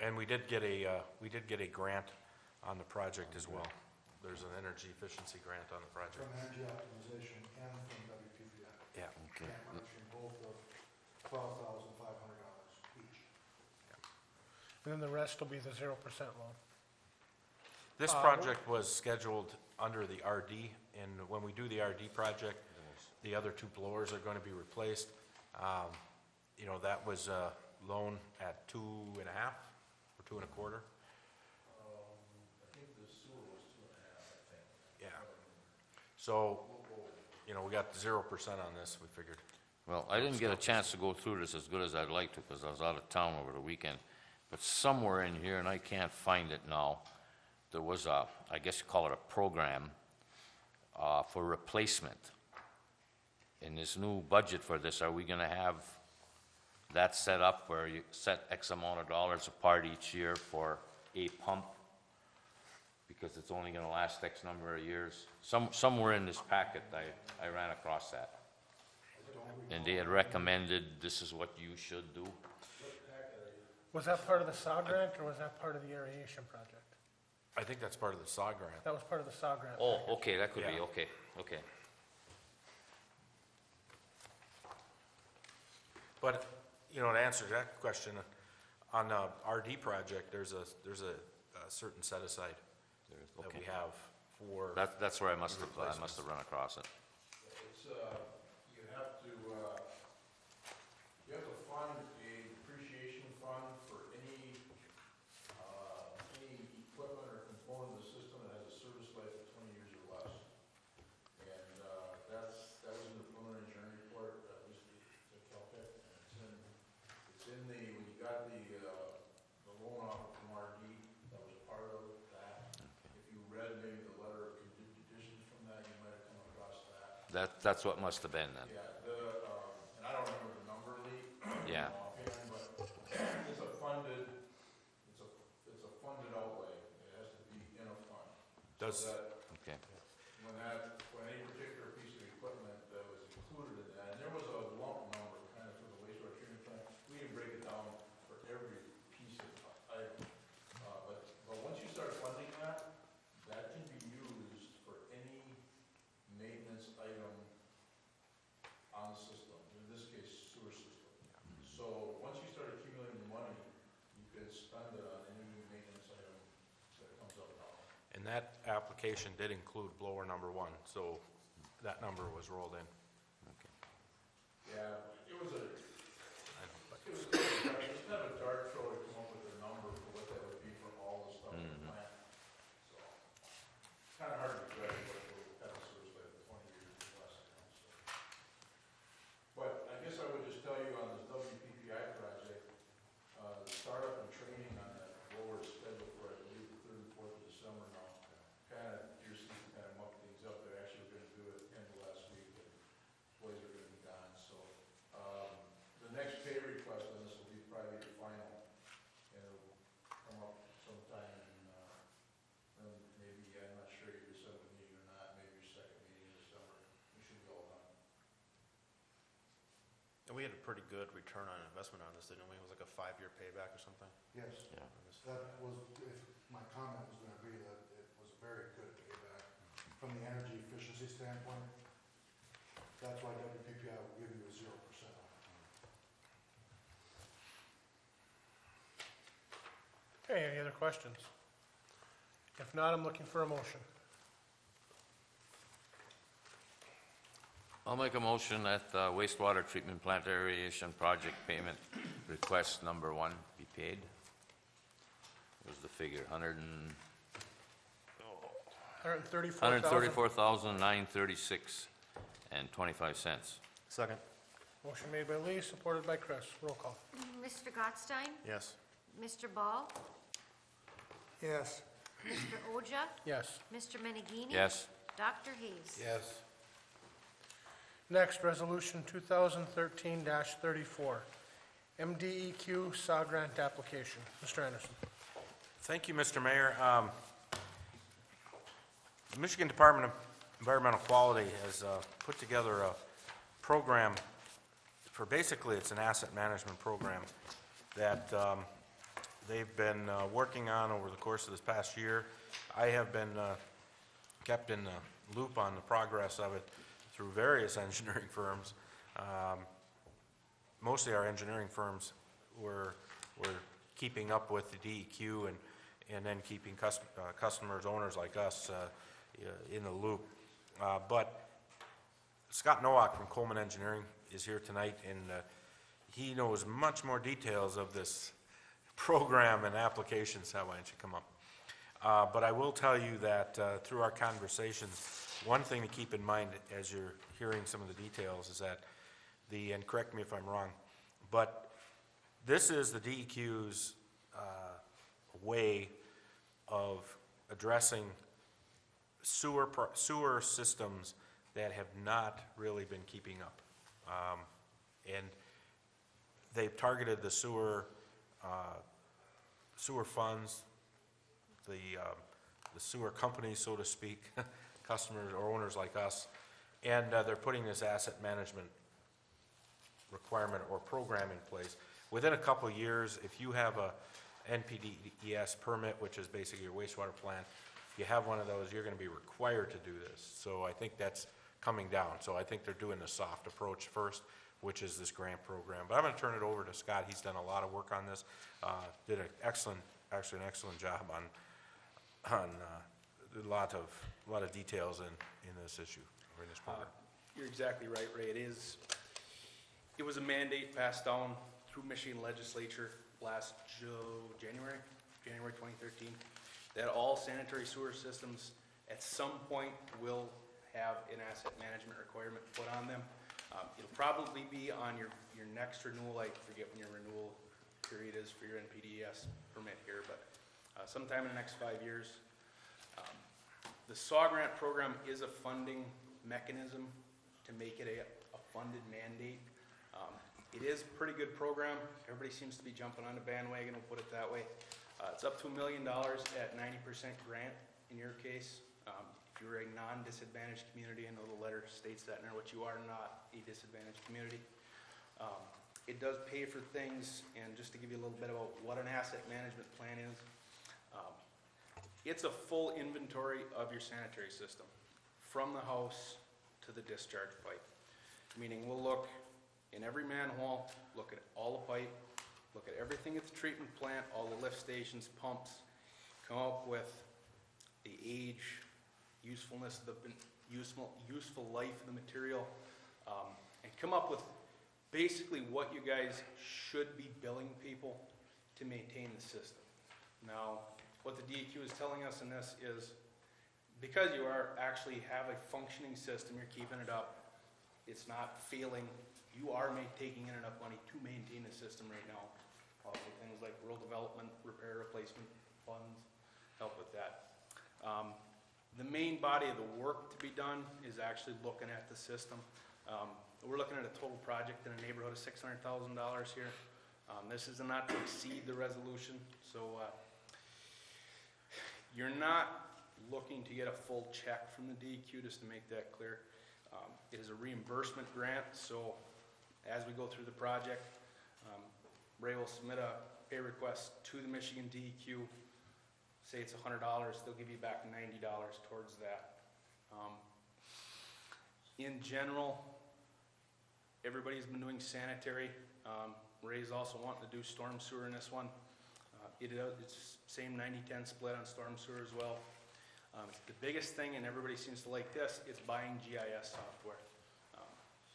And we did get a grant on the project as well. There's an energy efficiency grant on the project. From energy optimization and from WPPI. Yeah. Okay. Matching both of $12,500 each. And then the rest will be the 0% loan. This project was scheduled under the RD, and when we do the RD project, the other 2 blowers are going to be replaced. That was a loan at 2.5 or 2.25. I think the sewer was 2.5, I think. Yeah. So, we got 0% on this, we figured. Well, I didn't get a chance to go through this as good as I'd like to because I was out of town over the weekend. But somewhere in here, and I can't find it now, there was a, I guess you call it a program for replacement. In this new budget for this, are we gonna have that set up where you set X amount of dollars apart each year for a pump? Because it's only gonna last X number of years. Somewhere in this packet, I ran across that. And they had recommended this is what you should do. Was that part of the SAW grant, or was that part of the aeration project? I think that's part of the SAW grant. That was part of the SAW grant. Oh, okay, that could be, Yeah. okay. But, to answer that question, on the RD project, there's a certain set aside that we have for. That's where I must have run across it. It's, you have to fund a depreciation fund for any equipment or component of the system that has a service life of 20 years or less. And, that was in the preliminary engineering report, at least the Caltech, and it's in the, when you got the loan offer from RD, that was part of that. If you read maybe the letter of conditions from that, you might have come across that. That's what must have been then. Yeah, and I don't remember the number, Lee. Yeah. Offhand, but it's a funded outlay. It has to be in a fund. Does So that Okay. when any particular piece of equipment that was included in that, and there was a lump number kind of for the wastewater treatment plant. We didn't break it down for every piece of item. But once you start funding that, that can be used for any maintenance item on the system, in this case, sewer system. So once you start accumulating money, you can spend it on any maintenance item that comes up now. And that application did include blower number 1, so that number was rolled in. Yeah, it was kind of a dart throw to come up with a number for what that would be for all the stuff in the plant. So, it's kind of hard to judge what it will have a service life of 20 years or less. But I guess I would just tell you on this WPPI project, the startup and training on that blower is scheduled for, I believe, the 3rd and 4th of December now. Kind of, your season kind of mucked things up. They're actually going to do it end of last week, and employees are going to be gone. So the next pay request on this will be probably the final, and it'll come up sometime in maybe, I'm not sure your December meeting or not, maybe your second meeting in December. We should be all done. And we had a pretty good return on investment on this, didn't we? It was like a 5-year payback or something? Yes. Yeah. That was, if my comment was gonna be that it was a very good payback from the energy efficiency standpoint. That's why WPPI will give you a 0% on it. Okay, any other questions? If not, I'm looking for a motion. I'll make a motion that wastewater treatment plant aeration project payment request number 1 be paid. What was the figure? $134,936.25. Second. Motion made by Lee, supported by Chris. Roll call. Mr. Gottstein? Yes. Mr. Ball? Yes. Mr. Oja? Yes. Mr. Menegini? Yes. Dr. Hayes? Yes. Next, Resolution 2013-34, MDEQ SAW grant application. Mr. Anderson. Thank you, Mr. Mayor. The Michigan Department of Environmental Quality has put together a program for, basically, it's an asset management program that they've been working on over the course of this past year. I have been kept in the loop on the progress of it through various engineering firms. Mostly our engineering firms were keeping up with the DEQ and then keeping customers, owners like us in the loop. But Scott Nowak from Coleman Engineering is here tonight, and he knows much more details of this program and applications. Why don't you come up? But I will tell you that through our conversations, one thing to keep in mind as you're hearing some of the details is that and correct me if I'm wrong, but this is the DEQ's way of addressing sewer systems that have not really been keeping up. And they've targeted the sewer funds, the sewer companies, so to speak, customers or owners like us, and they're putting this asset management requirement or program in place. Within a couple of years, if you have a NPDES permit, which is basically your wastewater plant, if you have one of those, you're going to be required to do this. So I think that's coming down. So I think they're doing the soft approach first, which is this grant program. But I'm going to turn it over to Scott. He's done a lot of work on this. Did an excellent job on a lot of details in this issue or in this program. You're exactly right, Ray. It was a mandate passed down through Michigan legislature last January 2013, that all sanitary sewer systems at some point will have an asset management requirement put on them. It'll probably be on your next renewal. I forget when your renewal period is for your NPDES permit here, but sometime in the next 5 years. The SAW grant program is a funding mechanism to make it a funded mandate. It is a pretty good program. Everybody seems to be jumping on the bandwagon, we'll put it that way. It's up to $1 million at 90% grant in your case. If you're a non-disadvantaged community. I know the letter states that in there, which you are not a disadvantaged community. It does pay for things, and just to give you a little bit about what an asset management plan is, it's a full inventory of your sanitary system, from the house to the discharge pipe. Meaning we'll look in every manhole, look at all the pipe, look at everything at the treatment plant, all the lift stations, pumps, come up with the age, usefulness of the useful life of the material, and come up with basically what you guys should be billing people to maintain the system. Now, what the DEQ is telling us in this is, because you actually have a functioning system, you're keeping it up, it's not failing, you are taking in enough money to maintain the system right now. Also things like rural development, repair, replacement funds help with that. The main body of the work to be done is actually looking at the system. We're looking at a total project in a neighborhood of $600,000 here. This is not to exceed the resolution, so you're not looking to get a full check from the DEQ, just to make that clear. It is a reimbursement grant, so as we go through the project, Ray will submit a pay request to the Michigan DEQ. Say it's $100, they'll give you back $90 towards that. In general, everybody's been doing sanitary. Ray's also wanting to do storm sewer in this one. It's same 90-10 split on storm sewer as well. The biggest thing, and everybody seems to like this, is buying GIS software.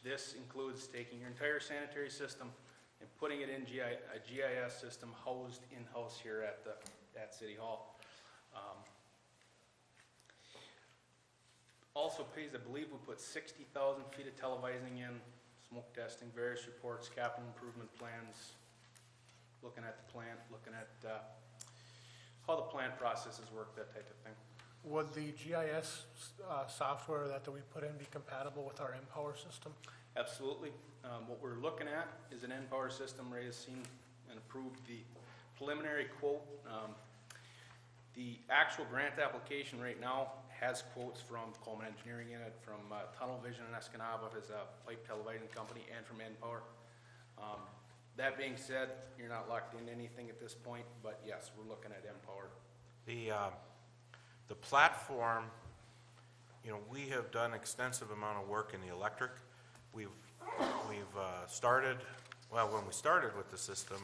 This includes taking your entire sanitary system and putting it in a GIS system housed in-house here at City Hall. Also pays, I believe we put 60,000 feet of televising in, smoke testing, various reports, capital improvement plans, looking at the plant, looking at how the plant processes work, that type of thing. Would the GIS software that we put in be compatible with our Empower system? Absolutely. What we're looking at is an Empower system. Ray has seen and approved the preliminary quote. The actual grant application right now has quotes from Coleman Engineering in it, from Tunnel Vision in Escanaba as a pipe television company, and from Empower. That being said, you're not locked into anything at this point, but yes, we're looking at Empower. The platform, we have done extensive amount of work in the electric. We've started, when we started with the system,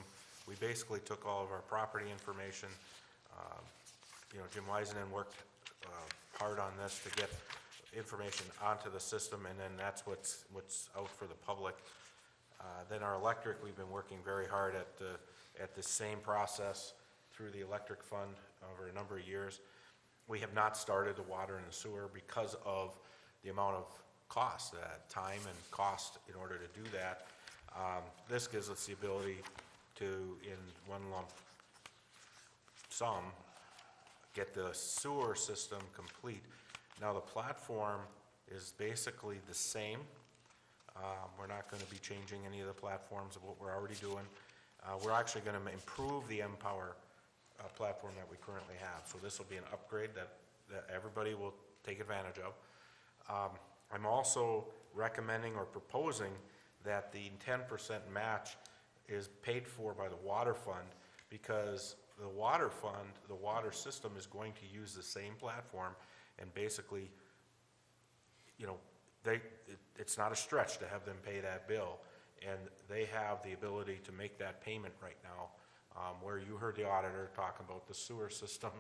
we basically took all of our property information. Jim Wiseman worked hard on this to get information onto the system, and then that's what's out for the public. Then our electric, we've been working very hard at the same process through the electric fund over a number of years. We have not started the water and the sewer because of the amount of cost, time and cost in order to do that. This gives us the ability to, in one lump sum, get the sewer system complete. Now the platform is basically the same. We're not going to be changing any of the platforms of what we're already doing. We're actually going to improve the Empower platform that we currently have. So this will be an upgrade that everybody will take advantage of. I'm also recommending or proposing that the 10% match is paid for by the water fund, because the water fund, the water system is going to use the same platform, and basically, it's not a stretch to have them pay that bill, and they have the ability to make that payment right now. Where you heard the auditor talk about the sewer system,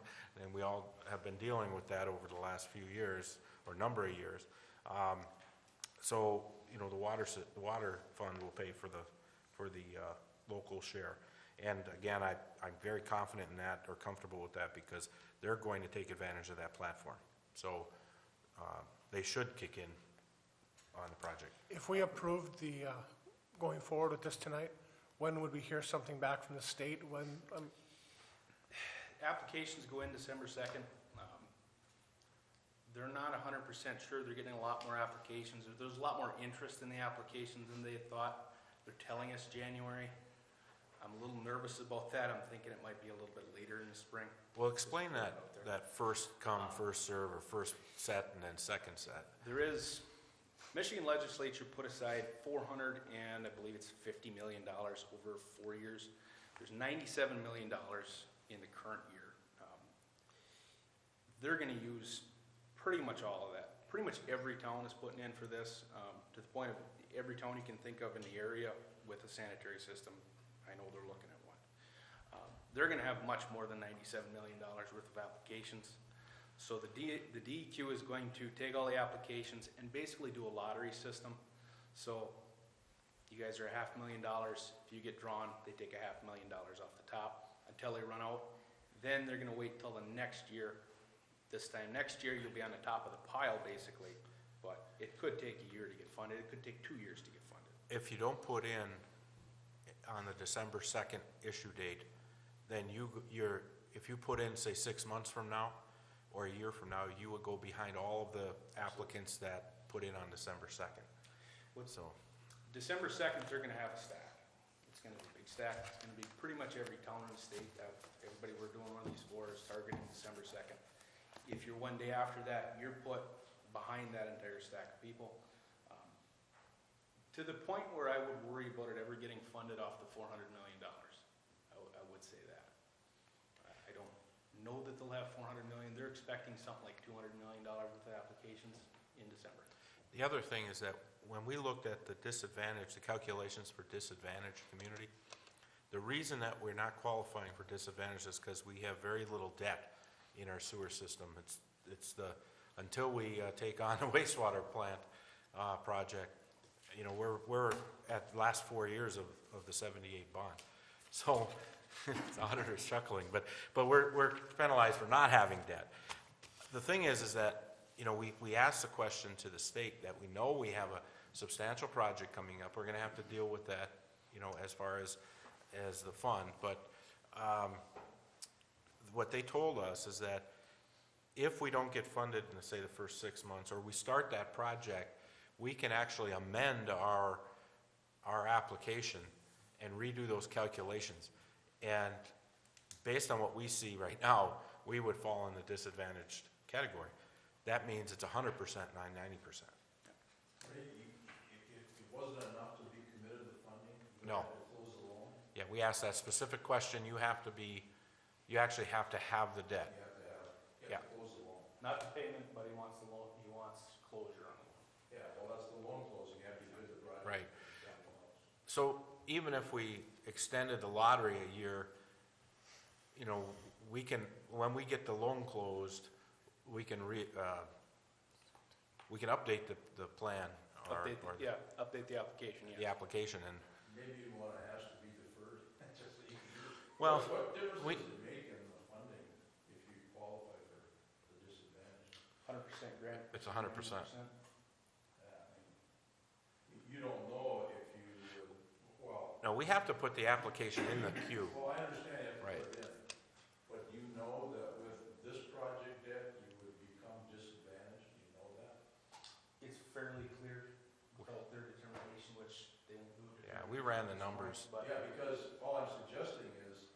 and we all have been dealing with that over the last few years, or number of years. So, the water fund will pay for the local share. And again, I'm very confident in that, or comfortable with that, because they're going to take advantage of that platform. So they should kick in on the project. If we approved the, going forward with this tonight, when would we hear something back from the state? When? Applications go in December 2nd. They're not 100% sure. They're getting a lot more applications. There's a lot more interest in the applications than they had thought. They're telling us January. I'm a little nervous about that. I'm thinking it might be a little bit later in the spring. Well, explain that first come, first serve, or first set and then second set. There is, Michigan legislature put aside $400 and I believe it's $50 million over 4 years. There's $97 million in the current year. They're gonna use pretty much all of that. Pretty much every town is putting in for this, to the point of every town you can think of in the area with a sanitary system. I know they're looking at one. They're gonna have much more than $97 million worth of applications. So the DEQ is going to take all the applications and basically do a lottery system. So you guys are $500,000. If you get drawn, they take $500,000 off the top until they run out. Then they're gonna wait till the next year. This time next year, you'll be on the top of the pile, basically, but it could take a year to get funded. It could take 2 years to get funded. If you don't put in on the December 2nd issue date, then if you put in, say, 6 months from now, or a year from now, you would go behind all of the applicants that put in on December 2nd. So, December 2nd, they're gonna have a stack. It's gonna be a big stack. It's gonna be pretty much every town in the state. Everybody we're doing one of these for is targeting December 2nd. If you're one day after that, you're put behind that entire stack of people. To the point where I would worry about it ever getting funded off the $400 million. I would say that. I don't know that they'll have $400 million. They're expecting something like $200 million worth of applications in December. the other thing is that when we looked at the calculations for disadvantaged community, the reason that we're not qualifying for disadvantage is because we have very little debt in our sewer system. Until we take on a wastewater plant project, we're at the last 4 years of the 78 bond. So the auditor's chuckling, but we're penalized for not having debt. The thing is that, we asked the question to the state that we know we have a substantial project coming up. We're gonna have to deal with that, as far as the fund, but what they told us is that if we don't get funded in, say, the first 6 months, or we start that project, we can actually amend our application and redo those calculations. And based on what we see right now, we would fall in the disadvantaged category. That means it's 100%, not 90%. It wasn't enough to be committed to funding? No. You had to close the loan? Yeah, we asked that specific question. You actually have to have the debt. You have to close the loan. Not the payment, but he wants the loan, he wants closure on the loan. Yeah, well, that's the loan closing, you have to do the project. Right. So even if we extended the lottery a year, we can, when we get the loan closed, we can update the plan. Update the application, The application, and Maybe you want to ask to be deferred, just so you can do it. Well, What difference does it make in the funding if you qualify for the disadvantage? 100% grant. it's 100%. You don't know if you would, well. No, we have to put the application in the queue. Well, I understand you have to Right. put it in, but you know that with this project debt, you would become disadvantaged, you know that? It's fairly clear without their determination, which they won't do. Yeah, we ran the numbers. Yeah, because all I'm suggesting is,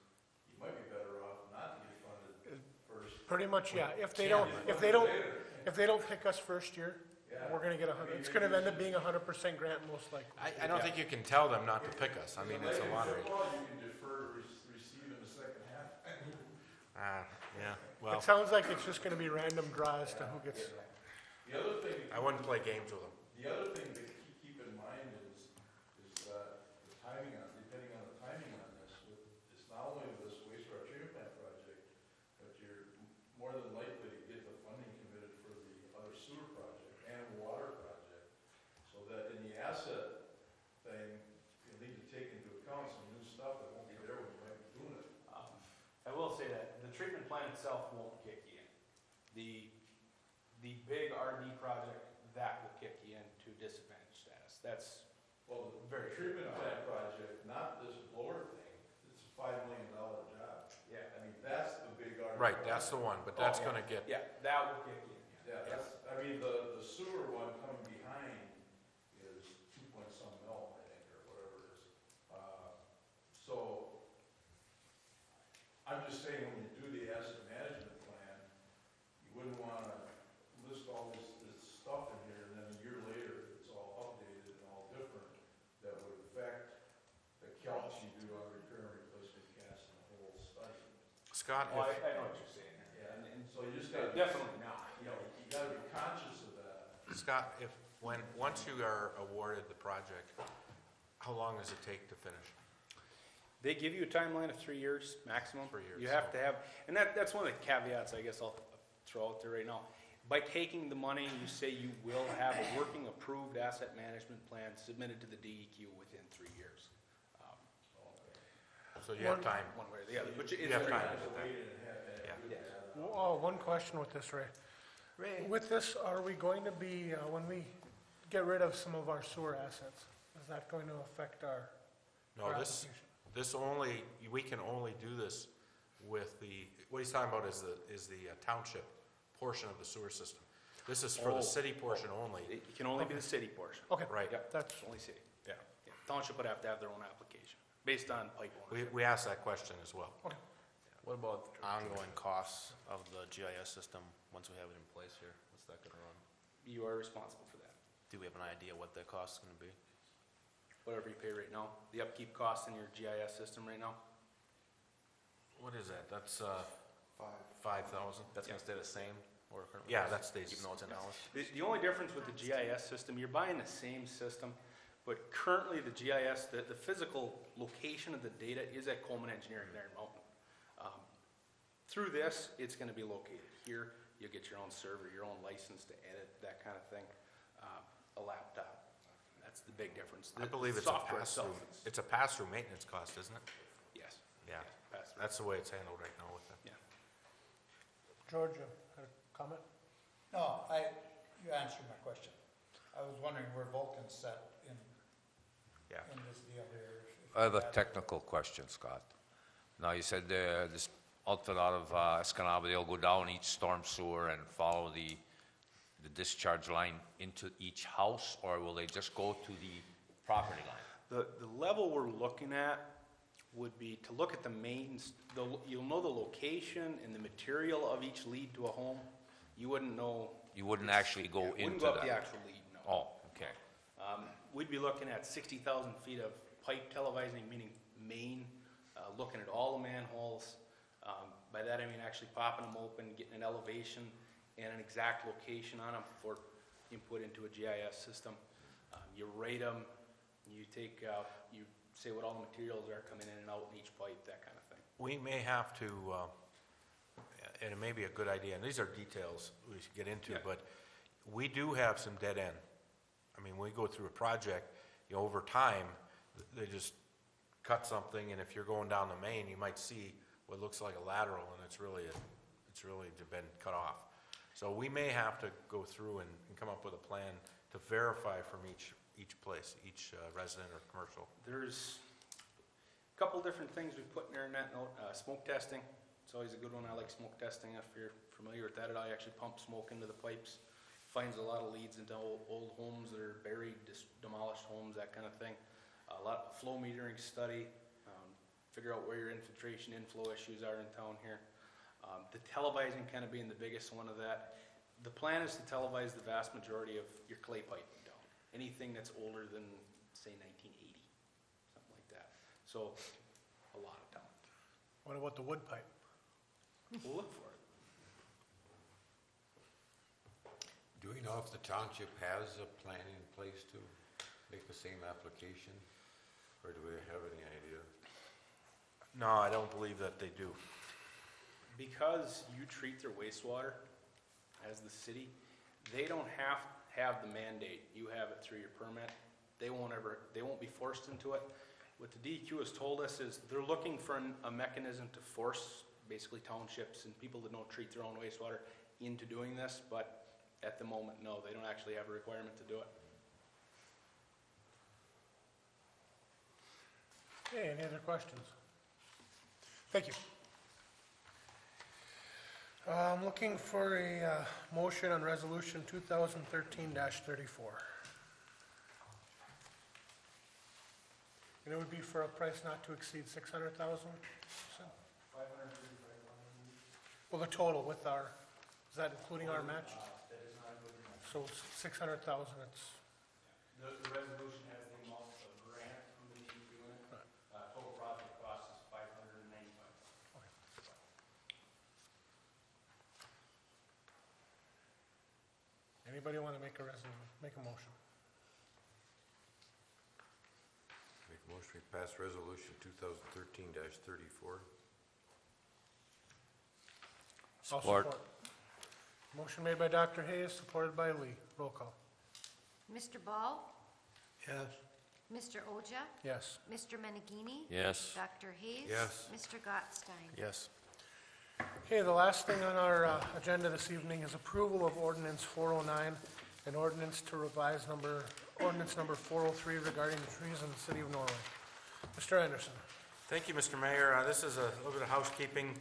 you might be better off not to get funded first. Pretty much, yeah. If they don't pick us first year, we're gonna get 100. It's gonna end up being 100% grant most likely. I don't think you can tell them not to pick us. I mean, it's a lottery. Well, you can defer to receive in the second half. Yeah, well, It sounds like it's just gonna be random draw as to who gets. The other thing. I wouldn't play games with them. The other thing to keep in mind is that the timing depending on the timing on this, it's not only this wastewater treatment plant project, but you're more than likely to get the funding committed for the other sewer project and water project. So that in the asset thing, you need to take into account some new stuff that won't be there when you might be doing it. I will say that the treatment plant itself won't kick you in. The big RD project, that will kick you into disadvantage status. That's Well, the very treatment plant project, not this blower thing, it's a $5 million job. Yeah. I mean, that's the big RD. Right, that's the one, but that's gonna get, Yeah, that will kick you in. Yeah, the sewer one coming behind is 2 point some mil, I think, or whatever it is. So Scott, Oh, I if, know what you're saying. And So you just gotta. definitely not. You know, you gotta be conscious of that. Scott, if, once you are awarded the project, how long does it take to finish? They give you a timeline of 3 years maximum. 3 years, You have so- to have, and that's one of the caveats I guess I'll throw out there right now. By taking the money, you say you will have a working approved asset management plan submitted to the DEQ within 3 years. So you have time. One way or the other, but You it's have very time much to a do way that. to- Yeah. Yes. Oh, one question with this, Ray. Ray. With this, are we going to be, when we get rid of some of our sewer assets, is that going to affect our No, our this, application? this only, we can only do this with the, what he's talking about is the township portion of the sewer system. This is for Oh. the city portion only. It can only be the city portion. Okay. Right. Yep, That's, only city. Yeah. Yeah. Township would have to have their own application, based on pipe ownership. We asked that question as well. What about ongoing costs of the GIS system once we have it in place here? What's that gonna run? You are responsible for that. Do we have an idea what that cost is gonna be? Whatever you pay right now, the upkeep cost in your GIS system right now, What is that? That's, 5,000? That's gonna stay the same or currently? Yeah, that stays. Even though it's in-house? the only difference with the GIS system, you're buying the same system, but currently the GIS, the physical location of the data is at Coleman Engineering there in Mountain. Through this, it's gonna be located here. You'll get your own server, your own license to edit, that kind of thing, a laptop. That's the big difference. I The believe it's a software pass-through, itself is- it's a pass-through maintenance cost, isn't it? Yes. Yeah, pass through. that's the way it's handled right now with them. Yeah. George, you had a comment? No, you answered my question. I was wondering where Vulcan's set in this deal here. if I have a that- technical question, Scott. Now, you said this outfit out of Escanaba, they'll go down each storm sewer and follow the discharge line into each house, or will they just go to the property line? The level we're looking at would be to look at the mains, you'll know the location and the material of each lead to a home. You wouldn't know. You wouldn't actually go into Wouldn't go up that? the actual lead, no. Oh, okay. We'd be looking at 60,000 feet of pipe televising, meaning main, looking at all the manholes. By that I mean actually popping them open, getting an elevation and an exact location on them for input into a GIS system. You rate them, you take, you say what all the materials are coming in and out in each pipe, that kind of thing. We may have to, and it may be a good idea, and these are details we should get into, Yeah. but we do have some dead end. I mean, when we go through a project, over time, they just cut something, and if you're going down the main, you might see what looks like a lateral, and it's really been cut off. So we may have to go through and come up with a plan to verify from each place, each resident or commercial. There's a couple different things we put in there in that note. Smoke testing, it's always a good one. I like smoke testing. If you're familiar with that, I actually pump smoke into the pipes. Finds a lot of leads into old homes that are buried, demolished homes, that kind of thing. A lot of flow metering study, figure out where your infiltration inflow issues are in town here. The televising kind of being the biggest one of that. The plan is to televise the vast majority of your clay pipe in town. Anything that's older than, say, 1980, something like that. So, a lot of town. What about the wood pipe? We'll look for it. Do we know if the township has a plan in place to make the same application? Or do we have any idea? No, I don't believe that they do. Because you treat their wastewater as the city, they don't have the mandate. You have it through your permit. They won't be forced into it. What the DEQ has told us is they're looking for a mechanism to force basically townships and people that don't treat their own wastewater into doing this, but at the moment, no, they don't actually have a requirement to do it. Okay, any other questions? Thank you. I'm looking for a motion on resolution 2013-34. And it would be for a price not to exceed 600,000? 535. Well, the total with our, is that including our match? That is not including match. So 600,000, it's, The resolution has the amount of grant from the DEQ in it. Total project cost is $595. Anybody want to make a motion? Make a motion to pass resolution 2013-34. I'll Support. Motion made by Dr. Hayes, supported by Lee. Roll call. Mr. Ball? Yes. Mr. Oja? Yes. Mr. Menegini? Yes. Dr. Hayes? Yes. Mr. Gottstein? Yes. Okay, the last thing on our agenda this evening is approval of ordinance 409, an ordinance to revise ordinance number 403 regarding the trees in the city of Norway. Mr. Anderson. Thank you, Mr. Mayor. This is a little bit of housekeeping.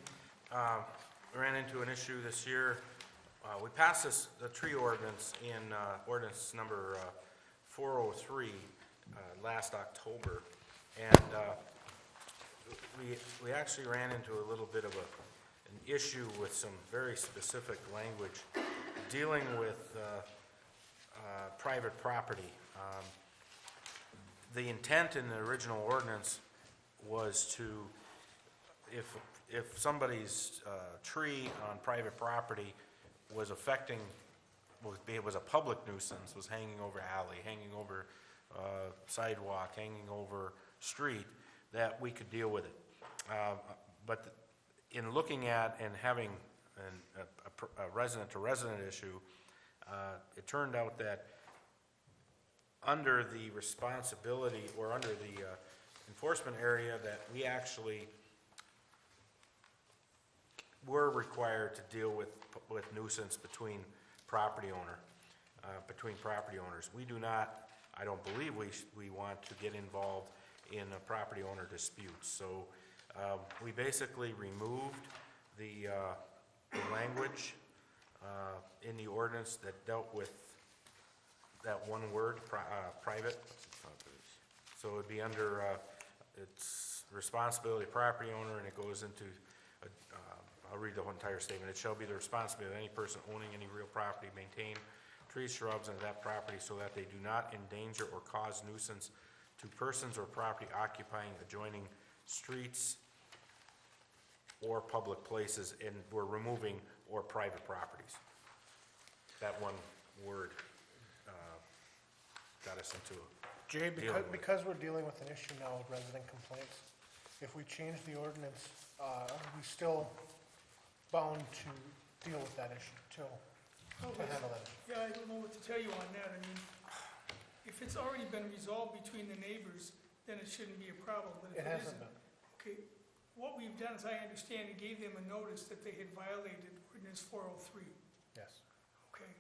We ran into an issue this year. We passed the tree ordinance in ordinance number 403 last October, and we actually ran into a little bit of an issue with some very specific language dealing with private property. The intent in the original ordinance was to, if somebody's tree on private property was affecting, was a public nuisance, was hanging over alley, hanging over sidewalk, hanging over street, that we could deal with it. But in looking at and having a resident-to-resident issue, it turned out that under the responsibility or under the enforcement area that we actually were required to deal with nuisance between property owners. We do not, I don't believe we want to get involved in a property owner dispute. So we basically removed the language in the ordinance that dealt with that one word, private. So it would be under its responsibility of property owner, and it goes into, I'll read the whole entire statement. It shall be the responsibility of any person owning any real property, maintain trees, shrubs, and that property so that they do not endanger or cause nuisance to persons or property occupying adjoining streets or public places, and we're removing or private properties. That one word got us into a Jay, dealing with it. because we're dealing with an issue now of resident complaints, if we change the ordinance, are we still bound to deal with that issue to handle that issue? Yeah, I don't know what to tell you on that. I mean, if it's already been resolved between the neighbors, then it shouldn't be a problem, but if It it hasn't isn't. been. Okay, what we've done, as I understand it, gave them a notice that they had violated ordinance 403. Yes. Okay,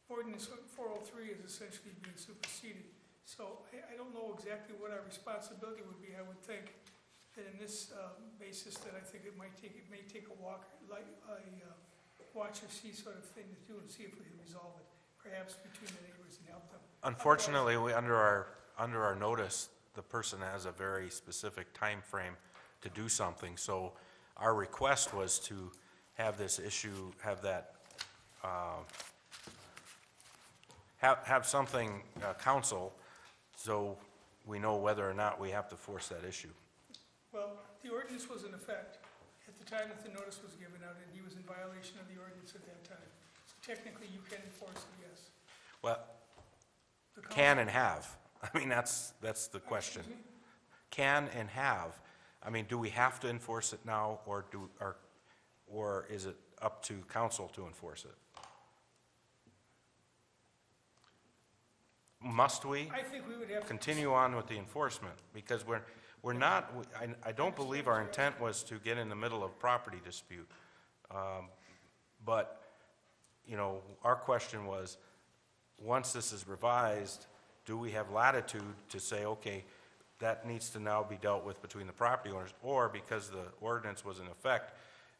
ordinance 403 is essentially being superseded. So I don't know exactly what our responsibility would be. I would think that in this basis, that I think it may take a watch or see sort of thing to do and see if we can resolve it, perhaps between the neighbors and help them. Unfortunately, under our notice, the person has a very specific time frame to do something. So our request was to have this issue, have that, have something, council, so we know whether or not we have to force that issue. Well, the ordinance was in effect at the time that the notice was given out, and he was in violation of the ordinance at that time. So technically, you can enforce it, yes. Well, The can and have. I mean, that's the question. Excuse me? Can and have. I mean, do we have to enforce it now, or is it up to council to enforce it? Must we I think we would have to. continue on with the enforcement? Because we're not, I don't believe our intent was to get in the middle of property dispute. But, you know, our question was, once this is revised, do we have latitude to say, okay, that needs to now be dealt with between the property owners, or because the ordinance was in effect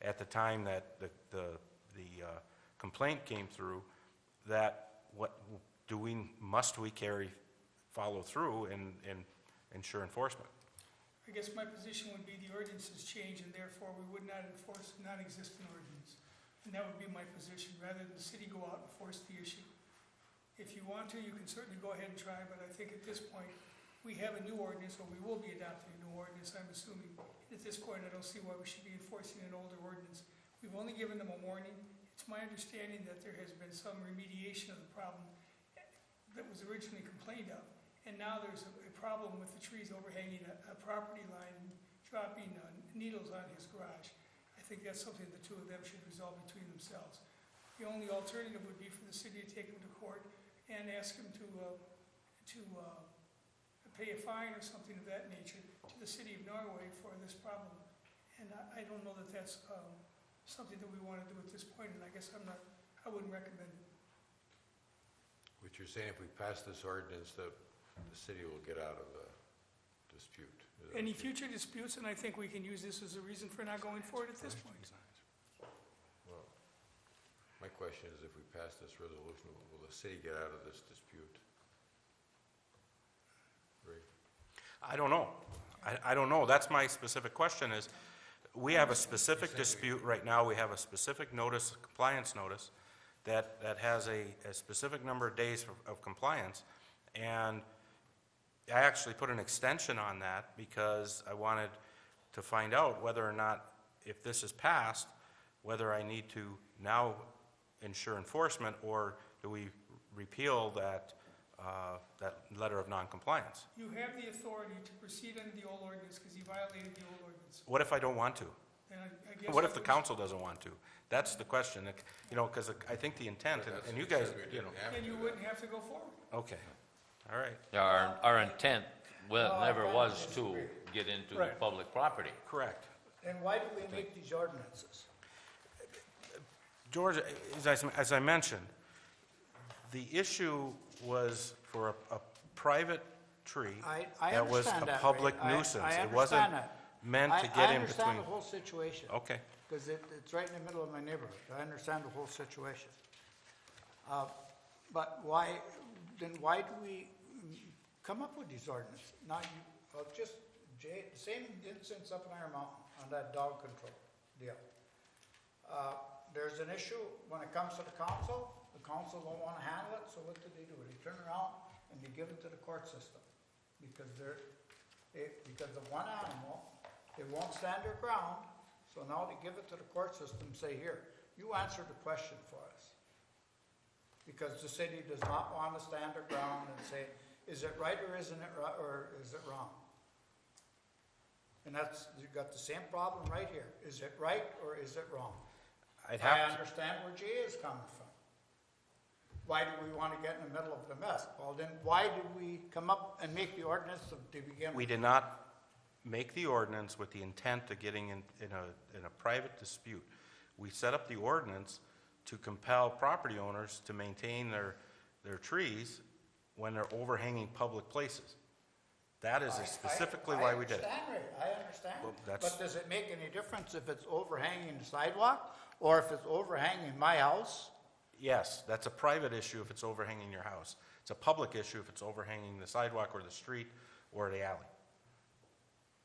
at the time that the complaint came through, that must we follow through and ensure enforcement? I guess my position would be the ordinance has changed, and therefore we would not enforce a non-existent ordinance. And that would be my position, rather than the city go out and force the issue. If you want to, you can certainly go ahead and try, but I think at this point, we have a new ordinance, or we will be adopting a new ordinance, I'm assuming. At this point, I don't see why we should be enforcing an older ordinance. We've only given them a warning. It's my understanding that there has been some remediation of the problem originally complained of. And now there's a problem with the trees overhanging a property line and dropping needles on his garage. I think that's something the two of them should resolve between themselves. The only alternative would be for the city to take him to court and ask him to pay a fine or something of that nature to the city of Norway for this problem. And I don't know that that's something that we want to do at this point, and I guess I wouldn't recommend it. What you're saying, if we pass this ordinance, the city will get out of the dispute. Is that Any what you- future disputes, and I think we can use this as a reason for not going forward at this point. Well, my question is, if we pass this resolution, will the city get out of this dispute? Ray? I don't know. I don't know. That's my specific question is, we have a specific dispute right now. We have a specific notice, compliance notice, that has a specific number of days of compliance. And I actually put an extension on that because I wanted to find out whether or not, if this is passed, whether I need to now ensure enforcement, or do we repeal that letter of noncompliance? You have the authority to proceed under the old ordinance because he violated the old ordinance. What if I don't want to? Then I guess What I if the would- council doesn't want to? That's the question, because I think the intent, and you guys, Then you wouldn't have to go forward. okay, all right, Our intent, well, never was to get into Right. public property. correct. And why do we make these ordinances? George, as I mentioned, the issue was for a private tree I that was understand a that, public Ray. nuisance. I It wasn't understand that. meant to get I in understand the between. whole situation. Okay. Because it's right in the middle of my neighborhood. I understand the whole situation. But why do we come up with these ordinances? Now, just, Jay, same instance up in Iron Mountain on that dog control deal. There's an issue when it comes to the council don't want to handle it, so what do? They turn around and they give it to the court system. Because because of one animal, they won't stand their ground, so now they give it to the court system, say, here, you answer the question for us. Because the city does not want to stand their ground and say, is it right or isn't it right, or is it wrong? And you've got the same problem right here. Is it right or is it wrong? I understand where Jay is coming from. Why do we want to get in the middle of the mess? Well, then why did we come up and make the ordinance to begin with? We did not make the ordinance with the intent of getting in a private dispute. We set up the ordinance to compel property owners to maintain their trees when they're overhanging public places. That is specifically why we did it. I understand, Well, but that's- does it make any difference if it's overhanging the sidewalk or if it's overhanging my house? Yes, that's a private issue if it's overhanging your house. It's a public issue if it's overhanging the sidewalk or the street or the alley.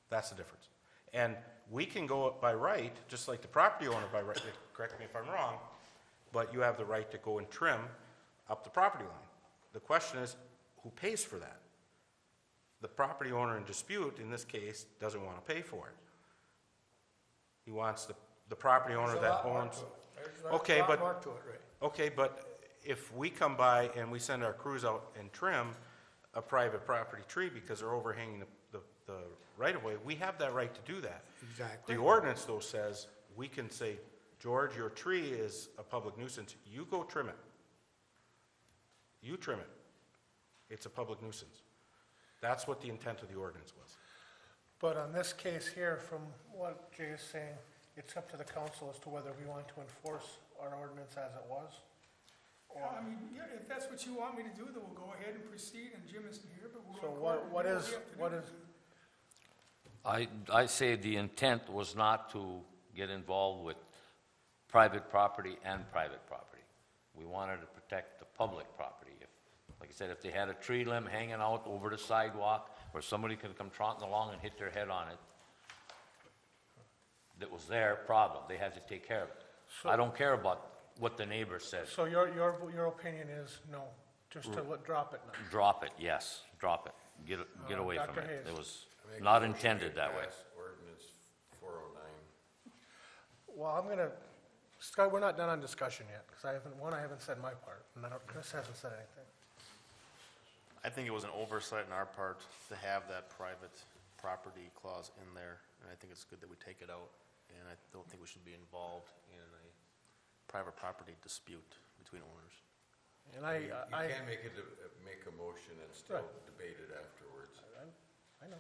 That's the difference. And we can go by right, just like the property owner by right, correct me if I'm wrong, but you have the right to go and trim up the property line. The question is, who pays for that? The property owner in dispute, in this case, doesn't want to pay for it. He wants the property owner There's a that lot more owns. to it. There's Okay, a lot but- more to it, Ray. Okay, but if we come by and we send our crews out and trim a private property tree because they're overhanging the right-of-way, we have that right to do that. Exactly. The ordinance, though, says, we can say, George, your tree is a public nuisance, you go trim it. You trim it. It's a public nuisance. That's what the intent of the ordinance was. But on this case here, from what Jay is saying, it's up to the council as to whether we want to enforce our ordinance as it was. I mean, yeah, if that's what you want me to do, then we'll go ahead and proceed, and Jim isn't here, but we'll So go to court. what We do is, we have to what do. is, I say the intent was not to get involved with private property and private property. We wanted to protect the public property. Like I said, if they had a tree limb hanging out over the sidewalk where somebody could come trotting along and hit their head on it, that was their problem. They had to take care of it. I don't care about what the neighbor says. so your opinion is no, just to drop it now? Drop it, yes, drop it. Get away from Dr. it. Hayes. It was I make a not motion intended to that way. pass Ordinance 409. Well, I'm gonna, Scott, we're not done on discussion yet, because I haven't said my part, and Chris hasn't said anything. I think it was an oversight on our part to have that private property clause in there, and I think it's good that we take it out, and I don't think we should be involved in a private property dispute between owners. And You can't make a motion and still Right. debate it afterwards. I know.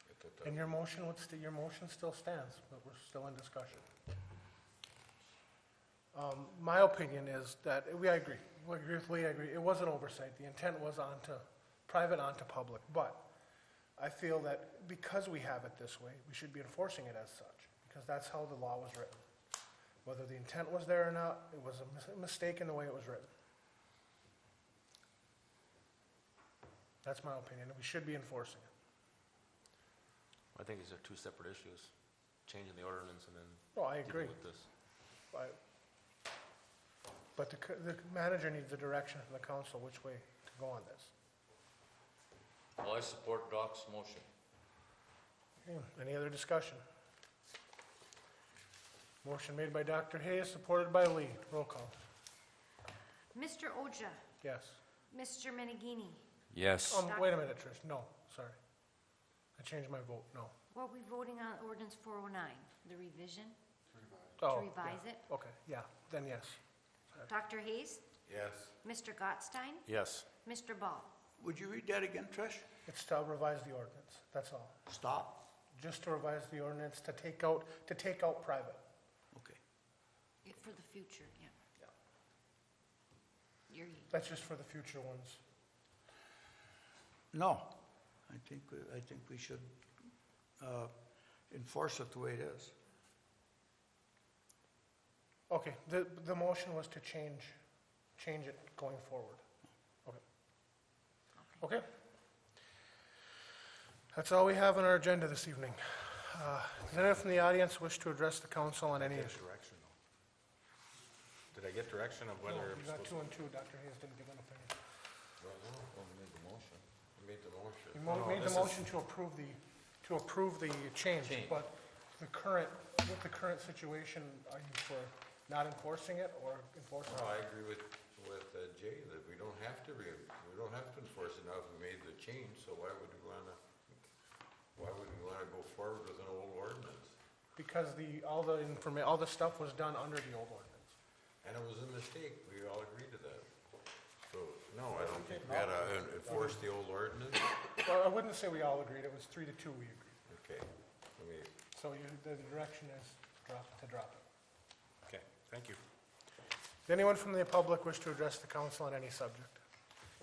It- it- And your motion your motion still stands, but we're still in discussion. My opinion is that, I agree, I agree, it was an oversight, the intent was private onto public, but I feel that because we have it this way, we should be enforcing it as such, because that's how the law was written. Whether the intent was there or not, it was a mistake in the way it was written. That's my opinion, and we should be enforcing it. I think these are two separate issues, changing the ordinance and then Oh, I agree. dealing with this. But the manager needs the direction from the council which way to go on this. Well, I support Doc's motion. Okay, any other discussion? Motion made by Dr. Hayes, supported by Lee. Roll call. Mr. Oja, Yes. Mr. Menegini, Yes. Wait a minute, Trish. No, sorry. I changed my vote. No. what are we voting on ordinance 409? The revision? Oh, To revise yeah. it? Okay, yeah, then yes. Dr. Hayes, Yes. Mr. Gottstein, Yes. Mr. Ball. Would you read that again, Trish? It's to revise the ordinance, that's all. Stop? Just to revise the ordinance to take out private. Okay. For the future, yeah. You're, That's just for the future ones. No, I think we should enforce it the way it is. Okay, the motion was to change it going forward. Okay. Okay? That's all we have on our agenda this evening. Does anyone from the audience wish to address the council on any issue? Direction, though. Did I get direction of whether? No, it's you got supposed- 2 and 2, Dr. Hayes didn't give an opinion. Well, no, we made the motion. We made the motion. You No, made the this is- motion to approve the change, but with the current situation, are you for not enforcing it or enforcing No, I it? agree with Jay that we don't have to enforce it now if we made the change, so why would we wanna go forward with an old ordinance? Because all the stuff was done under the old ordinance. And it was a mistake, we all agreed to that. So, no, I don't think we gotta enforce the old ordinance. Well, I wouldn't say we all agreed, it was 3-2 we agreed. Okay, let me, So the direction is to drop it. Okay, thank you. Does anyone from the public wish to address the council on any subject?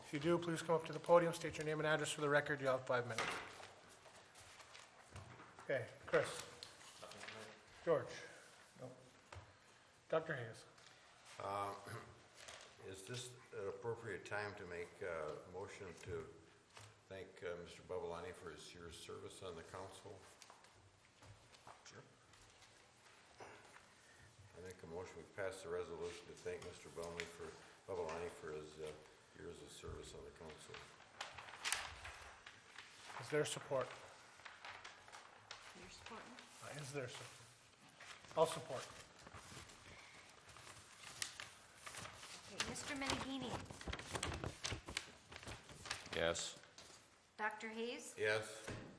If you do, please come up to the podium, state your name and address for the record, you have 5 minutes. Okay, Chris? George? Dr. Hayes? is this an appropriate time to make a motion to thank Mr. Babalani for his year's service on the council? Sure. I make a motion, we pass the resolution to thank Mr. Babalani for his years of service on the council. Is there support? you're supporting? Is there support? I'll support. Okay, Mr. Menegini, Yes. Dr. Hayes, Yes?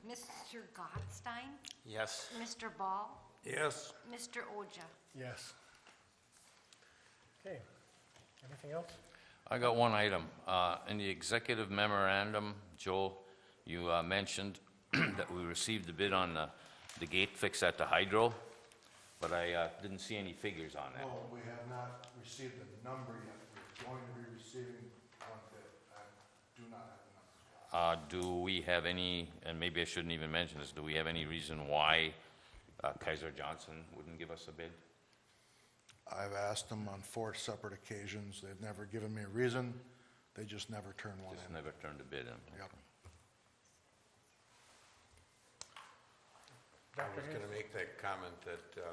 Mr. Gottstein, Yes. Mr. Ball, Yes. Mr. Oja. Yes. Okay, anything else? I got one item. In the executive memorandum, Joel, you mentioned that we received a bid on the gate fix at the hydro, but I didn't see any figures on that. No, we have not received the number yet. We're going to be receiving one bid. I do not have the numbers. Do we have any, and maybe I shouldn't even mention this, do we have any reason why Kaiser Johnson wouldn't give us a bid? I've asked them on 4 separate occasions. They've never given me a reason. They just never turn one Just in. never turned a bid in. Yep. I was gonna make that comment that,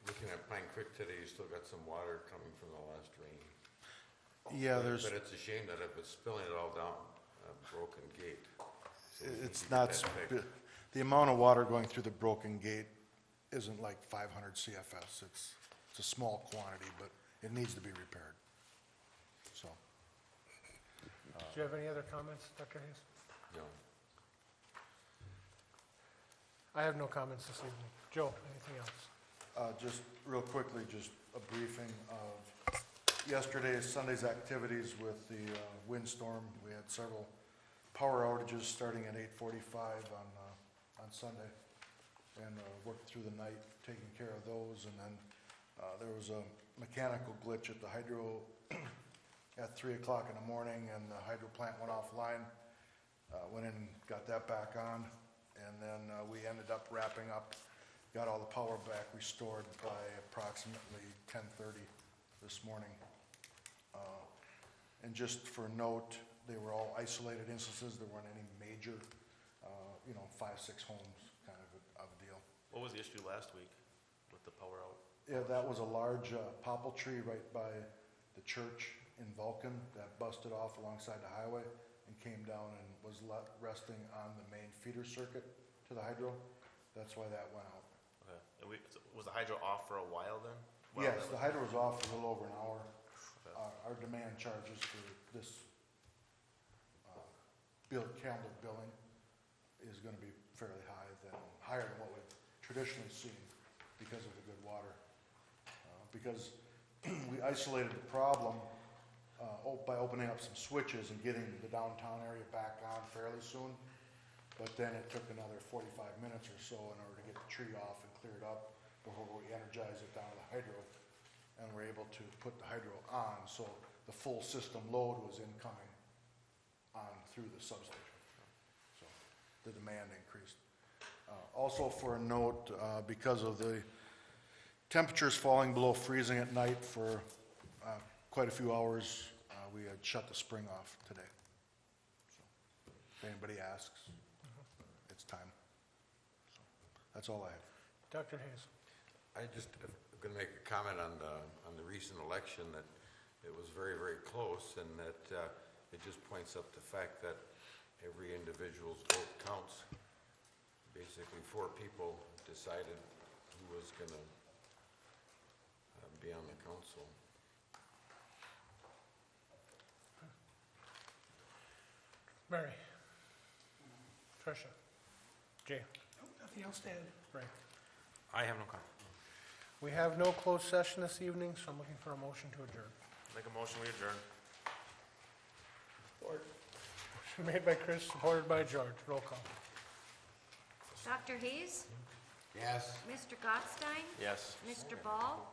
looking at Pine Creek today, you still got some water coming from the last rain. Yeah, there's, But it's a shame that if it's spilling it all down a broken gate. So we need it's to get not, that fixed. the amount of water going through the broken gate isn't like 500 CFS. It's a small quantity, but it needs to be repaired. So, do you have any other comments, Dr. Hayes? No. I have no comments this evening. Joe, anything else? Just real quickly, just a briefing of yesterday's, Sunday's activities with the windstorm. We had several power outages starting at 8:45 on Sunday, and worked through the night taking care of those. And then there was a mechanical glitch at the hydro at 3 o'clock in the morning, and the hydro plant went offline. Went in and got that back on, and then we ended up wrapping up, got all the power back restored by approximately 10:30 this morning. And just for note, they were all isolated instances. There weren't any major, 5, 6 homes kind of a deal. What was the issue last week with the power out? Yeah, that was a large popple tree right by the church in Vulcan that busted off alongside the highway and came down and was resting on the main feeder circuit to the hydro. That's why that went out. Okay. And so was the hydro off for a while then? Yes, the hydro was off for a little over an hour. Our demand charges for this calendar billing is going to be fairly higher than what we've traditionally seen because of the good water. Because we isolated the problem by opening up some switches and getting the downtown area back on fairly soon. But then it took another 45 minutes or so in order to get the tree off and cleared up before we energized it down to the hydro. And we're able to put the hydro on, so the full system load was incoming on through the substation. So the demand increased. Also for a note, because of the temperatures falling below freezing at night for quite a few hours, we had shut the spring off today. So if anybody asks, it's time. So that's all I have. Dr. Hayes? I just going to make a comment on the recent election, that it was very, very close, and that it just points up the fact that every individual's vote counts. Basically, 4 people decided who was going to be on the council. Mary? Tricia? Jay? Nothing else to add. Ray? I have no comment. We have no closed session this evening, so I'm looking for a motion to adjourn. Make a motion, we adjourn. Motion made by Chris, supported by George. Roll call. Dr. Hayes? Yes. Mr. Gottstein? Yes. Mr. Ball?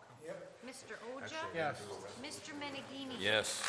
Mr. Oja? Yes. Mr. Menegini? Yes.